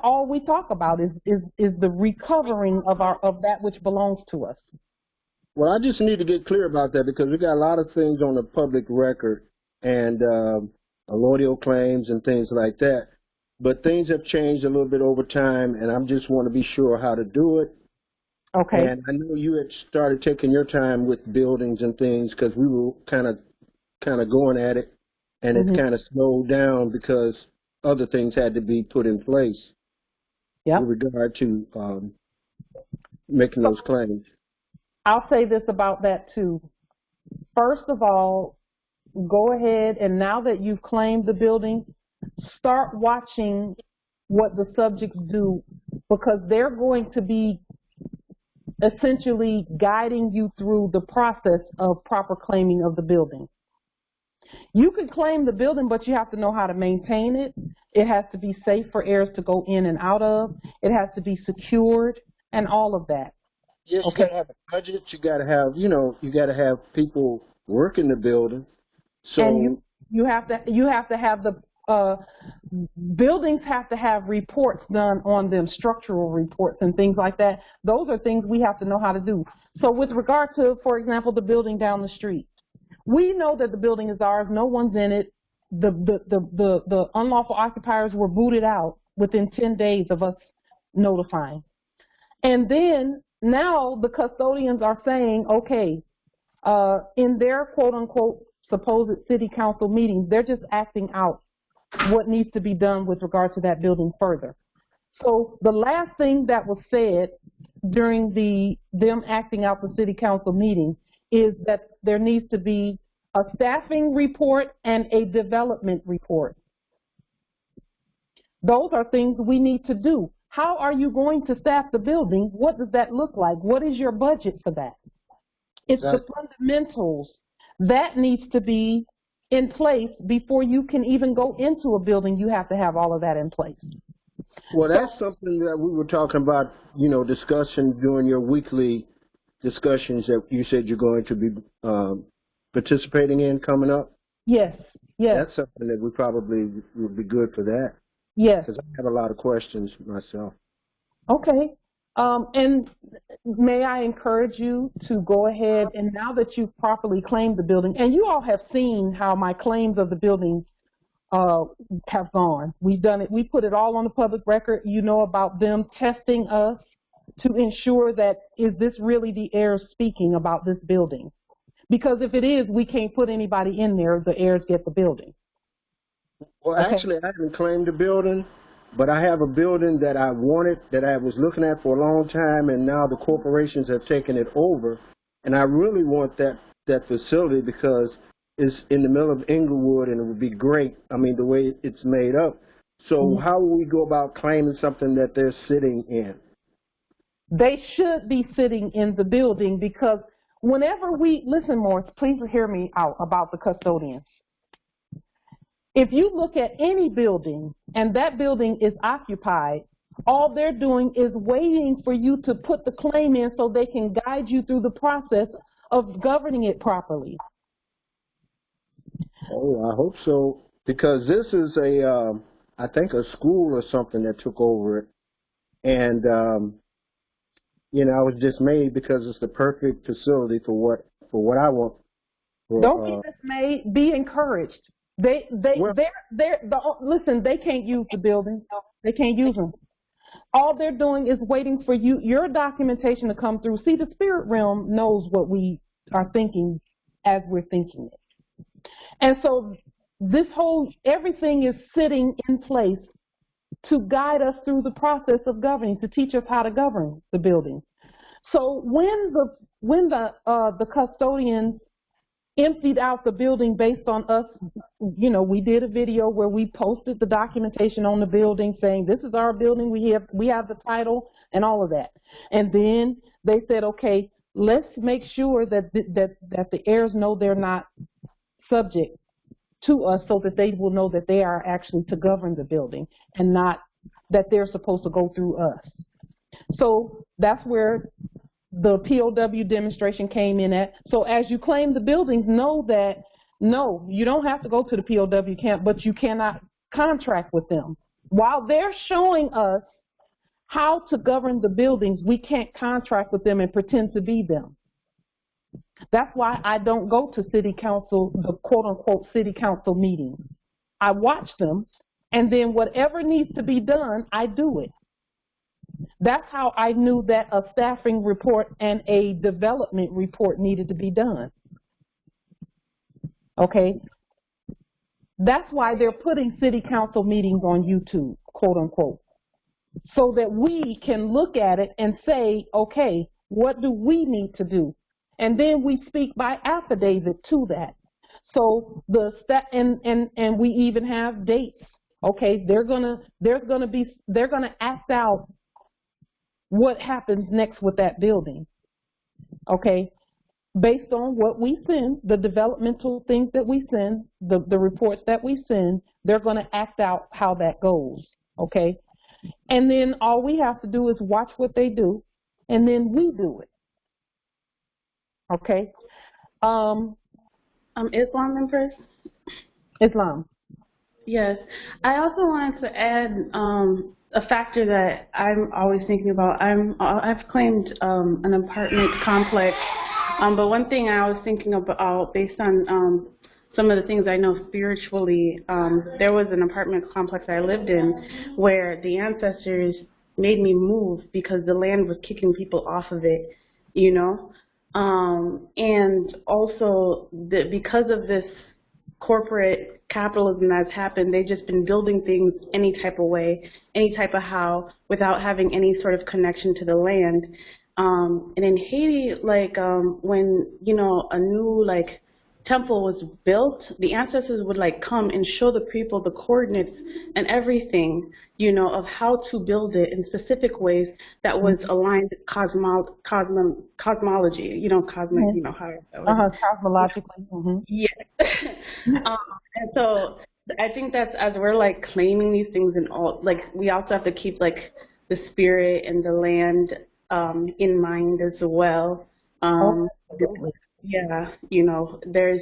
all we talk about is the recovering of that which belongs to us. Well, I just need to get clear about that, because we got a lot of things on the public record and allodial claims and things like that. But things have changed a little bit over time, and I just want to be sure how to do it. Okay. And I know you had started taking your time with buildings and things, because we were kind of going at it, and it kind of slowed down because other things had to be put in place with regard to making those claims. I'll say this about that too. First of all, go ahead and now that you've claimed the building, start watching what the subjects do, because they're going to be essentially guiding you through the process of proper claiming of the building. You can claim the building, but you have to know how to maintain it. It has to be safe for heirs to go in and out of. It has to be secured and all of that. Yes, you gotta have a budget. You gotta have, you gotta have people working the building. So and you have to have the buildings have to have reports done on them, structural reports and things like that. Those are things we have to know how to do. So with regard to, for example, the building down the street, we know that the building is ours. No one's in it. The unlawful occupiers were booted out within 10 days of us notifying. And then now the custodians are saying, okay, in their quote-unquote supposed city council meetings, they're just acting out what needs to be done with regard to that building further. So the last thing that was said during them acting out the city council meeting is that there needs to be a staffing report and a development report. Those are things we need to do. How are you going to staff the building? What does that look like? What is your budget for that? It's the fundamentals that needs to be in place before you can even go into a building. You have to have all of that in place. Well, that's something that we were talking about, discussion during your weekly discussions that you said you're going to be participating in coming up. Yes, yes. That's something that we probably would be good for that. Yes. Because I have a lot of questions myself. Okay. And may I encourage you to go ahead, and now that you've properly claimed the building, and you all have seen how my claims of the building have gone. We've done it. We put it all on the public record. You know about them testing us to ensure that, is this really the heirs speaking about this building? Because if it is, we can't put anybody in there. The heirs get the building. Well, actually, I haven't claimed the building, but I have a building that I wanted, that I was looking at for a long time, and now the corporations have taken it over. And I really want that facility because it's in the middle of Inglewood, and it would be great, the way it's made up. So how will we go about claiming something that they're sitting in? They should be sitting in the building, because whenever listen, Morris, please hear me out about the custodians. If you look at any building and that building is occupied, all they're doing is waiting for you to put the claim in so they can guide you through the process of governing it properly. Oh, I hope so, because this is I think a school or something that took over it. And, I was dismayed because it's the perfect facility for what I want. Don't be dismayed. Be encouraged. Listen, they can't use the building. They can't use them. All they're doing is waiting for your documentation to come through. See, the spirit realm knows what we are thinking as we're thinking it. And so everything is sitting in place to guide us through the process of governing, to teach us how to govern the building. So when the custodians emptied out the building based on us, we did a video where we posted the documentation on the building saying this is our building, we have the title and all of that. And then they said, okay, let's make sure that the heirs know they're not subject to us, so that they will know that they are actually to govern the building and not that they're supposed to go through us. So that's where the POW demonstration came in at. So as you claim the buildings, know that, no, you don't have to go to the POW camp, but you cannot contract with them. While they're showing us how to govern the buildings, we can't contract with them and pretend to be them. That's why I don't go to city council, the quote-unquote city council meetings. I watch them, and then whatever needs to be done, I do it. That's how I knew that a staffing report and a development report needed to be done. Okay? That's why they're putting city council meetings on YouTube, quote-unquote, so that we can look at it and say, okay, what do we need to do? And then we speak by affidavit to that. So and we even have dates. Okay, they're gonna act out what happens next with that building. Okay, based on what we send, the developmental things that we send, the reports that we send, they're going to act out how that goes, okay? And then all we have to do is watch what they do, and then we do it, okay? Islam Empress? Islam. Yes. I also wanted to add a factor that I'm always thinking about. I've claimed an apartment complex, but one thing I was thinking about based on some of the things I know spiritually, there was an apartment complex I lived in where the ancestors made me move because the land was kicking people off of it, you know? And also because of this corporate capitalism that's happened, they've just been building things any type of way, any type of how, without having any sort of connection to the land. And in Haiti, like when, you know, a new like temple was built, the ancestors would like come and show the people the coordinates and everything, you know, of how to build it in specific ways that was aligned with cosmology, you know, cosmic, you know, how cosmologically. Yeah. And so I think that's, as we're like claiming these things and all, like we also have to keep like the spirit and the land in mind as well. Yeah, you know, there's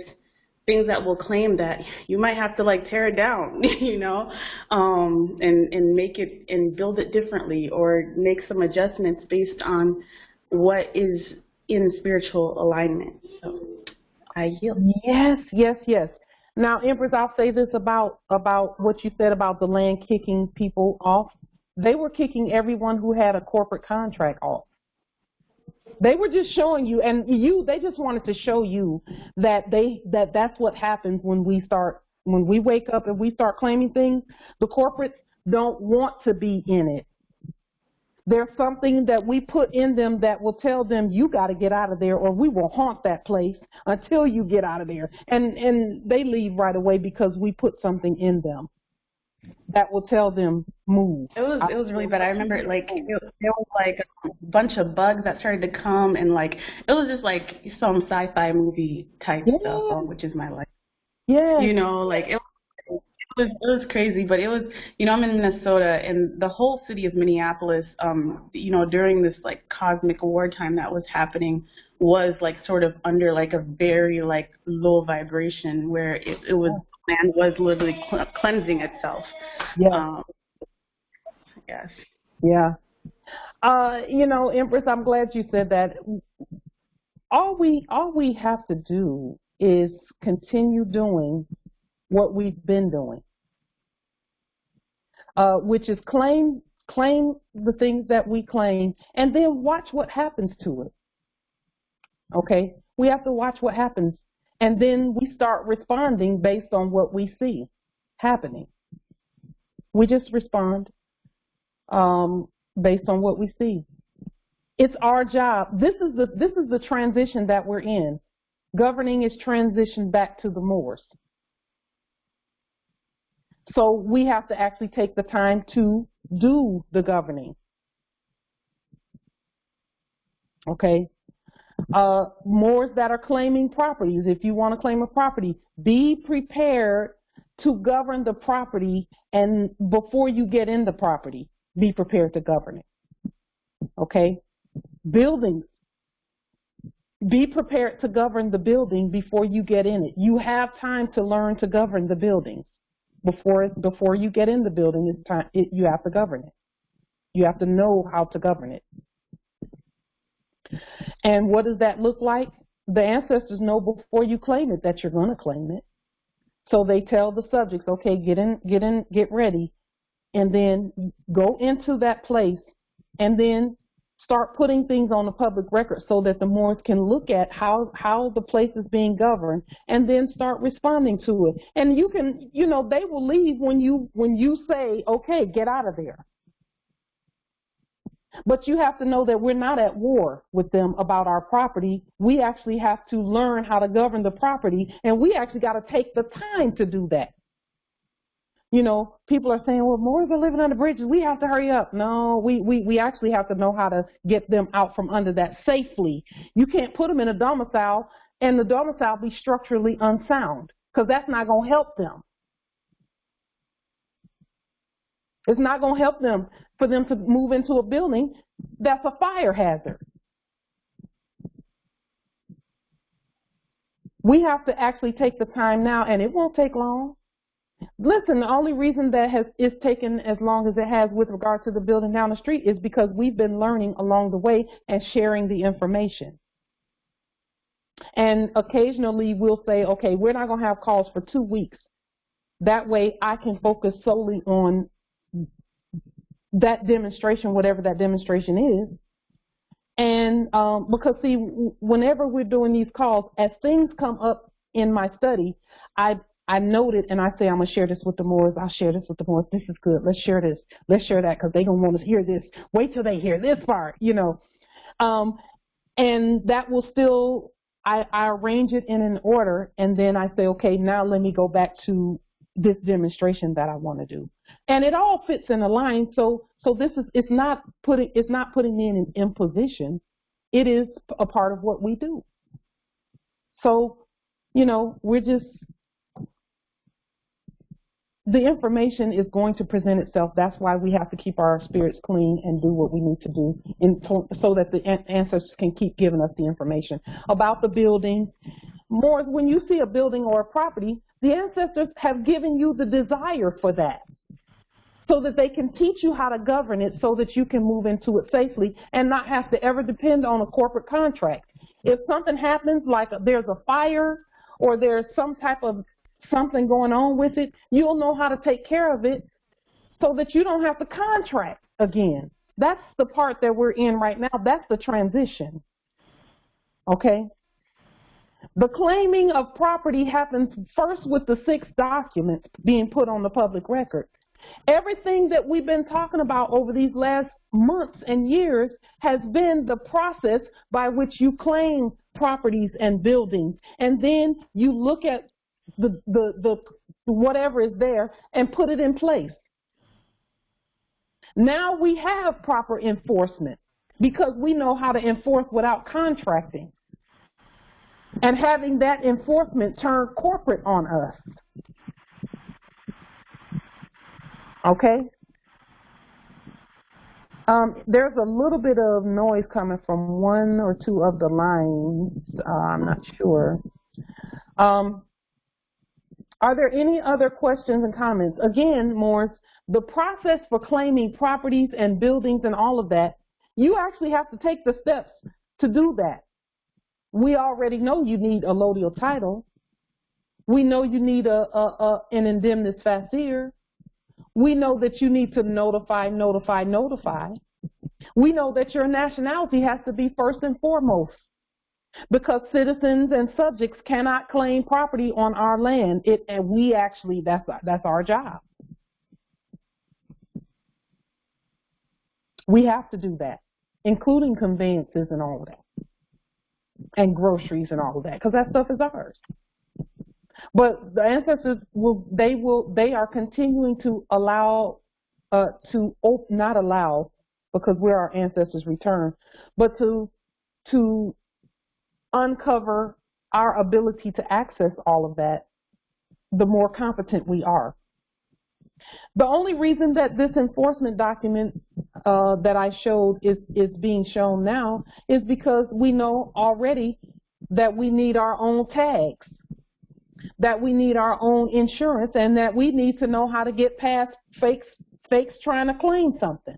things that will claim that you might have to like tear it down, you know, and make it and build it differently or make some adjustments based on what is in spiritual alignment. So I yield. Yes, yes, yes. Now, Empress, I'll say this about what you said about the land kicking people off. They were kicking everyone who had a corporate contract off. They were just showing you, and they just wanted to show you that that's what happens when we wake up and we start claiming things. The corporates don't want to be in it. There's something that we put in them that will tell them, you got to get out of there or we will haunt that place until you get out of there. And they leave right away because we put something in them that will tell them move. It was really bad. I remember like there was like a bunch of bugs that started to come, and like it was just like some sci-fi movie type stuff, which is my life. Yeah. You know, like it was crazy, but it was, you know, I'm in Minnesota, and the whole city of Minneapolis, you know, during this like cosmic wartime that was happening, was like sort of under like a very like low vibration where it was, land was literally cleansing itself. Yeah. Yes. Yeah. You know, Empress, I'm glad you said that. All we have to do is continue doing what we've been doing, which is claim the things that we claim, and then watch what happens to it. Okay? We have to watch what happens, and then we start responding based on what we see happening. We just respond based on what we see. It's our job. This is the transition that we're in. Governing is transitioned back to the Moors. So we have to actually take the time to do the governing. Okay? Moors that are claiming properties, if you want to claim a property, be prepared to govern the property, and before you get in the property, be prepared to govern it. Okay? Buildings, be prepared to govern the building before you get in it. You have time to learn to govern the buildings. Before you get in the building, it's time, you have to govern it. You have to know how to govern it. And what does that look like? The ancestors know before you claim it that you're going to claim it. So they tell the subjects, okay, get ready, and then go into that place, and then start putting things on the public record so that the Moors can look at how the place is being governed, and then start responding to it. And you can, you know, they will leave when you say, okay, get out of there. But you have to know that we're not at war with them about our property. We actually have to learn how to govern the property, and we actually got to take the time to do that. You know, people are saying, well, Moors are living under bridges. We have to hurry up. No, we actually have to know how to get them out from under that safely. You can't put them in a domicile and the domicile be structurally unsound, because that's not going to help them. It's not going to help them for them to move into a building that's a fire hazard. We have to actually take the time now, and it won't take long. Listen, the only reason that is taken as long as it has with regard to the building down the street is because we've been learning along the way and sharing the information. And occasionally we'll say, okay, we're not going to have calls for 2 weeks. That way I can focus solely on that demonstration, whatever that demonstration is. And because, see, whenever we're doing these calls, as things come up in my study, I note it and I say, I'm going to share this with the Moors. I'll share this with the Moors. This is good. Let's share this. Let's share that, because they're going to want to hear this. Wait till they hear this part, you know. And that will still, I arrange it in an order, and then I say, okay, now let me go back to this demonstration that I want to do. And it all fits in a line. So this is, it's not putting me in an imposition. It is a part of what we do. So, you know, we're just, the information is going to present itself. That's why we have to keep our spirits clean and do what we need to do so that the ancestors can keep giving us the information about the building. More, when you see a building or a property, the ancestors have given you the desire for that, so that they can teach you how to govern it so that you can move into it safely and not have to ever depend on a corporate contract. If something happens, like there's a fire or there's some type of something going on with it, you'll know how to take care of it so that you don't have to contract again. That's the part that we're in right now. That's the transition. Okay? The claiming of property happens first with the 6 documents being put on the public record. Everything that we've been talking about over these last months and years has been the process by which you claim properties and buildings, and then you look at the whatever is there and put it in place. Now we have proper enforcement because we know how to enforce without contracting and having that enforcement turn corporate on us. Okay? There's a little bit of noise coming from 1 or 2 of the lines. I'm not sure. Are there any other questions and comments? Again, Morris, the process for claiming properties and buildings and all of that, you actually have to take the steps to do that. We already know you need a allodial title. We know you need an indemnis facier. We know that you need to notify. We know that your nationality has to be first and foremost, because citizens and subjects cannot claim property on our land. And we actually, that's our job. We have to do that, including conveyances and all of that, and groceries and all of that, because that stuff is ours. But the ancestors they are continuing to allow, not allow, because we're our ancestors' return, but to uncover our ability to access all of that, the more competent we are. The only reason that this enforcement document that I showed is being shown now is because we know already that we need our own tags, that we need our own insurance, and that we need to know how to get past fakes trying to claim something.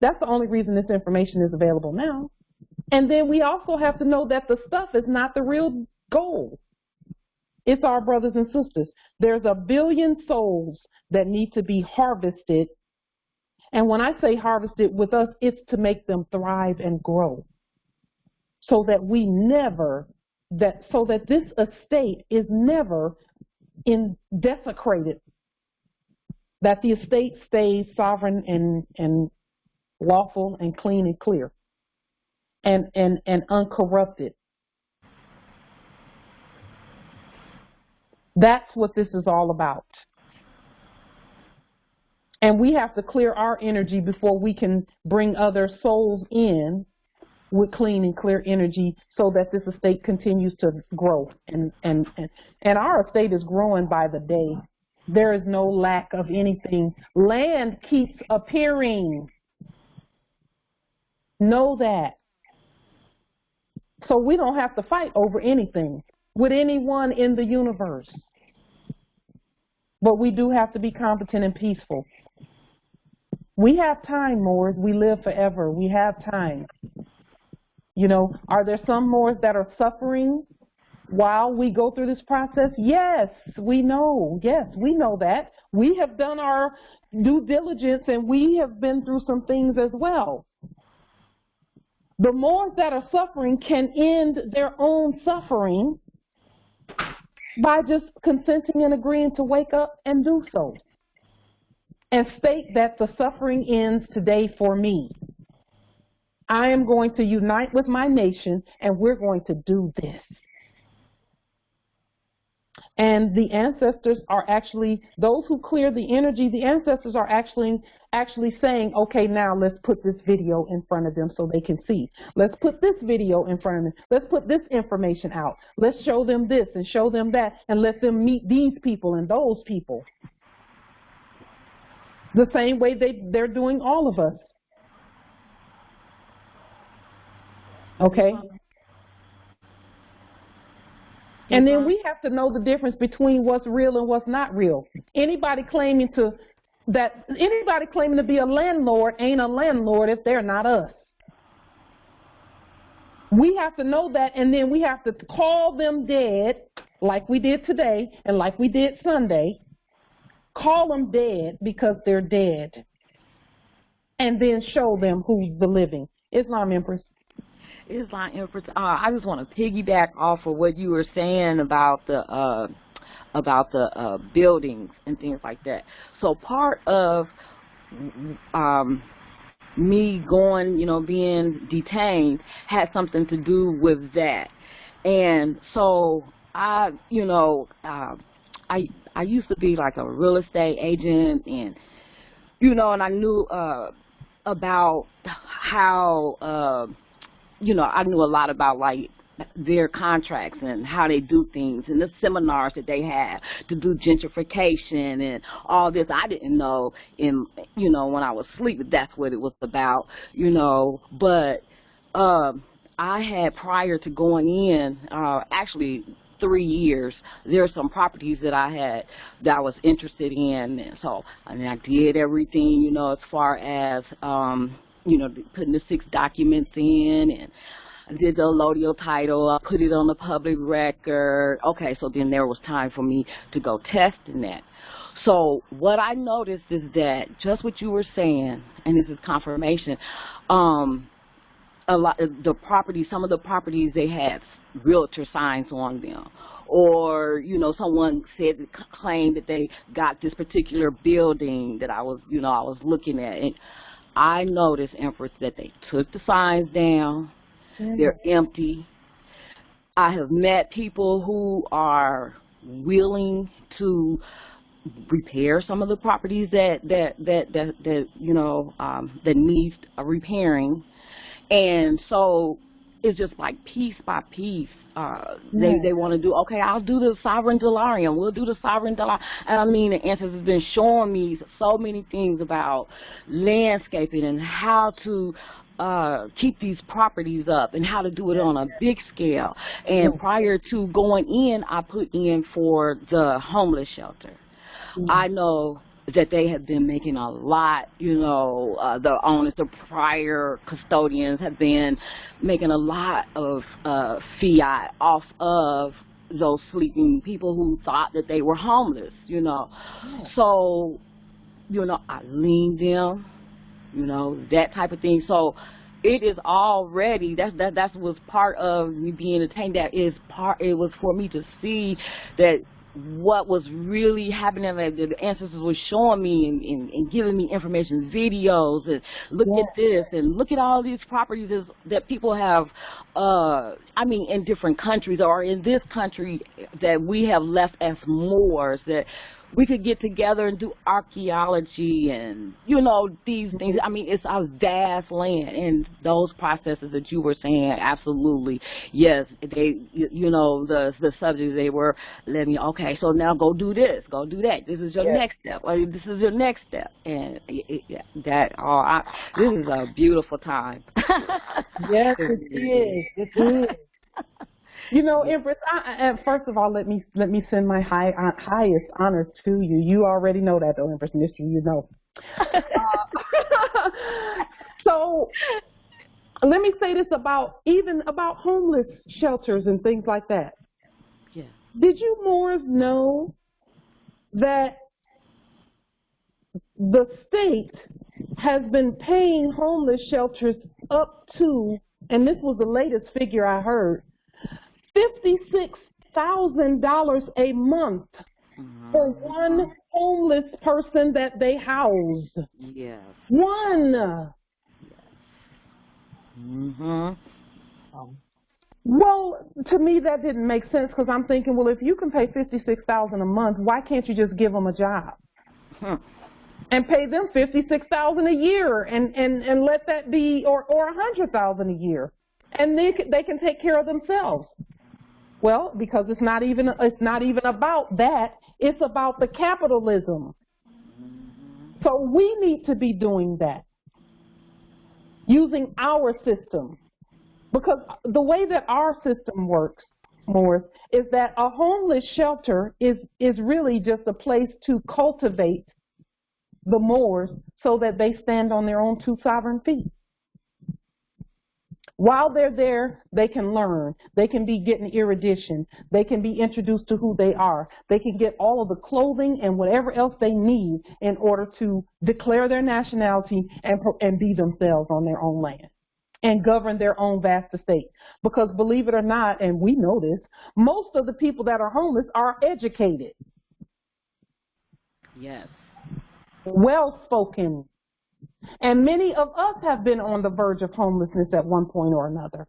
That's the only reason this information is available now. And then we also have to know that the stuff is not the real goal. It's our brothers and sisters. There's 1 billion souls that need to be harvested. And when I say harvested with us, it's to make them thrive and grow, so that we never, so that this estate is never desecrated, that the estate stays sovereign and lawful and clean and clear and uncorrupted. That's what this is all about. And we have to clear our energy before we can bring other souls in with clean and clear energy so that this estate continues to grow. And our estate is growing by the day. There is no lack of anything. Land keeps appearing. Know that. So we don't have to fight over anything with anyone in the universe. But we do have to be competent and peaceful. We have time, Moors. We live forever. We have time. You know, are there some Moors that are suffering while we go through this process? Yes, we know. Yes, we know that. We have done our due diligence and we have been through some things as well. The Moors that are suffering can end their own suffering by just consenting and agreeing to wake up and do so. And state that the suffering ends today for me. I am going to unite with my nation and we're going to do this. And the ancestors are actually, those who clear the energy, the ancestors are actually saying, okay, now let's put this video in front of them so they can see. Let's put this video in front of them. Let's put this information out. Let's show them this and show them that and let them meet these people and those people. The same way they're doing all of us. Okay? And then we have to know the difference between what's real and what's not real. Anybody claiming to be a landlord ain't a landlord if they're not us. We have to know that, and then we have to call them dead, like we did today and like we did Sunday. Call them dead because they're dead. And then show them who's the living. Islam, Empress. Islam, Empress. I just want to piggyback off of what you were saying about the buildings and things like that. So part of me going, being detained had something to do with that. And so I used to be like a real estate agent, and and I knew about how I knew a lot about like their contracts and how they do things and the seminars that they have to do gentrification and all this. I didn't know when I was asleep that's what it was about, but I had, prior to going in, actually 3 years, there are some properties that I was interested in, and so I did everything, as far as putting the 6 documents in, and I did the allodial title, I put it on the public record. Okay, so then there was time for me to go testing that. So what I noticed is that just what you were saying, and this is confirmation, some of the properties, they had realtor signs on them, or someone claimed that they got this particular building that I was looking at, and I noticed, Empress, that they took the signs down. They're empty. I have met people who are willing to repair some of the properties that needs repairing, and so it's just like piece by piece. They want to do, okay, I'll do the sovereign delarium. We'll do the sovereign delarium. And I mean, the Ancestors has been showing me so many things about landscaping and how to keep these properties up and how to do it on a big scale. And prior to going in, I put in for the homeless shelter. I know that they have been making a lot, the owners, the prior custodians have been making a lot of fiat off of those sleeping people who thought that they were homeless, So, I leaned them, that type of thing. So it is already, that was part of me being detained. It was for me to see that what was really happening, that the Ancestors were showing me and giving me information, videos, and look at this, and look at all these properties that people have, in different countries or in this country that we have left as Moors, that we could get together and do archaeology and, you know, these things. I mean, it's a vast land, and those processes that you were saying, absolutely, yes, they, you know, the subjects, they were letting me, okay, so now go do this, go do that. This is your next step, or this is your next step, and this is a beautiful time. Yes, it is. It is. You know, Empress, first of all, let me send my highest honors to you. You already know that, though, Empress Mystery, you know. So let me say this about homeless shelters and things like that. Yeah. Did you Moors know that the state has been paying homeless shelters up to, and this was the latest figure I heard, $56,000 a month for one homeless person that they house. Yes. One. Well, to me that didn't make sense, because I'm thinking, well, if you can pay $56,000 a month, why can't you just give them a job and pay them $56,000 a year and let that be, or $100,000 a year, and they can take care of themselves. Well, because it's not even about that. It's about the capitalism. So we need to be doing that, using our system, because the way that our system works, Morris, is that a homeless shelter is really just a place to cultivate the Moors so that they stand on their own two sovereign feet. While they're there, they can learn. They can be getting erudition. They can be introduced to who they are. They can get all of the clothing and whatever else they need in order to declare their nationality and be themselves on their own land and govern their own vast estate. Because believe it or not, and we know this, most of the people that are homeless are educated. Yes. Well-spoken. And many of us have been on the verge of homelessness at one point or another.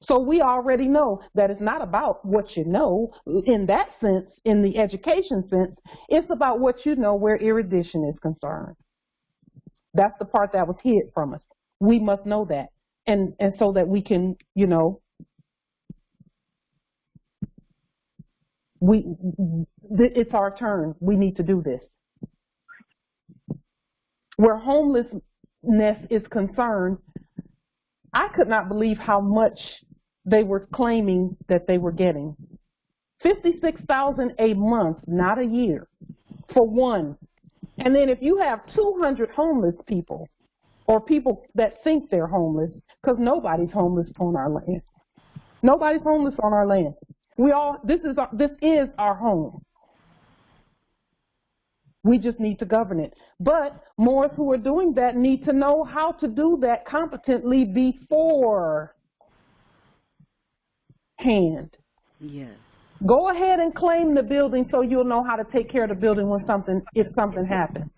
So we already know that it's not about what you know in that sense, in the education sense. It's about what you know where erudition is concerned. That's the part that was hid from us. We must know that. And so that we can, you know, it's our turn. We need to do this. Where homelessness is concerned, I could not believe how much they were claiming that they were getting. $56,000 a month, not a year, for one. And then if you have 200 homeless people, or people that think they're homeless, because nobody's homeless on our land. Nobody's homeless on our land. This is our home. We just need to govern it. But Moors who are doing that need to know how to do that competently beforehand. Yes. Go ahead and claim the building so you'll know how to take care of the building if something happens.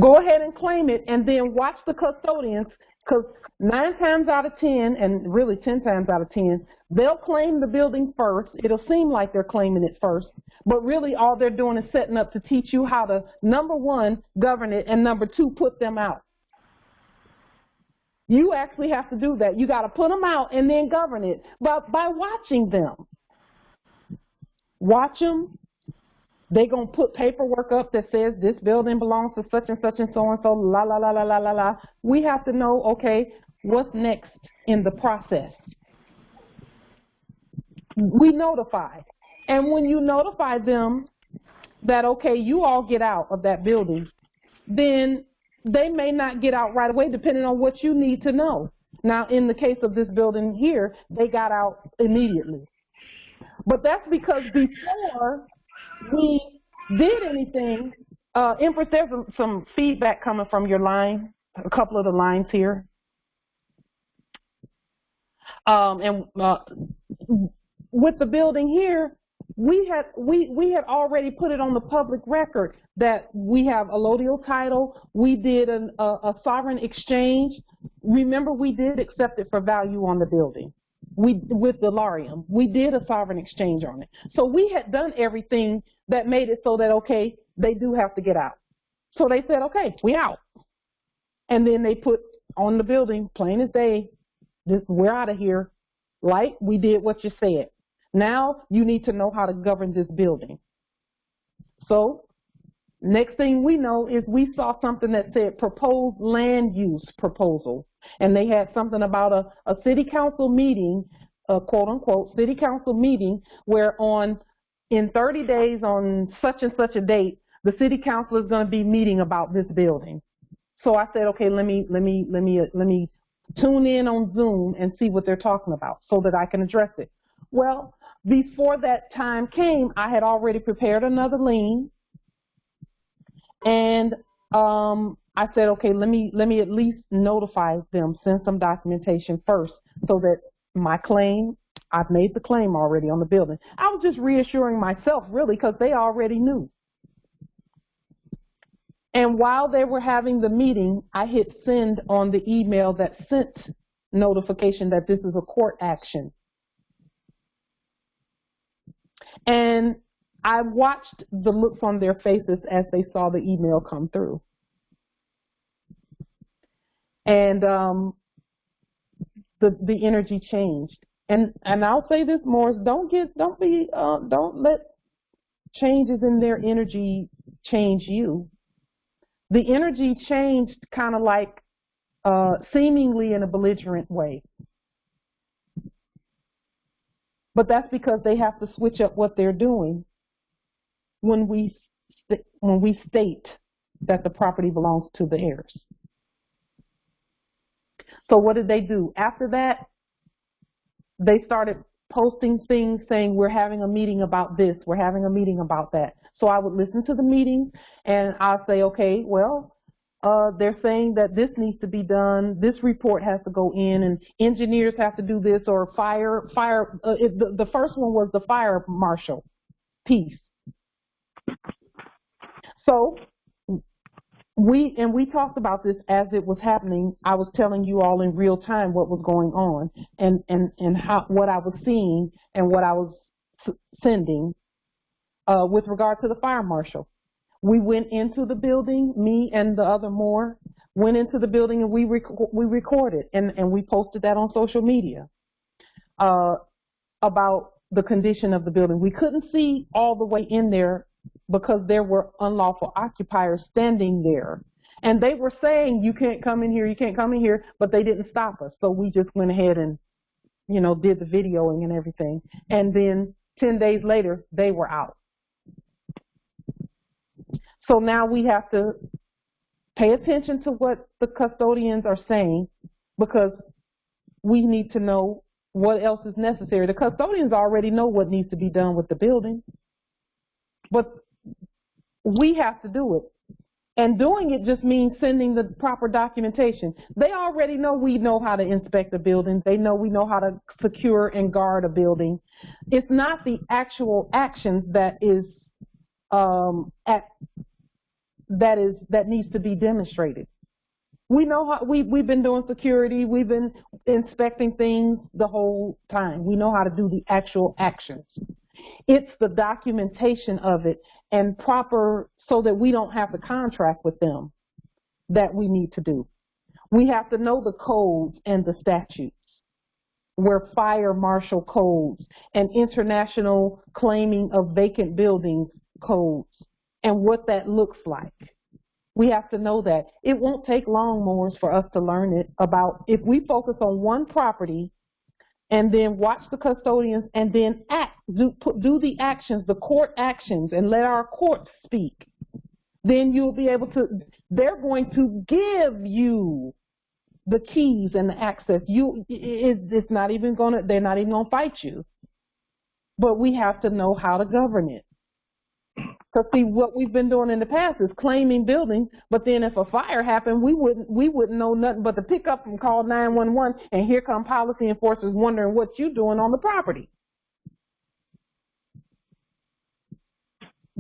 Go ahead and claim it, and then watch the custodians, because 9 times out of 10, and really 10 times out of 10, they'll claim the building first. It'll seem like they're claiming it first, but really all they're doing is setting up to teach you how to, number one, govern it, and number two, put them out. You actually have to do that. You got to put them out and then govern it by watching them. Watch them. They're going to put paperwork up that says this building belongs to such and such and so and so, la, la, la, la, la, la, la. We have to know, okay, what's next in the process. We notify. And when you notify them that, okay, you all get out of that building, then they may not get out right away depending on what you need to know. Now, in the case of this building here, they got out immediately. But that's because before we did anything, Empress, there's some feedback coming from your line, a couple of the lines here. With the building here, we had already put it on the public record that we have allodial title. We did a sovereign exchange. Remember, we did accept it for value on the building. with Delarium. We did a sovereign exchange on it. So we had done everything that made it so that, okay, they do have to get out. So they said, okay, we out. And then they put on the building, plain as day, we're out of here. Like, we did what you said. Now you need to know how to govern this building. So next thing we know is we saw something that said proposed land use proposal. And they had something about a city council meeting, a quote unquote city council meeting, where in 30 days on such and such a date, the city council is going to be meeting about this building. So I said, okay, let me tune in on Zoom and see what they're talking about so that I can address it. Well, before that time came, I had already prepared another lien, and I said, okay, let me at least notify them, send some documentation first, so that my claim, I've made the claim already on the building. I was just reassuring myself, really, because they already knew. And while they were having the meeting, I hit send on the email that sent notification that this is a court action. And I watched the looks on their faces as they saw the email come through. And the energy changed. And I'll say this, Morris, don't let changes in their energy change you. The energy changed kind of like seemingly in a belligerent way. But that's because they have to switch up what they're doing when we state that the property belongs to the heirs. So what did they do? After that, they started posting things saying, we're having a meeting about this, we're having a meeting about that. So I would listen to the meeting and I'll say, okay, well, they're saying that this needs to be done, this report has to go in, and engineers have to do this, or the first one was the fire marshal piece. So we talked about this as it was happening. I was telling you all in real time what was going on and what I was seeing and what I was sending with regard to the fire marshal. We went into the building, me and the other Moore went into the building, and we recorded and we posted that on social media about the condition of the building. We couldn't see all the way in there because there were unlawful occupiers standing there. And they were saying, you can't come in here, you can't come in here, but they didn't stop us. So we just went ahead and, you know, did the videoing and everything. And then 10 days later, they were out. So now we have to pay attention to what the custodians are saying, because we need to know what else is necessary. The custodians already know what needs to be done with the building, but we have to do it. And doing it just means sending the proper documentation. They already know we know how to inspect a building. They know we know how to secure and guard a building. It's not the actual actions that is that needs to be demonstrated. We know how we've been doing security. We've been inspecting things the whole time. We know how to do the actual actions. It's the documentation of it and proper, so that we don't have to contract with them, that we need to do. We have to know the codes and the statutes, where fire marshal codes and international claiming of vacant buildings codes, and what that looks like. We have to know that. It won't take long, Moors, for us to learn it about, if we focus on one property and then watch the custodians and then do the actions, the court actions, and let our courts speak, then you'll be able to, they're going to give you the keys and the access. It's not even gonna, they're not even gonna fight you. But we have to know how to govern it. Because see, what we've been doing in the past is claiming buildings, but then if a fire happened, we wouldn't know nothing but to pick up and call 911, and here come policy enforcers wondering what you're doing on the property.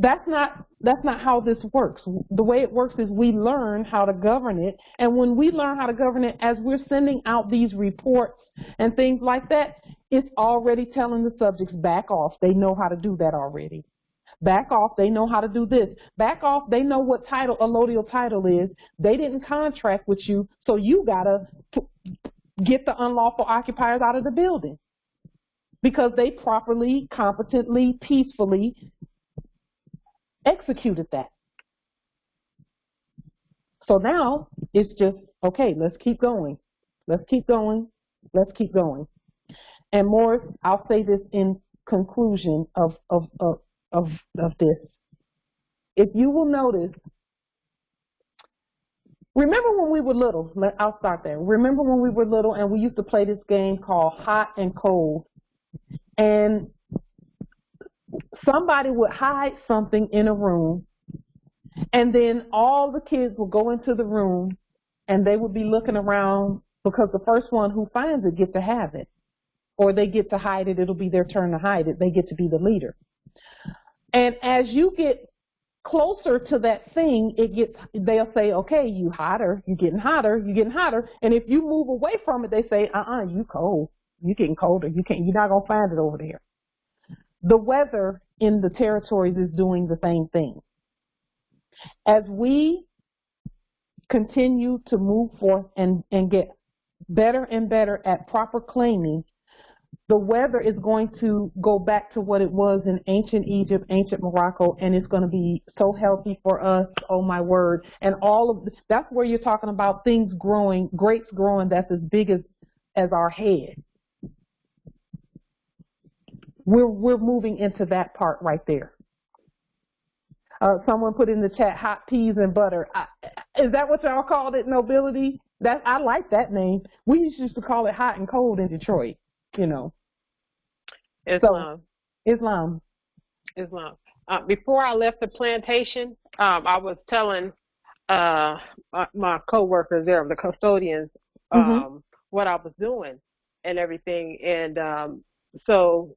That's not how this works. The way it works is we learn how to govern it, and when we learn how to govern it, as we're sending out these reports and things like that, it's already telling the subjects, back off. They know how to do that already. Back off, they know how to do this. Back off, they know what title allodial title is. They didn't contract with you, so you gotta get the unlawful occupiers out of the building because they properly, competently, peacefully executed that. So now it's just, okay, let's keep going. Let's keep going. Let's keep going. And Morris, I'll say this in conclusion of this. If you will notice, remember when we were little, I'll start there. Remember when we were little and we used to play this game called hot and cold, and somebody would hide something in a room, and then all the kids would go into the room and they would be looking around because the first one who finds it gets to have it, or they get to hide it. It'll be their turn to hide it. They get to be the leader. And as you get closer to that thing, they'll say, okay, you hotter, you're getting hotter, you're getting hotter. And if you move away from it, they say, you cold, you're getting colder, you're not gonna find it over there. The weather in the territories is doing the same thing. As we continue to move forth and get better and better at proper claiming, the weather is going to go back to what it was in ancient Egypt, ancient Morocco, and it's going to be so healthy for us, oh my word. And all of this, that's where you're talking about things growing, grapes growing that's as big as our head. We're moving into that part right there. Someone put in the chat, hot peas and butter. Is that what y'all called it, nobility? I like that name. We used to call it hot and cold in Detroit, you know. Islam. So, Islam. Before I left the plantation, I was telling my co-workers there, the custodians, what I was doing and everything. And so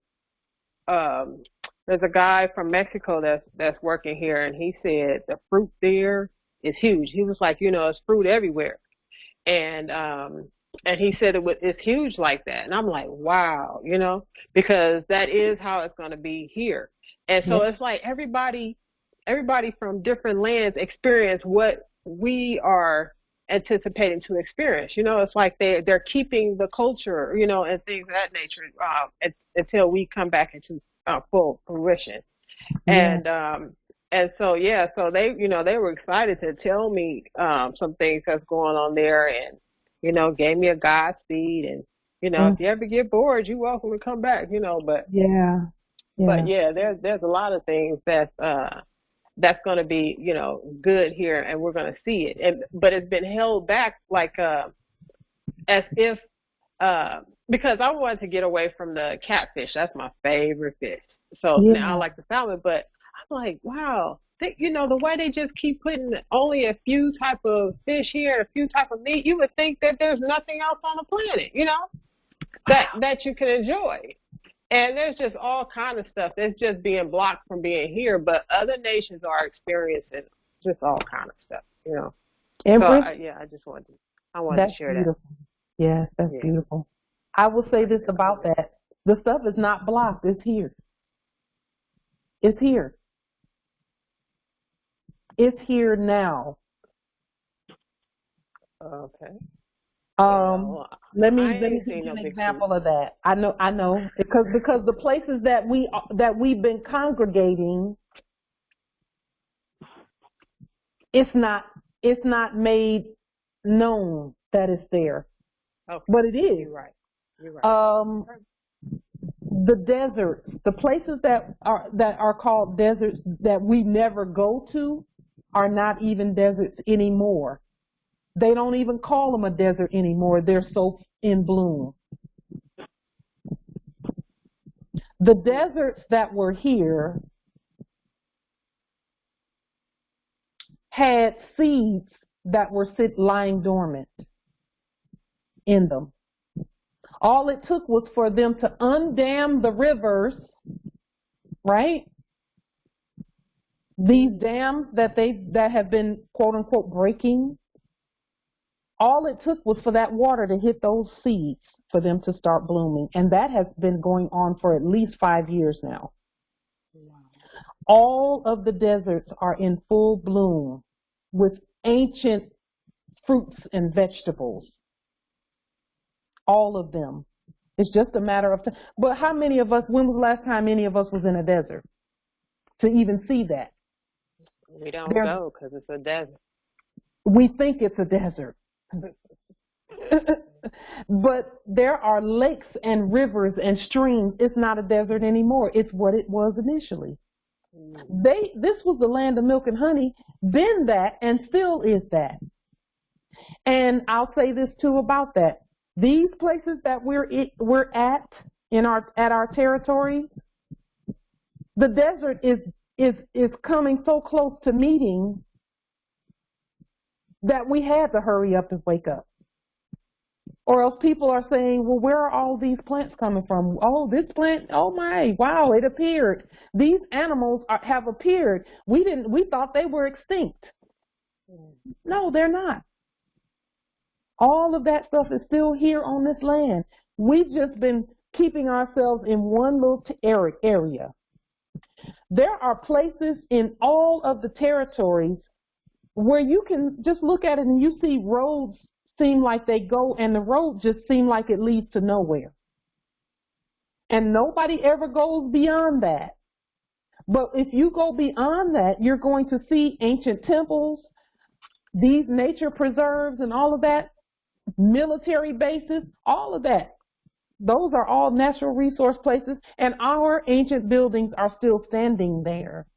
there's a guy from Mexico that's working here, and he said the fruit there is huge. He was like, it's fruit everywhere. And he said it's huge like that. And I'm like, wow, because that is how it's going to be here. And so it's like everybody from different lands experience what we are anticipating to experience. It's like they're keeping the culture, and things of that nature until we come back into full fruition. And so, so they, they were excited to tell me some things that's going on there, and gave me a Godspeed, and if you ever get bored, you're welcome to come back, but there's a lot of things that's going to be, good here, and we're going to see it. But it's been held back like as if because I wanted to get away from the catfish. That's my favorite fish. So now I like the salmon, but I'm like, wow. The way they just keep putting only a few type of fish here and a few type of meat, you would think that there's nothing else on the planet, that you can enjoy. And there's just all kind of stuff that's just being blocked from being here, but other nations are experiencing just all kind of stuff, And so, I just wanted to share beautiful. That. Yes, that's beautiful. I will say this about that. The stuff is not blocked. It's here. It's here. It's here now. Okay. Let me give you an example of that. I know because the places that we've been congregating, it's not made known that it's there. Okay. But it is. You're right. The deserts, the places that are called deserts that we never go to, are not even deserts anymore. They don't even call them a desert anymore. They're so in bloom. The deserts that were here had seeds that were lying dormant in them. All it took was for them to undam the rivers, right? These dams that have been quote unquote breaking, all it took was for that water to hit those seeds for them to start blooming. And that has been going on for at least 5 years now. All of the deserts are in full bloom with ancient fruits and vegetables. All of them. It's just a matter of time. But how many of us, when was the last time any of us was in a desert to even see that? We don't go because it's a desert. We think it's a desert. But there are lakes and rivers and streams. It's not a desert anymore. It's what it was initially. This was the land of milk and honey, been that, and still is that. And I'll say this too about that. These places that we're at our territory, the desert is coming so close to meeting that we had to hurry up and wake up. Or else people are saying, well, where are all these plants coming from? Oh, this plant, oh my, wow, it appeared. These animals have appeared. We thought they were extinct. No, they're not. All of that stuff is still here on this land. We've just been keeping ourselves in one little area. There are places in all of the territories where you can just look at it and you see roads seem like they go, and the road just seem like it leads to nowhere. And nobody ever goes beyond that. But if you go beyond that, you're going to see ancient temples, these nature preserves and all of that, military bases, all of that. Those are all natural resource places, and our ancient buildings are still standing there.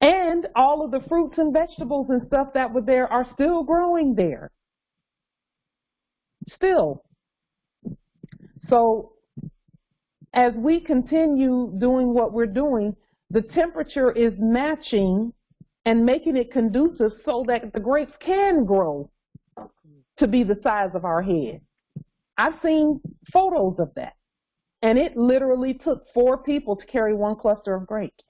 And all of the fruits and vegetables and stuff that were there are still growing there. Still. So as we continue doing what we're doing, the temperature is matching and making it conducive so that the grapes can grow to be the size of our head. I've seen photos of that. And it literally took 4 people to carry 1 cluster of grapes.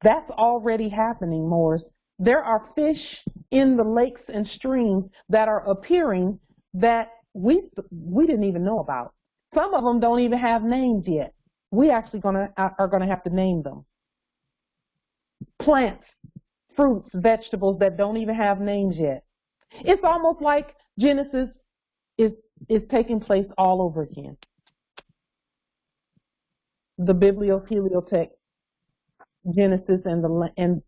That's already happening, Morris. There are fish in the lakes and streams that are appearing that we didn't even know about. Some of them don't even have names yet. We actually are gonna have to name them. Plants, fruits, vegetables that don't even have names yet. It's almost like Genesis is taking place all over again. The Biblio-Heliotech Genesis and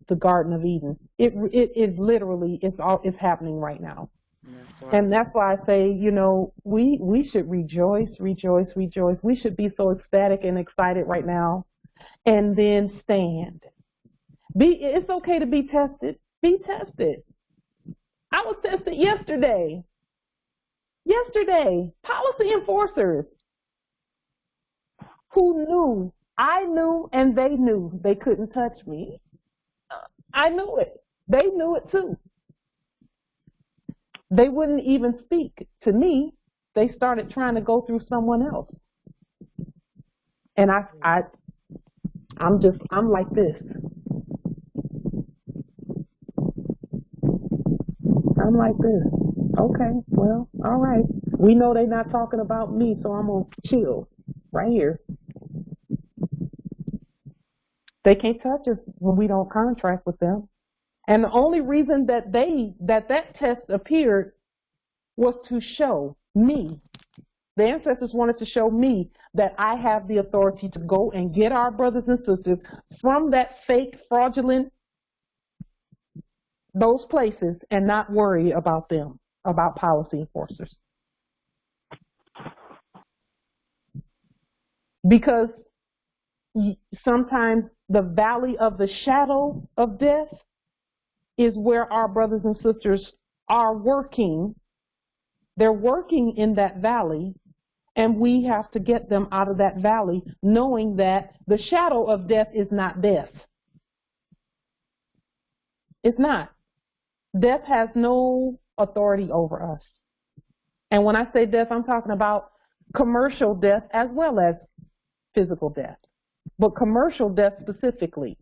the Garden of Eden. It is literally, it's happening right now. And that's why I say, you know, we should rejoice. We should be so ecstatic and excited right now, and then stand. It's okay to be tested. Be tested. I was tested yesterday. Policy enforcers who knew, I knew, and they knew they couldn't touch me. I knew it. They knew it too. They wouldn't even speak to me. They started trying to go through someone else. And I'm like this. I'm like this. Okay, well, all right. We know they're not talking about me, so I'm going to chill right here. They can't touch us when we don't contract with them. And the only reason that that test appeared was to show me. The ancestors wanted to show me that I have the authority to go and get our brothers and sisters from that fake, fraudulent, those places, and not worry about them, about policy enforcers. Because sometimes the valley of the shadow of death is where our brothers and sisters are working. They're working in that valley, and we have to get them out of that valley, knowing that the shadow of death is not death. It's not. Death has no authority over us. And when I say death, I'm talking about commercial death as well as physical death. But commercial death specifically.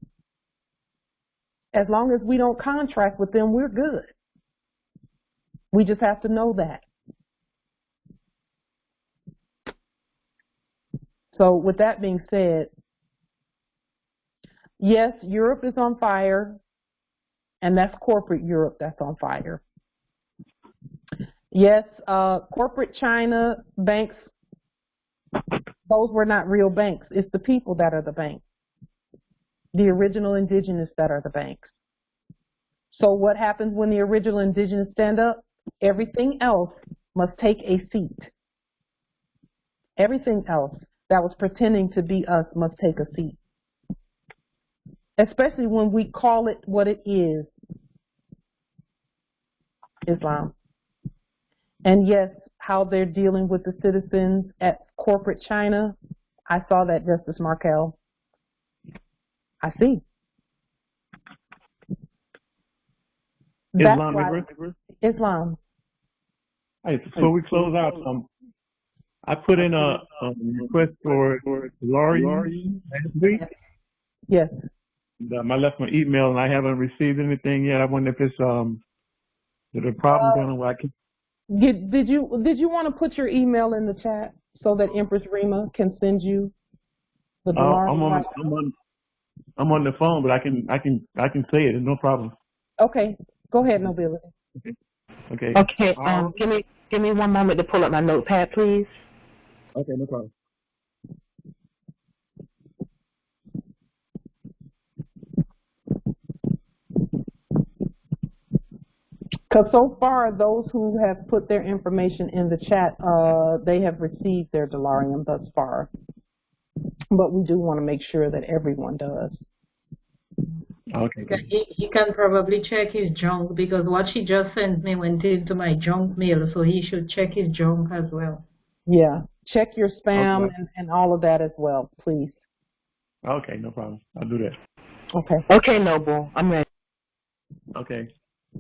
As long as we don't contract with them, we're good. We just have to know that. So with that being said, yes, Europe is on fire, and that's corporate Europe that's on fire. Yes, corporate China banks, those were not real banks. It's the people that are the banks. The original indigenous that are the banks. So what happens when the original indigenous stand up? Everything else must take a seat. Everything else that was pretending to be us must take a seat. Especially when we call it what it is, Islam. And yes, how they're dealing with the citizens at corporate China, I saw that, Justice Markell. I see. Islam, Islam. Hey, before we close out, I put in a request for Laurie last week. Yes. I left my email and I haven't received anything yet. I wonder if it's there's a problem going on where I can. Did you want to put your email in the chat so that Empress Rima can send you the I'm on the phone, but I can say it. It's no problem. Okay, go ahead, Nobility. Okay. Okay. Give me one moment to pull up my notepad, please. Okay, no problem. Because so far, those who have put their information in the chat, they have received their Delarium thus far. But we do want to make sure that everyone does. Okay. He can probably check his junk, because what she just sent me went into my junk mail, so he should check his junk as well. Yeah, check your spam Okay. and all of that as well, please. Okay, no problem. I'll do that. Okay. Okay, Noble, I'm ready. Okay.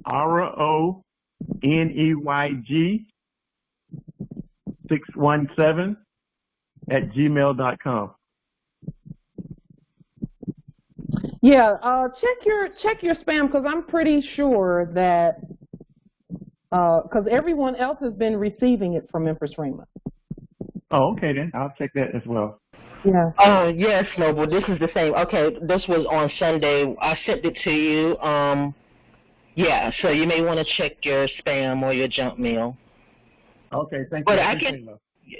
RONEYG 617 @gmail.com. Yeah, check your spam, because I'm pretty sure that because everyone else has been receiving it from Empress Rima. Oh, okay then. I'll check that as well. Yeah. Oh, yes, Noble. This is the same. Okay, this was on Sunday. I sent it to you. Yeah, so you may want to check your spam or your junk mail. Okay, thank you. But I can,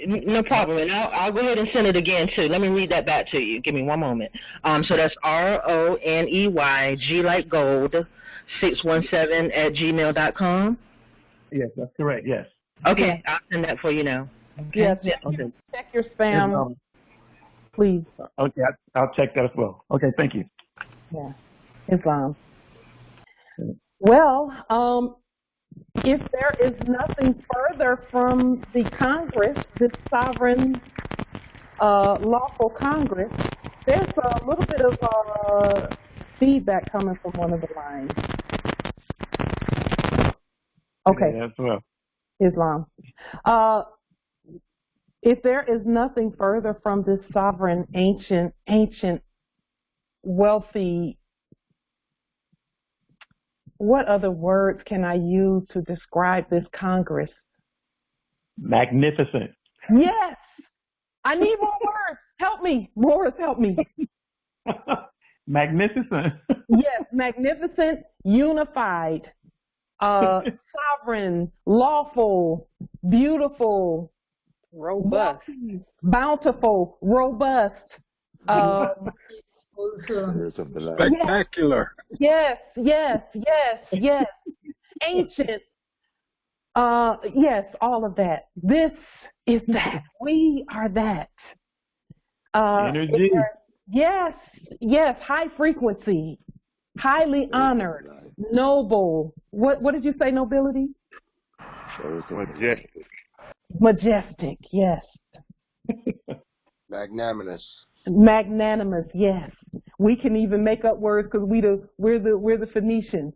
no problem. And I'll go ahead and send it again, too. Let me read that back to you. Give me one moment. So that's RONEYG like gold 617 @gmail.com. Yes, that's correct. Yes. Okay, I'll send that for you now. Yes. Okay. Check your spam, please. Okay, I'll check that as well. Okay, thank you. Yeah. Islam. Well, if there is nothing further from the Congress, this sovereign, lawful Congress, there's a little bit of feedback coming from one of the lines. Okay. Yeah, as well. Islam. If there is nothing further from this sovereign, ancient, wealthy, what other words can I use to describe this Congress? Magnificent. Yes! I need more words. Help me. Morris, help me. Magnificent. Yes, magnificent, unified, sovereign, lawful, beautiful, robust, bountiful, robust, spectacular. Yes. Ancient. Yes, all of that. This is that. We are that. Energy. Yes. High frequency, highly honored, noble. What did you say? Nobility. Majestic. Yes. Magnanimous. Yes. We can even make up words because we're the Phoenicians.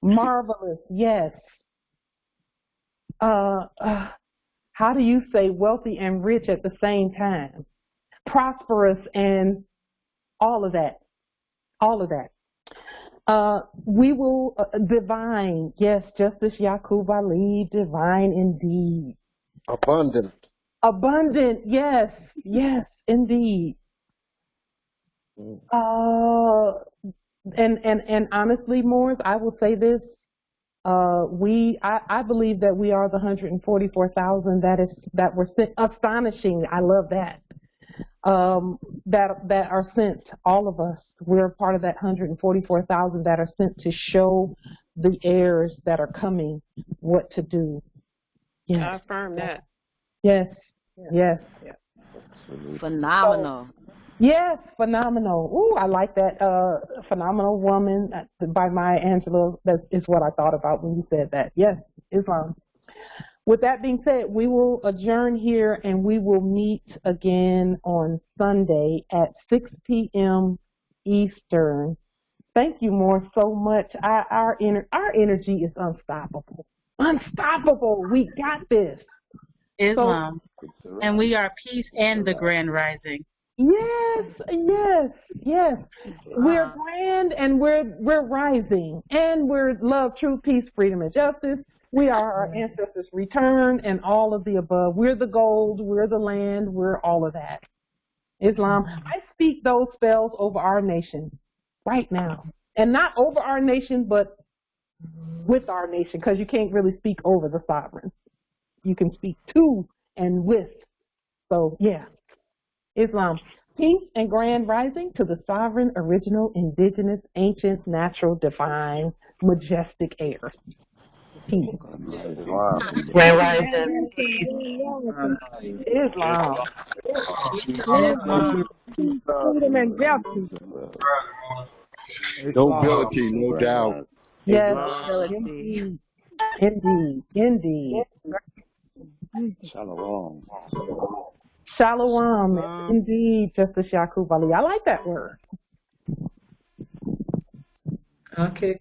Marvelous. Yes. how do you say wealthy and rich at the same time? Prosperous and all of that. All of that. We will, divine, yes, Justice Yaqub Ali, divine indeed. Abundant. Abundant, yes, yes, indeed. And honestly, Morris, I will say this. I believe that we are the 144,000 that were sent. Astonishing, I love that. That are sent, all of us. We're part of that 144,000 that are sent to show the heirs that are coming what to do. Yes. I affirm that. Yes, yes. Yeah. Phenomenal. Yes, phenomenal. Ooh, I like that. Phenomenal woman by Maya Angelou. That is what I thought about when you said that. Yes, Islam. With that being said, we will adjourn here and we will meet again on Sunday at 6 p.m. Eastern. Thank you, Moore, so much. Our energy is unstoppable. Unstoppable. We got this. Islam. And we are peace and the grand rising. Yes, yes, yes. We're grand and we're rising. And we're love, truth, peace, freedom, and justice. We are our ancestors' return and all of the above. We're the gold, we're the land, we're all of that. Islam. I speak those spells over our nation right now. And not over our nation, but with our nation, because you can't really speak over the sovereign. You can speak to and with. So, yeah. Islam. Peace and grand rising to the sovereign, original, indigenous, ancient, natural, divine, majestic heirs. Peace. Grand rising. Peace. Islam. Freedom and justice. Nobility, no doubt. Yes. Indeed. Indeed. Shalom. Shalom. Indeed, Justice Yaqub Ali. I like that word. Okay.